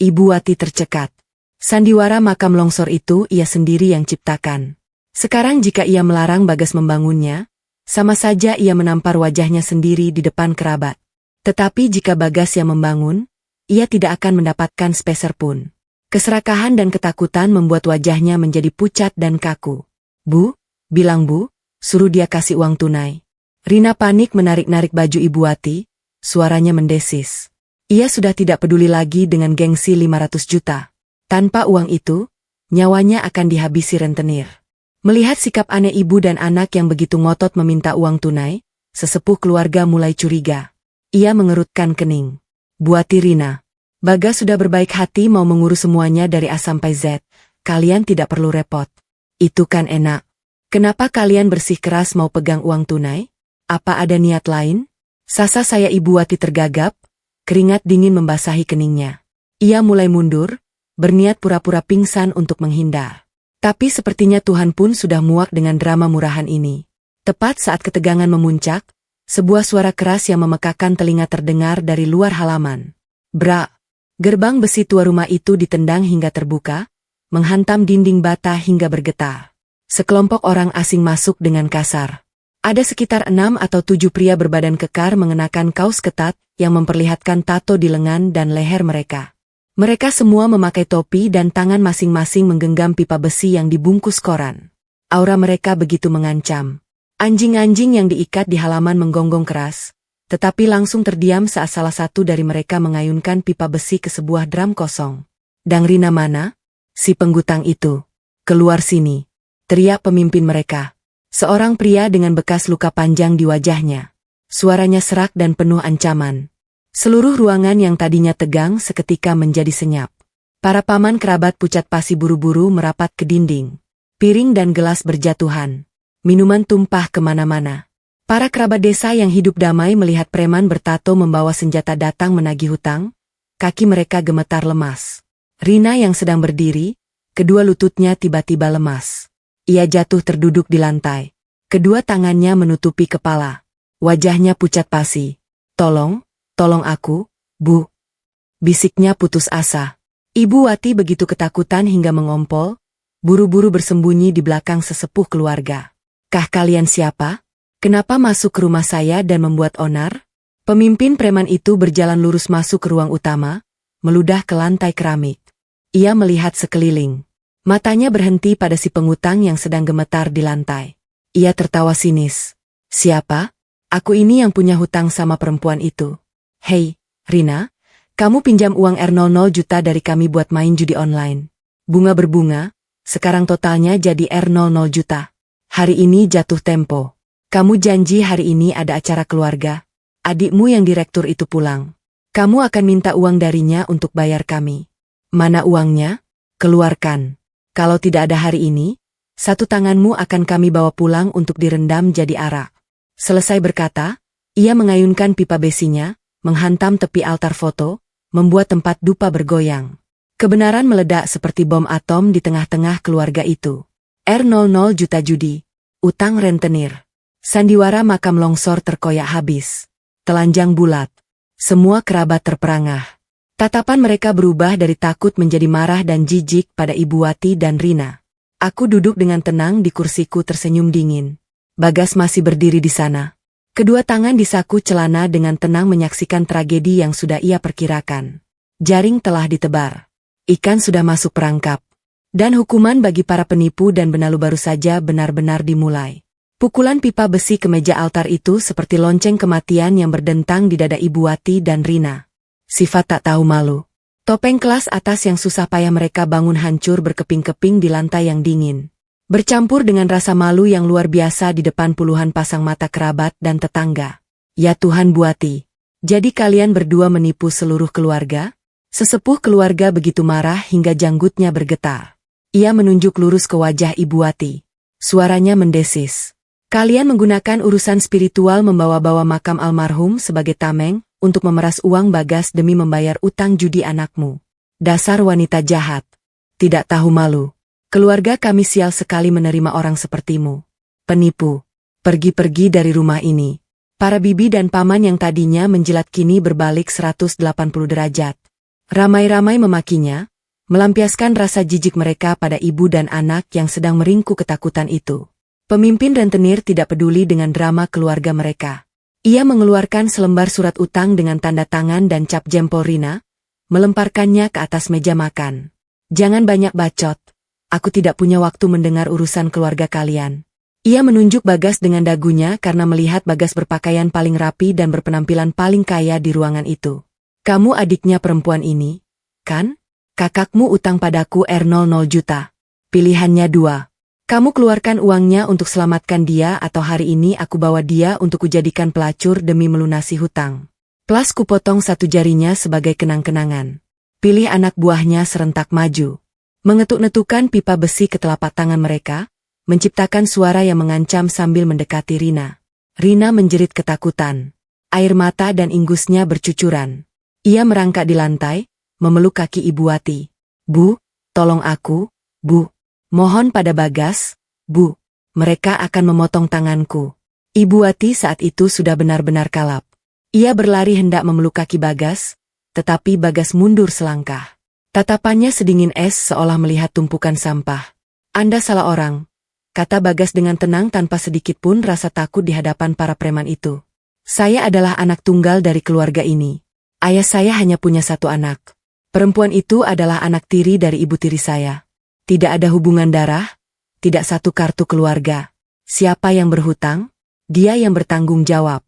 Ibu Wati tercekat. Sandiwara makam longsor itu ia sendiri yang ciptakan. Sekarang jika ia melarang Bagas membangunnya, sama saja ia menampar wajahnya sendiri di depan kerabat. Tetapi jika Bagas yang membangun, ia tidak akan mendapatkan sepeser pun. Keserakahan dan ketakutan membuat wajahnya menjadi pucat dan kaku. Bu, bilang Bu, suruh dia kasih uang tunai. Rina panik menarik-narik baju Ibu Wati, suaranya mendesis. Ia sudah tidak peduli lagi dengan gengsi 500 juta. Tanpa uang itu, nyawanya akan dihabisi rentenir. Melihat sikap aneh ibu dan anak yang begitu ngotot meminta uang tunai, sesepuh keluarga mulai curiga. Ia mengerutkan kening. Bu Wati Rina, Bagas sudah berbaik hati mau mengurus semuanya dari A sampai Z. Kalian tidak perlu repot. Itu kan enak. Kenapa kalian bersikeras mau pegang uang tunai? Apa ada niat lain? Sasa saya Ibu Wati tergagap, keringat dingin membasahi keningnya. Ia mulai mundur, berniat pura-pura pingsan untuk menghindar. Tapi sepertinya Tuhan pun sudah muak dengan drama murahan ini. Tepat saat ketegangan memuncak, sebuah suara keras yang memekakan telinga terdengar dari luar halaman. Brak! Gerbang besi tua rumah itu ditendang hingga terbuka, menghantam dinding bata hingga bergetar. Sekelompok orang asing masuk dengan kasar. Ada sekitar 6 atau 7 pria berbadan kekar mengenakan kaos ketat yang memperlihatkan tato di lengan dan leher mereka. Mereka semua memakai topi dan tangan masing-masing menggenggam pipa besi yang dibungkus koran. Aura mereka begitu mengancam. Anjing-anjing yang diikat di halaman menggonggong keras, tetapi langsung terdiam saat salah satu dari mereka mengayunkan pipa besi ke sebuah drum kosong. Dang Rina mana? Si penggutang itu. Keluar sini. Teriak pemimpin mereka. Seorang pria dengan bekas luka panjang di wajahnya. Suaranya serak dan penuh ancaman. Seluruh ruangan yang tadinya tegang seketika menjadi senyap. Para paman kerabat pucat pasi buru-buru merapat ke dinding. Piring dan gelas berjatuhan. Minuman tumpah kemana-mana. Para kerabat desa yang hidup damai melihat preman bertato membawa senjata datang menagih hutang. Kaki mereka gemetar lemas. Rina yang sedang berdiri, kedua lututnya tiba-tiba lemas. Ia jatuh terduduk di lantai. Kedua tangannya menutupi kepala. Wajahnya pucat pasi. Tolong aku, Bu. Bisiknya putus asa. Ibu Wati begitu ketakutan hingga mengompol, buru-buru bersembunyi di belakang sesepuh keluarga. Kah kalian siapa? Kenapa masuk ke rumah saya dan membuat onar? Pemimpin preman itu berjalan lurus masuk ke ruang utama, meludah ke lantai keramik. Ia melihat sekeliling. Matanya berhenti pada si pengutang yang sedang gemetar di lantai. Ia tertawa sinis. Siapa? Aku ini yang punya hutang sama perempuan itu. Hei, Rina, kamu pinjam uang R00 juta dari kami buat main judi online. Bunga berbunga, sekarang totalnya jadi R00 juta. Hari ini jatuh tempo. Kamu janji hari ini ada acara keluarga. Adikmu yang direktur itu pulang. Kamu akan minta uang darinya untuk bayar kami. Mana uangnya? Keluarkan. Kalau tidak ada hari ini, satu tanganmu akan kami bawa pulang untuk direndam jadi arak. Selesai berkata, ia mengayunkan pipa besinya, menghantam tepi altar foto, membuat tempat dupa bergoyang. Kebenaran meledak seperti bom atom di tengah-tengah keluarga itu. R00 juta judi. Utang rentenir. Sandiwara makam longsor terkoyak habis. Telanjang bulat. Semua kerabat terperangah. Tatapan mereka berubah dari takut menjadi marah dan jijik pada Ibu Wati dan Rina. Aku duduk dengan tenang di kursiku tersenyum dingin. Bagas masih berdiri di sana. Kedua tangan di saku celana dengan tenang menyaksikan tragedi yang sudah ia perkirakan. Jaring telah ditebar. Ikan sudah masuk perangkap. Dan hukuman bagi para penipu dan benalu baru saja benar-benar dimulai. Pukulan pipa besi ke meja altar itu seperti lonceng kematian yang berdentang di dada Ibu Wati dan Rina. Sifat tak tahu malu. Topeng kelas atas yang susah payah mereka bangun hancur berkeping-keping di lantai yang dingin. Bercampur dengan rasa malu yang luar biasa di depan puluhan pasang mata kerabat dan tetangga. Ya Tuhan Bu Wati, jadi kalian berdua menipu seluruh keluarga? Sesepuh keluarga begitu marah hingga janggutnya bergetar. Ia menunjuk lurus ke wajah Ibu Wati. Suaranya mendesis. Kalian menggunakan urusan spiritual membawa-bawa makam almarhum sebagai tameng untuk memeras uang Bagas demi membayar utang judi anakmu. Dasar wanita jahat. Tidak tahu malu. Keluarga kami sial sekali menerima orang sepertimu. Penipu. Pergi-pergi dari rumah ini. Para bibi dan paman yang tadinya menjilat kini berbalik 180 derajat. Ramai-ramai memakinya, melampiaskan rasa jijik mereka pada ibu dan anak yang sedang meringkuk ketakutan itu. Pemimpin rentenir tidak peduli dengan drama keluarga mereka. Ia mengeluarkan selembar surat utang dengan tanda tangan dan cap jempol Rina, melemparkannya ke atas meja makan. Jangan banyak bacot. Aku tidak punya waktu mendengar urusan keluarga kalian. Ia menunjuk Bagas dengan dagunya karena melihat Bagas berpakaian paling rapi dan berpenampilan paling kaya di ruangan itu. Kamu adiknya perempuan ini, kan? Kakakmu utang padaku R00 juta. Pilihannya dua. Kamu keluarkan uangnya untuk selamatkan dia atau hari ini aku bawa dia untuk kujadikan pelacur demi melunasi hutang. Plus kupotong satu jarinya sebagai kenang-kenangan. Pilih anak buahnya serentak maju. Mengetuk-netukan pipa besi ke telapak tangan mereka, menciptakan suara yang mengancam sambil mendekati Rina. Rina menjerit ketakutan. Air mata dan ingusnya bercucuran. Ia merangkak di lantai, memeluk kaki Ibu Wati. Bu, tolong aku, Bu. Mohon pada Bagas, Bu. Mereka akan memotong tanganku. Ibu Wati saat itu sudah benar-benar kalap. Ia berlari hendak memeluk kaki Bagas, tetapi Bagas mundur selangkah. Tatapannya sedingin es seolah melihat tumpukan sampah. Anda salah orang, kata Bagas dengan tenang tanpa sedikit pun rasa takut di hadapan para preman itu. Saya adalah anak tunggal dari keluarga ini. Ayah saya hanya punya satu anak. Perempuan itu adalah anak tiri dari ibu tiri saya. Tidak ada hubungan darah, tidak satu kartu keluarga. Siapa yang berhutang? Dia yang bertanggung jawab.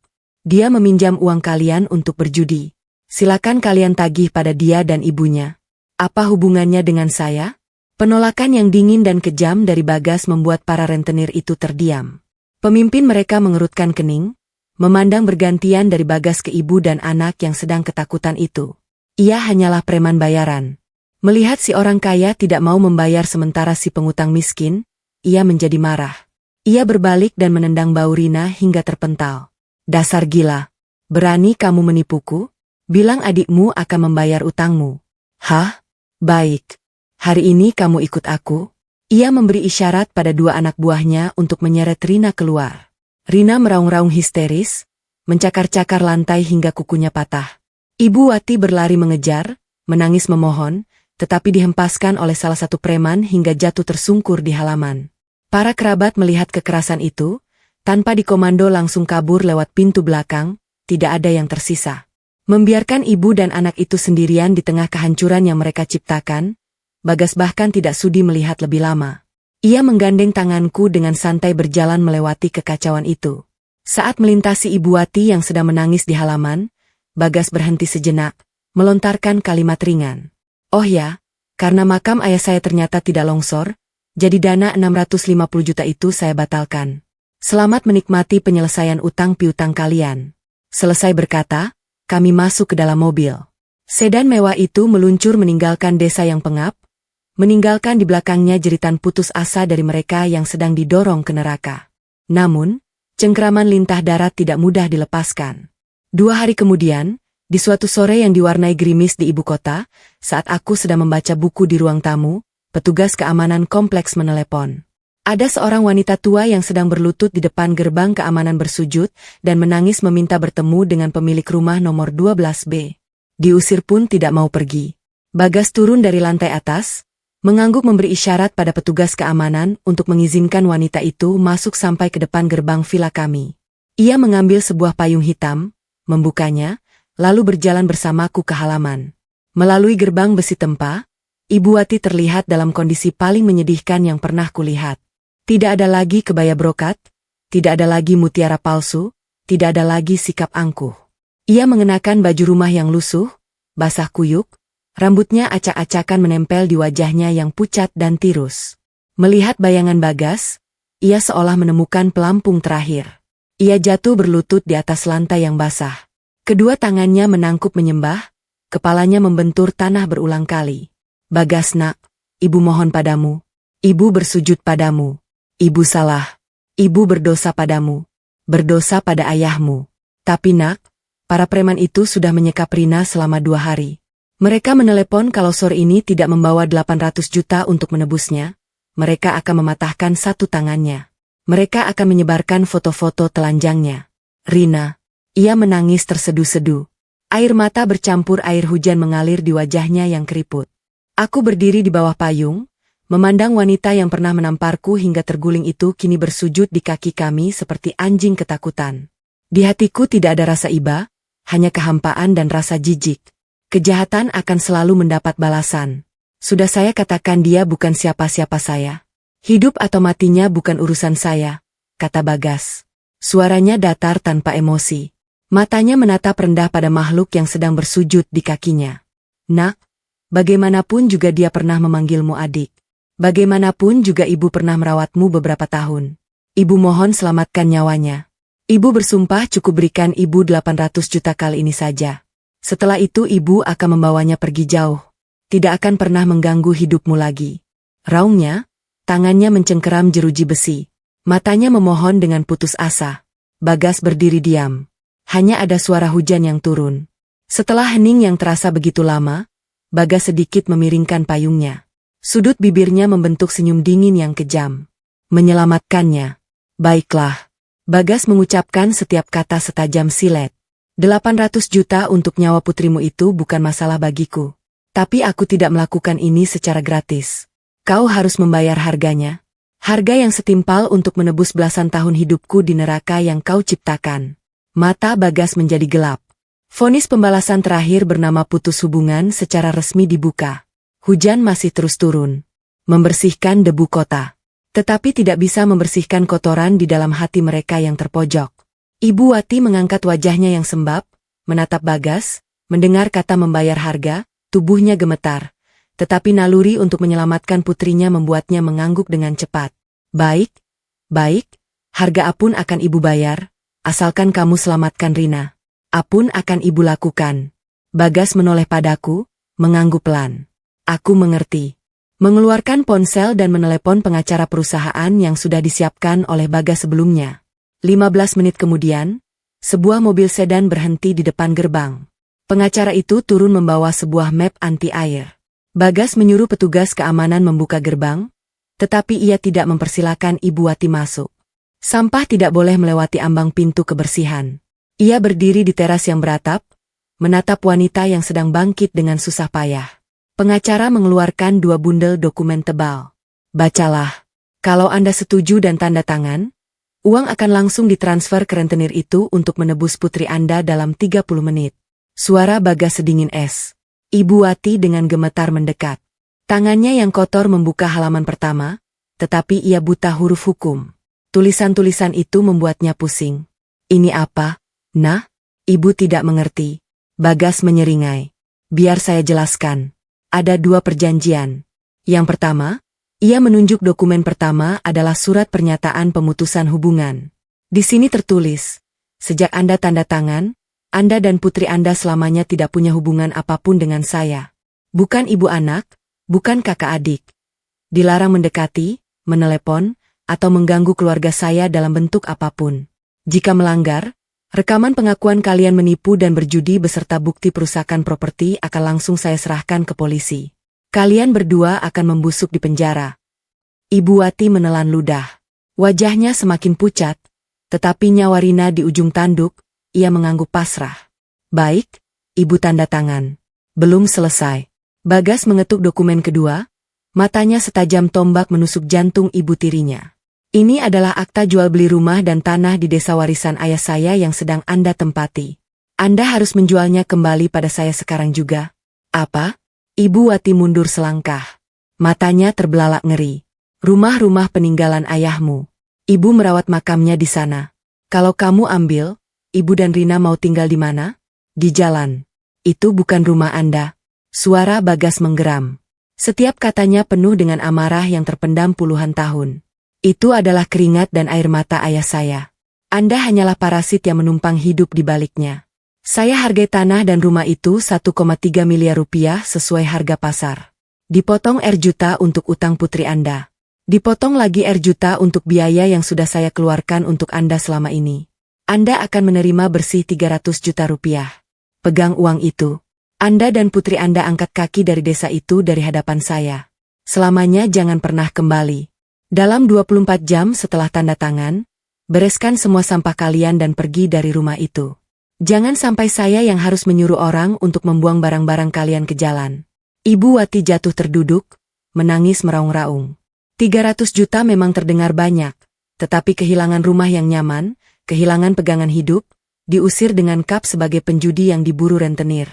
Dia meminjam uang kalian untuk berjudi. Silakan kalian tagih pada dia dan ibunya. Apa hubungannya dengan saya? Penolakan yang dingin dan kejam dari Bagas membuat para rentenir itu terdiam. Pemimpin mereka mengerutkan kening, memandang bergantian dari Bagas ke ibu dan anak yang sedang ketakutan itu. Ia hanyalah preman bayaran. Melihat si orang kaya tidak mau membayar sementara si pengutang miskin, ia menjadi marah. Ia berbalik dan menendang bau Rina hingga terpental. Dasar gila. Berani kamu menipuku? Bilang adikmu akan membayar utangmu. Hah? Baik. Hari ini kamu ikut aku? Ia memberi isyarat pada dua anak buahnya untuk menyeret Rina keluar. Rina meraung-raung histeris, mencakar-cakar lantai hingga kukunya patah. Ibu Wati berlari mengejar, menangis memohon, tetapi dihempaskan oleh salah satu preman hingga jatuh tersungkur di halaman. Para kerabat melihat kekerasan itu, tanpa dikomando langsung kabur lewat pintu belakang, tidak ada yang tersisa. Membiarkan ibu dan anak itu sendirian di tengah kehancuran yang mereka ciptakan, Bagas bahkan tidak sudi melihat lebih lama. Ia menggandeng tanganku dengan santai berjalan melewati kekacauan itu. Saat melintasi Ibu Wati yang sedang menangis di halaman, Bagas berhenti sejenak, melontarkan kalimat ringan. Oh ya, karena makam ayah saya ternyata tidak longsor, jadi dana 650 juta itu saya batalkan. Selamat menikmati penyelesaian utang piutang kalian. Selesai berkata, kami masuk ke dalam mobil. Sedan mewah itu meluncur meninggalkan desa yang pengap, meninggalkan di belakangnya jeritan putus asa dari mereka yang sedang didorong ke neraka. Namun, cengkraman lintah darat tidak mudah dilepaskan. 2 hari kemudian, di suatu sore yang diwarnai gerimis di ibu kota, saat aku sedang membaca buku di ruang tamu, petugas keamanan kompleks menelepon. Ada seorang wanita tua yang sedang berlutut di depan gerbang keamanan bersujud dan menangis meminta bertemu dengan pemilik rumah nomor 12B. Diusir pun tidak mau pergi. Bagas turun dari lantai atas, mengangguk memberi isyarat pada petugas keamanan untuk mengizinkan wanita itu masuk sampai ke depan gerbang villa kami. Ia mengambil sebuah payung hitam, membukanya, lalu berjalan bersamaku ke halaman. Melalui gerbang besi tempa, Ibu Wati terlihat dalam kondisi paling menyedihkan yang pernah kulihat. Tidak ada lagi kebaya brokat, tidak ada lagi mutiara palsu, tidak ada lagi sikap angkuh. Ia mengenakan baju rumah yang lusuh, basah kuyuk, rambutnya acak-acakan menempel di wajahnya yang pucat dan tirus. Melihat bayangan Bagas, ia seolah menemukan pelampung terakhir. Ia jatuh berlutut di atas lantai yang basah. Kedua tangannya menangkup menyembah, kepalanya membentur tanah berulang kali. Bagas nak, ibu mohon padamu. Ibu bersujud padamu. Ibu salah. Ibu berdosa padamu. Berdosa pada ayahmu. Tapi nak, para preman itu sudah menyekap Rina selama 2 hari. Mereka menelepon kalau sore ini tidak membawa 800 juta untuk menebusnya, mereka akan mematahkan satu tangannya. Mereka akan menyebarkan foto-foto telanjangnya. Rina. Ia menangis terseduh-seduh. Air mata bercampur air hujan mengalir di wajahnya yang keriput. Aku berdiri di bawah payung, memandang wanita yang pernah menamparku hingga terguling itu kini bersujud di kaki kami seperti anjing ketakutan. Di hatiku tidak ada rasa iba, hanya kehampaan dan rasa jijik. Kejahatan akan selalu mendapat balasan. Sudah saya katakan dia bukan siapa-siapa saya. Hidup atau matinya bukan urusan saya, kata Bagas. Suaranya datar tanpa emosi. Matanya menatap rendah pada makhluk yang sedang bersujud di kakinya. Nak, bagaimanapun juga dia pernah memanggilmu adik. Bagaimanapun juga ibu pernah merawatmu beberapa tahun. Ibu mohon selamatkan nyawanya. Ibu bersumpah cukup berikan ibu 800 juta kali ini saja. Setelah itu ibu akan membawanya pergi jauh. Tidak akan pernah mengganggu hidupmu lagi. Raungnya, tangannya mencengkeram jeruji besi. Matanya memohon dengan putus asa. Bagas berdiri diam. Hanya ada suara hujan yang turun. Setelah hening yang terasa begitu lama, Bagas sedikit memiringkan payungnya. Sudut bibirnya membentuk senyum dingin yang kejam. Menyelamatkannya. Baiklah. Bagas mengucapkan setiap kata setajam silet. 800 juta untuk nyawa putrimu itu bukan masalah bagiku. Tapi aku tidak melakukan ini secara gratis. Kau harus membayar harganya. Harga yang setimpal untuk menebus belasan tahun hidupku di neraka yang kau ciptakan. Mata Bagas menjadi gelap. Vonis pembalasan terakhir bernama putus hubungan secara resmi dibuka. Hujan masih terus turun. Membersihkan debu kota. Tetapi tidak bisa membersihkan kotoran di dalam hati mereka yang terpojok. Ibu Wati mengangkat wajahnya yang sembab, menatap Bagas, mendengar kata membayar harga, tubuhnya gemetar. Tetapi naluri untuk menyelamatkan putrinya membuatnya mengangguk dengan cepat. Baik, baik, harga apun akan ibu bayar, asalkan kamu selamatkan Rina. Apun akan ibu lakukan. Bagas menoleh padaku, mengangguk pelan. Aku mengerti. Mengeluarkan ponsel dan menelepon pengacara perusahaan yang sudah disiapkan oleh Bagas sebelumnya. 15 menit kemudian, sebuah mobil sedan berhenti di depan gerbang. Pengacara itu turun membawa sebuah map anti-air. Bagas menyuruh petugas keamanan membuka gerbang, tetapi ia tidak mempersilakan Ibu Wati masuk. Sampah tidak boleh melewati ambang pintu kebersihan. Ia berdiri di teras yang beratap, menatap wanita yang sedang bangkit dengan susah payah. Pengacara mengeluarkan 2 bundel dokumen tebal. Bacalah. Kalau Anda setuju dan tanda tangan, uang akan langsung ditransfer ke rentenir itu untuk menebus putri Anda dalam 30 menit. Suara Bagas sedingin es. Ibu Wati dengan gemetar mendekat. Tangannya yang kotor membuka halaman pertama, tetapi ia buta huruf hukum. Tulisan-tulisan itu membuatnya pusing. Ini apa, Nah? Ibu tidak mengerti. Bagas menyeringai. Biar saya jelaskan. Ada 2 perjanjian. Yang pertama, ia menunjuk dokumen pertama adalah surat pernyataan pemutusan hubungan. Di sini tertulis, sejak Anda tanda tangan, Anda dan putri Anda selamanya tidak punya hubungan apapun dengan saya. Bukan ibu anak, bukan kakak adik. Dilarang mendekati, menelepon, atau mengganggu keluarga saya dalam bentuk apapun. Jika melanggar, rekaman pengakuan kalian menipu dan berjudi beserta bukti perusakan properti akan langsung saya serahkan ke polisi. Kalian berdua akan membusuk di penjara. Ibu Wati menelan ludah. Wajahnya semakin pucat, tetapi nyawa Rina di ujung tanduk, ia mengangguk pasrah. Baik, Ibu tanda tangan. Belum selesai. Bagas mengetuk dokumen kedua, matanya setajam tombak menusuk jantung ibu tirinya. Ini adalah akta jual beli rumah dan tanah di desa warisan ayah saya yang sedang Anda tempati. Anda harus menjualnya kembali pada saya sekarang juga. Apa? Ibu Wati mundur selangkah. Matanya terbelalak ngeri. Rumah-rumah peninggalan ayahmu. Ibu merawat makamnya di sana. Kalau kamu ambil, Ibu dan Rina mau tinggal di mana? Di jalan. Itu bukan rumah Anda. Suara Bagas menggeram. Setiap katanya penuh dengan amarah yang terpendam puluhan tahun. Itu adalah keringat dan air mata ayah saya. Anda hanyalah parasit yang menumpang hidup di baliknya. Saya hargai tanah dan rumah itu 1,3 miliar rupiah sesuai harga pasar. Dipotong R juta untuk utang putri Anda. Dipotong lagi R juta untuk biaya yang sudah saya keluarkan untuk Anda selama ini. Anda akan menerima bersih 300 juta rupiah. Pegang uang itu. Anda dan putri Anda angkat kaki dari desa itu dari hadapan saya. Selamanya jangan pernah kembali. Dalam 24 jam setelah tanda tangan, bereskan semua sampah kalian dan pergi dari rumah itu. Jangan sampai saya yang harus menyuruh orang untuk membuang barang-barang kalian ke jalan. Ibu Wati jatuh terduduk, menangis meraung-raung. 300 juta memang terdengar banyak, tetapi kehilangan rumah yang nyaman, kehilangan pegangan hidup, diusir dengan kap sebagai penjudi yang diburu rentenir.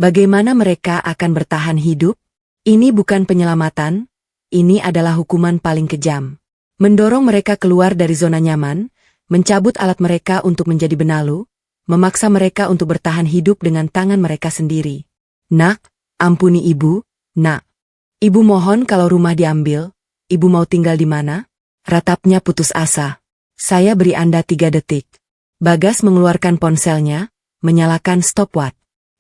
Bagaimana mereka akan bertahan hidup? Ini bukan penyelamatan. Ini adalah hukuman paling kejam. Mendorong mereka keluar dari zona nyaman, mencabut alat mereka untuk menjadi benalu, memaksa mereka untuk bertahan hidup dengan tangan mereka sendiri. Nak, ampuni Ibu, Nak. Ibu mohon kalau rumah diambil, Ibu mau tinggal di mana? Ratapnya putus asa. Saya beri Anda 3 detik. Bagas mengeluarkan ponselnya, menyalakan stopwatch.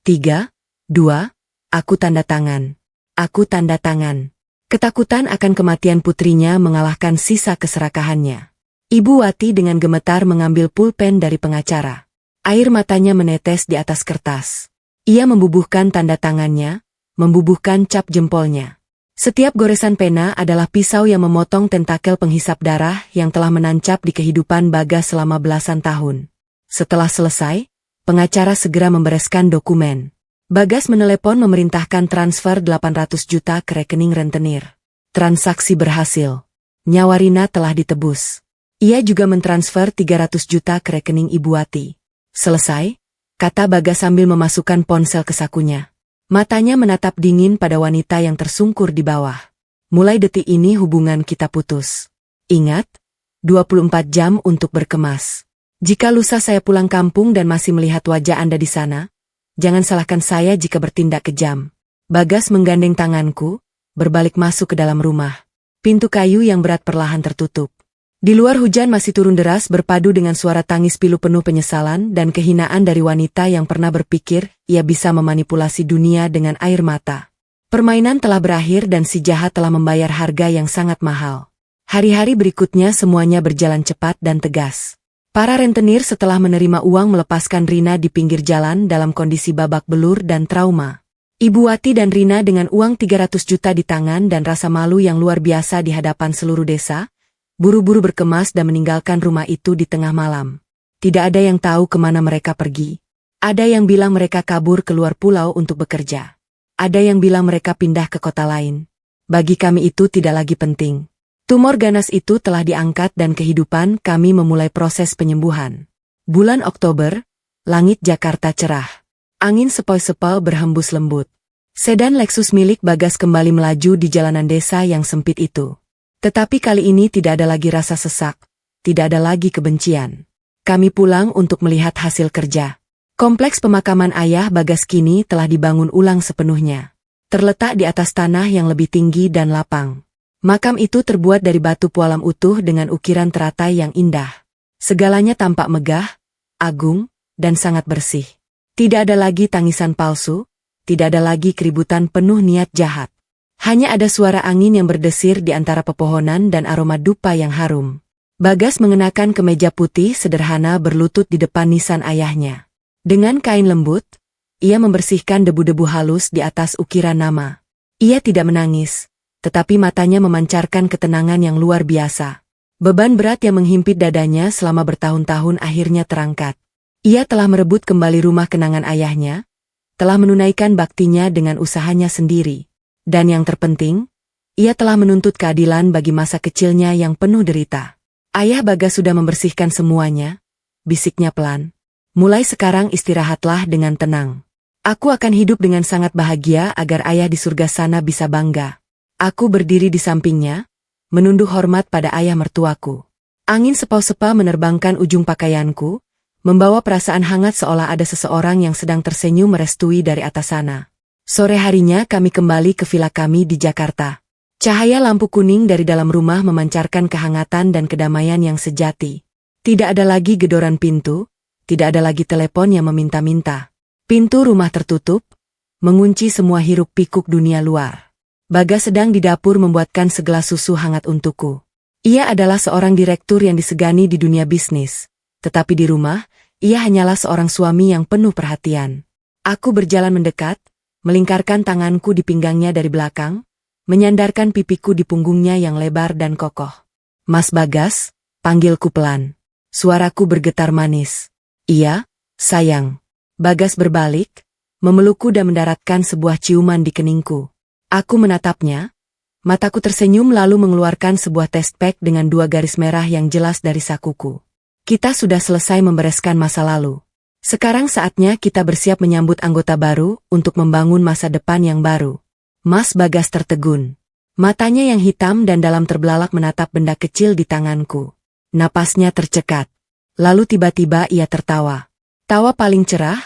3, 2, aku tanda tangan. Aku tanda tangan. Ketakutan akan kematian putrinya mengalahkan sisa keserakahannya. Ibu Wati dengan gemetar mengambil pulpen dari pengacara. Air matanya menetes di atas kertas. Ia membubuhkan tanda tangannya, membubuhkan cap jempolnya. Setiap goresan pena adalah pisau yang memotong tentakel penghisap darah yang telah menancap di kehidupan Bagas selama belasan tahun. Setelah selesai, pengacara segera membereskan dokumen. Bagas menelepon memerintahkan transfer 800 juta ke rekening rentenir. Transaksi berhasil. Nyawa Rina telah ditebus. Ia juga mentransfer 300 juta ke rekening Ibu Wati. Selesai, kata Bagas sambil memasukkan ponsel ke sakunya. Matanya menatap dingin pada wanita yang tersungkur di bawah. Mulai detik ini hubungan kita putus. Ingat, 24 jam untuk berkemas. Jika lusa saya pulang kampung dan masih melihat wajah Anda di sana, jangan salahkan saya jika bertindak kejam. Bagas menggandeng tanganku, berbalik masuk ke dalam rumah. Pintu kayu yang berat perlahan tertutup. Di luar hujan masih turun deras berpadu dengan suara tangis pilu penuh penyesalan dan kehinaan dari wanita yang pernah berpikir ia bisa memanipulasi dunia dengan air mata. Permainan telah berakhir dan si jahat telah membayar harga yang sangat mahal. Hari-hari berikutnya semuanya berjalan cepat dan tegas. Para rentenir setelah menerima uang melepaskan Rina di pinggir jalan dalam kondisi babak belur dan trauma. Ibu Wati dan Rina dengan uang 300 juta di tangan dan rasa malu yang luar biasa di hadapan seluruh desa, buru-buru berkemas dan meninggalkan rumah itu di tengah malam. Tidak ada yang tahu kemana mereka pergi. Ada yang bilang mereka kabur keluar pulau untuk bekerja. Ada yang bilang mereka pindah ke kota lain. Bagi kami itu tidak lagi penting. Tumor ganas itu telah diangkat dan kehidupan kami memulai proses penyembuhan. Bulan Oktober, langit Jakarta cerah. Angin sepoi-sepoi berhembus lembut. Sedan Lexus milik Bagas kembali melaju di jalanan desa yang sempit itu. Tetapi kali ini tidak ada lagi rasa sesak, tidak ada lagi kebencian. Kami pulang untuk melihat hasil kerja. Kompleks pemakaman ayah Bagas kini telah dibangun ulang sepenuhnya. Terletak di atas tanah yang lebih tinggi dan lapang. Makam itu terbuat dari batu pualam utuh dengan ukiran teratai yang indah. Segalanya tampak megah, agung, dan sangat bersih. Tidak ada lagi tangisan palsu, tidak ada lagi keributan penuh niat jahat. Hanya ada suara angin yang berdesir di antara pepohonan dan aroma dupa yang harum. Bagas mengenakan kemeja putih sederhana berlutut di depan nisan ayahnya. Dengan kain lembut, ia membersihkan debu-debu halus di atas ukiran nama. Ia tidak menangis, tetapi matanya memancarkan ketenangan yang luar biasa. Beban berat yang menghimpit dadanya selama bertahun-tahun akhirnya terangkat. Ia telah merebut kembali rumah kenangan ayahnya, telah menunaikan baktinya dengan usahanya sendiri. Dan yang terpenting, ia telah menuntut keadilan bagi masa kecilnya yang penuh derita. Ayah Bagas sudah membersihkan semuanya, bisiknya pelan. Mulai sekarang istirahatlah dengan tenang. Aku akan hidup dengan sangat bahagia agar ayah di surga sana bisa bangga. Aku berdiri di sampingnya, menunduk hormat pada ayah mertuaku. Angin sepau-sepau menerbangkan ujung pakaianku, membawa perasaan hangat seolah ada seseorang yang sedang tersenyum merestui dari atas sana. Sore harinya kami kembali ke villa kami di Jakarta. Cahaya lampu kuning dari dalam rumah memancarkan kehangatan dan kedamaian yang sejati. Tidak ada lagi gedoran pintu, tidak ada lagi telepon yang meminta-minta. Pintu rumah tertutup, mengunci semua hiruk pikuk dunia luar. Bagas sedang di dapur membuatkan segelas susu hangat untukku. Ia adalah seorang direktur yang disegani di dunia bisnis. Tetapi di rumah, ia hanyalah seorang suami yang penuh perhatian. Aku berjalan mendekat, melingkarkan tanganku di pinggangnya dari belakang, menyandarkan pipiku di punggungnya yang lebar dan kokoh. Mas Bagas, panggilku pelan. Suaraku bergetar manis. Iya, sayang. Bagas berbalik, memelukku dan mendaratkan sebuah ciuman di keningku. Aku menatapnya, mataku tersenyum lalu mengeluarkan sebuah test pack dengan 2 garis merah yang jelas dari sakuku. Kita sudah selesai membereskan masa lalu. Sekarang saatnya kita bersiap menyambut anggota baru untuk membangun masa depan yang baru. Mas Bagas tertegun. Matanya yang hitam dan dalam terbelalak menatap benda kecil di tanganku. Napasnya tercekat. Lalu tiba-tiba ia tertawa. Tawa paling cerah,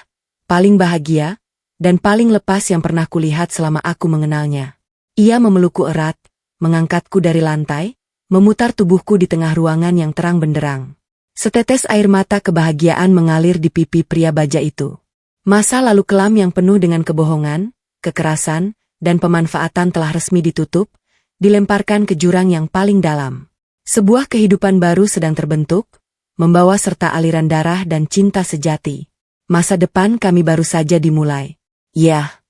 paling bahagia, dan paling lepas yang pernah kulihat selama aku mengenalnya. Ia memelukku erat, mengangkatku dari lantai, memutar tubuhku di tengah ruangan yang terang benderang. Setetes air mata kebahagiaan mengalir di pipi pria baja itu. Masa lalu kelam yang penuh dengan kebohongan, kekerasan, dan pemanfaatan telah resmi ditutup, dilemparkan ke jurang yang paling dalam. Sebuah kehidupan baru sedang terbentuk, membawa serta aliran darah dan cinta sejati. Masa depan kami baru saja dimulai. Ya,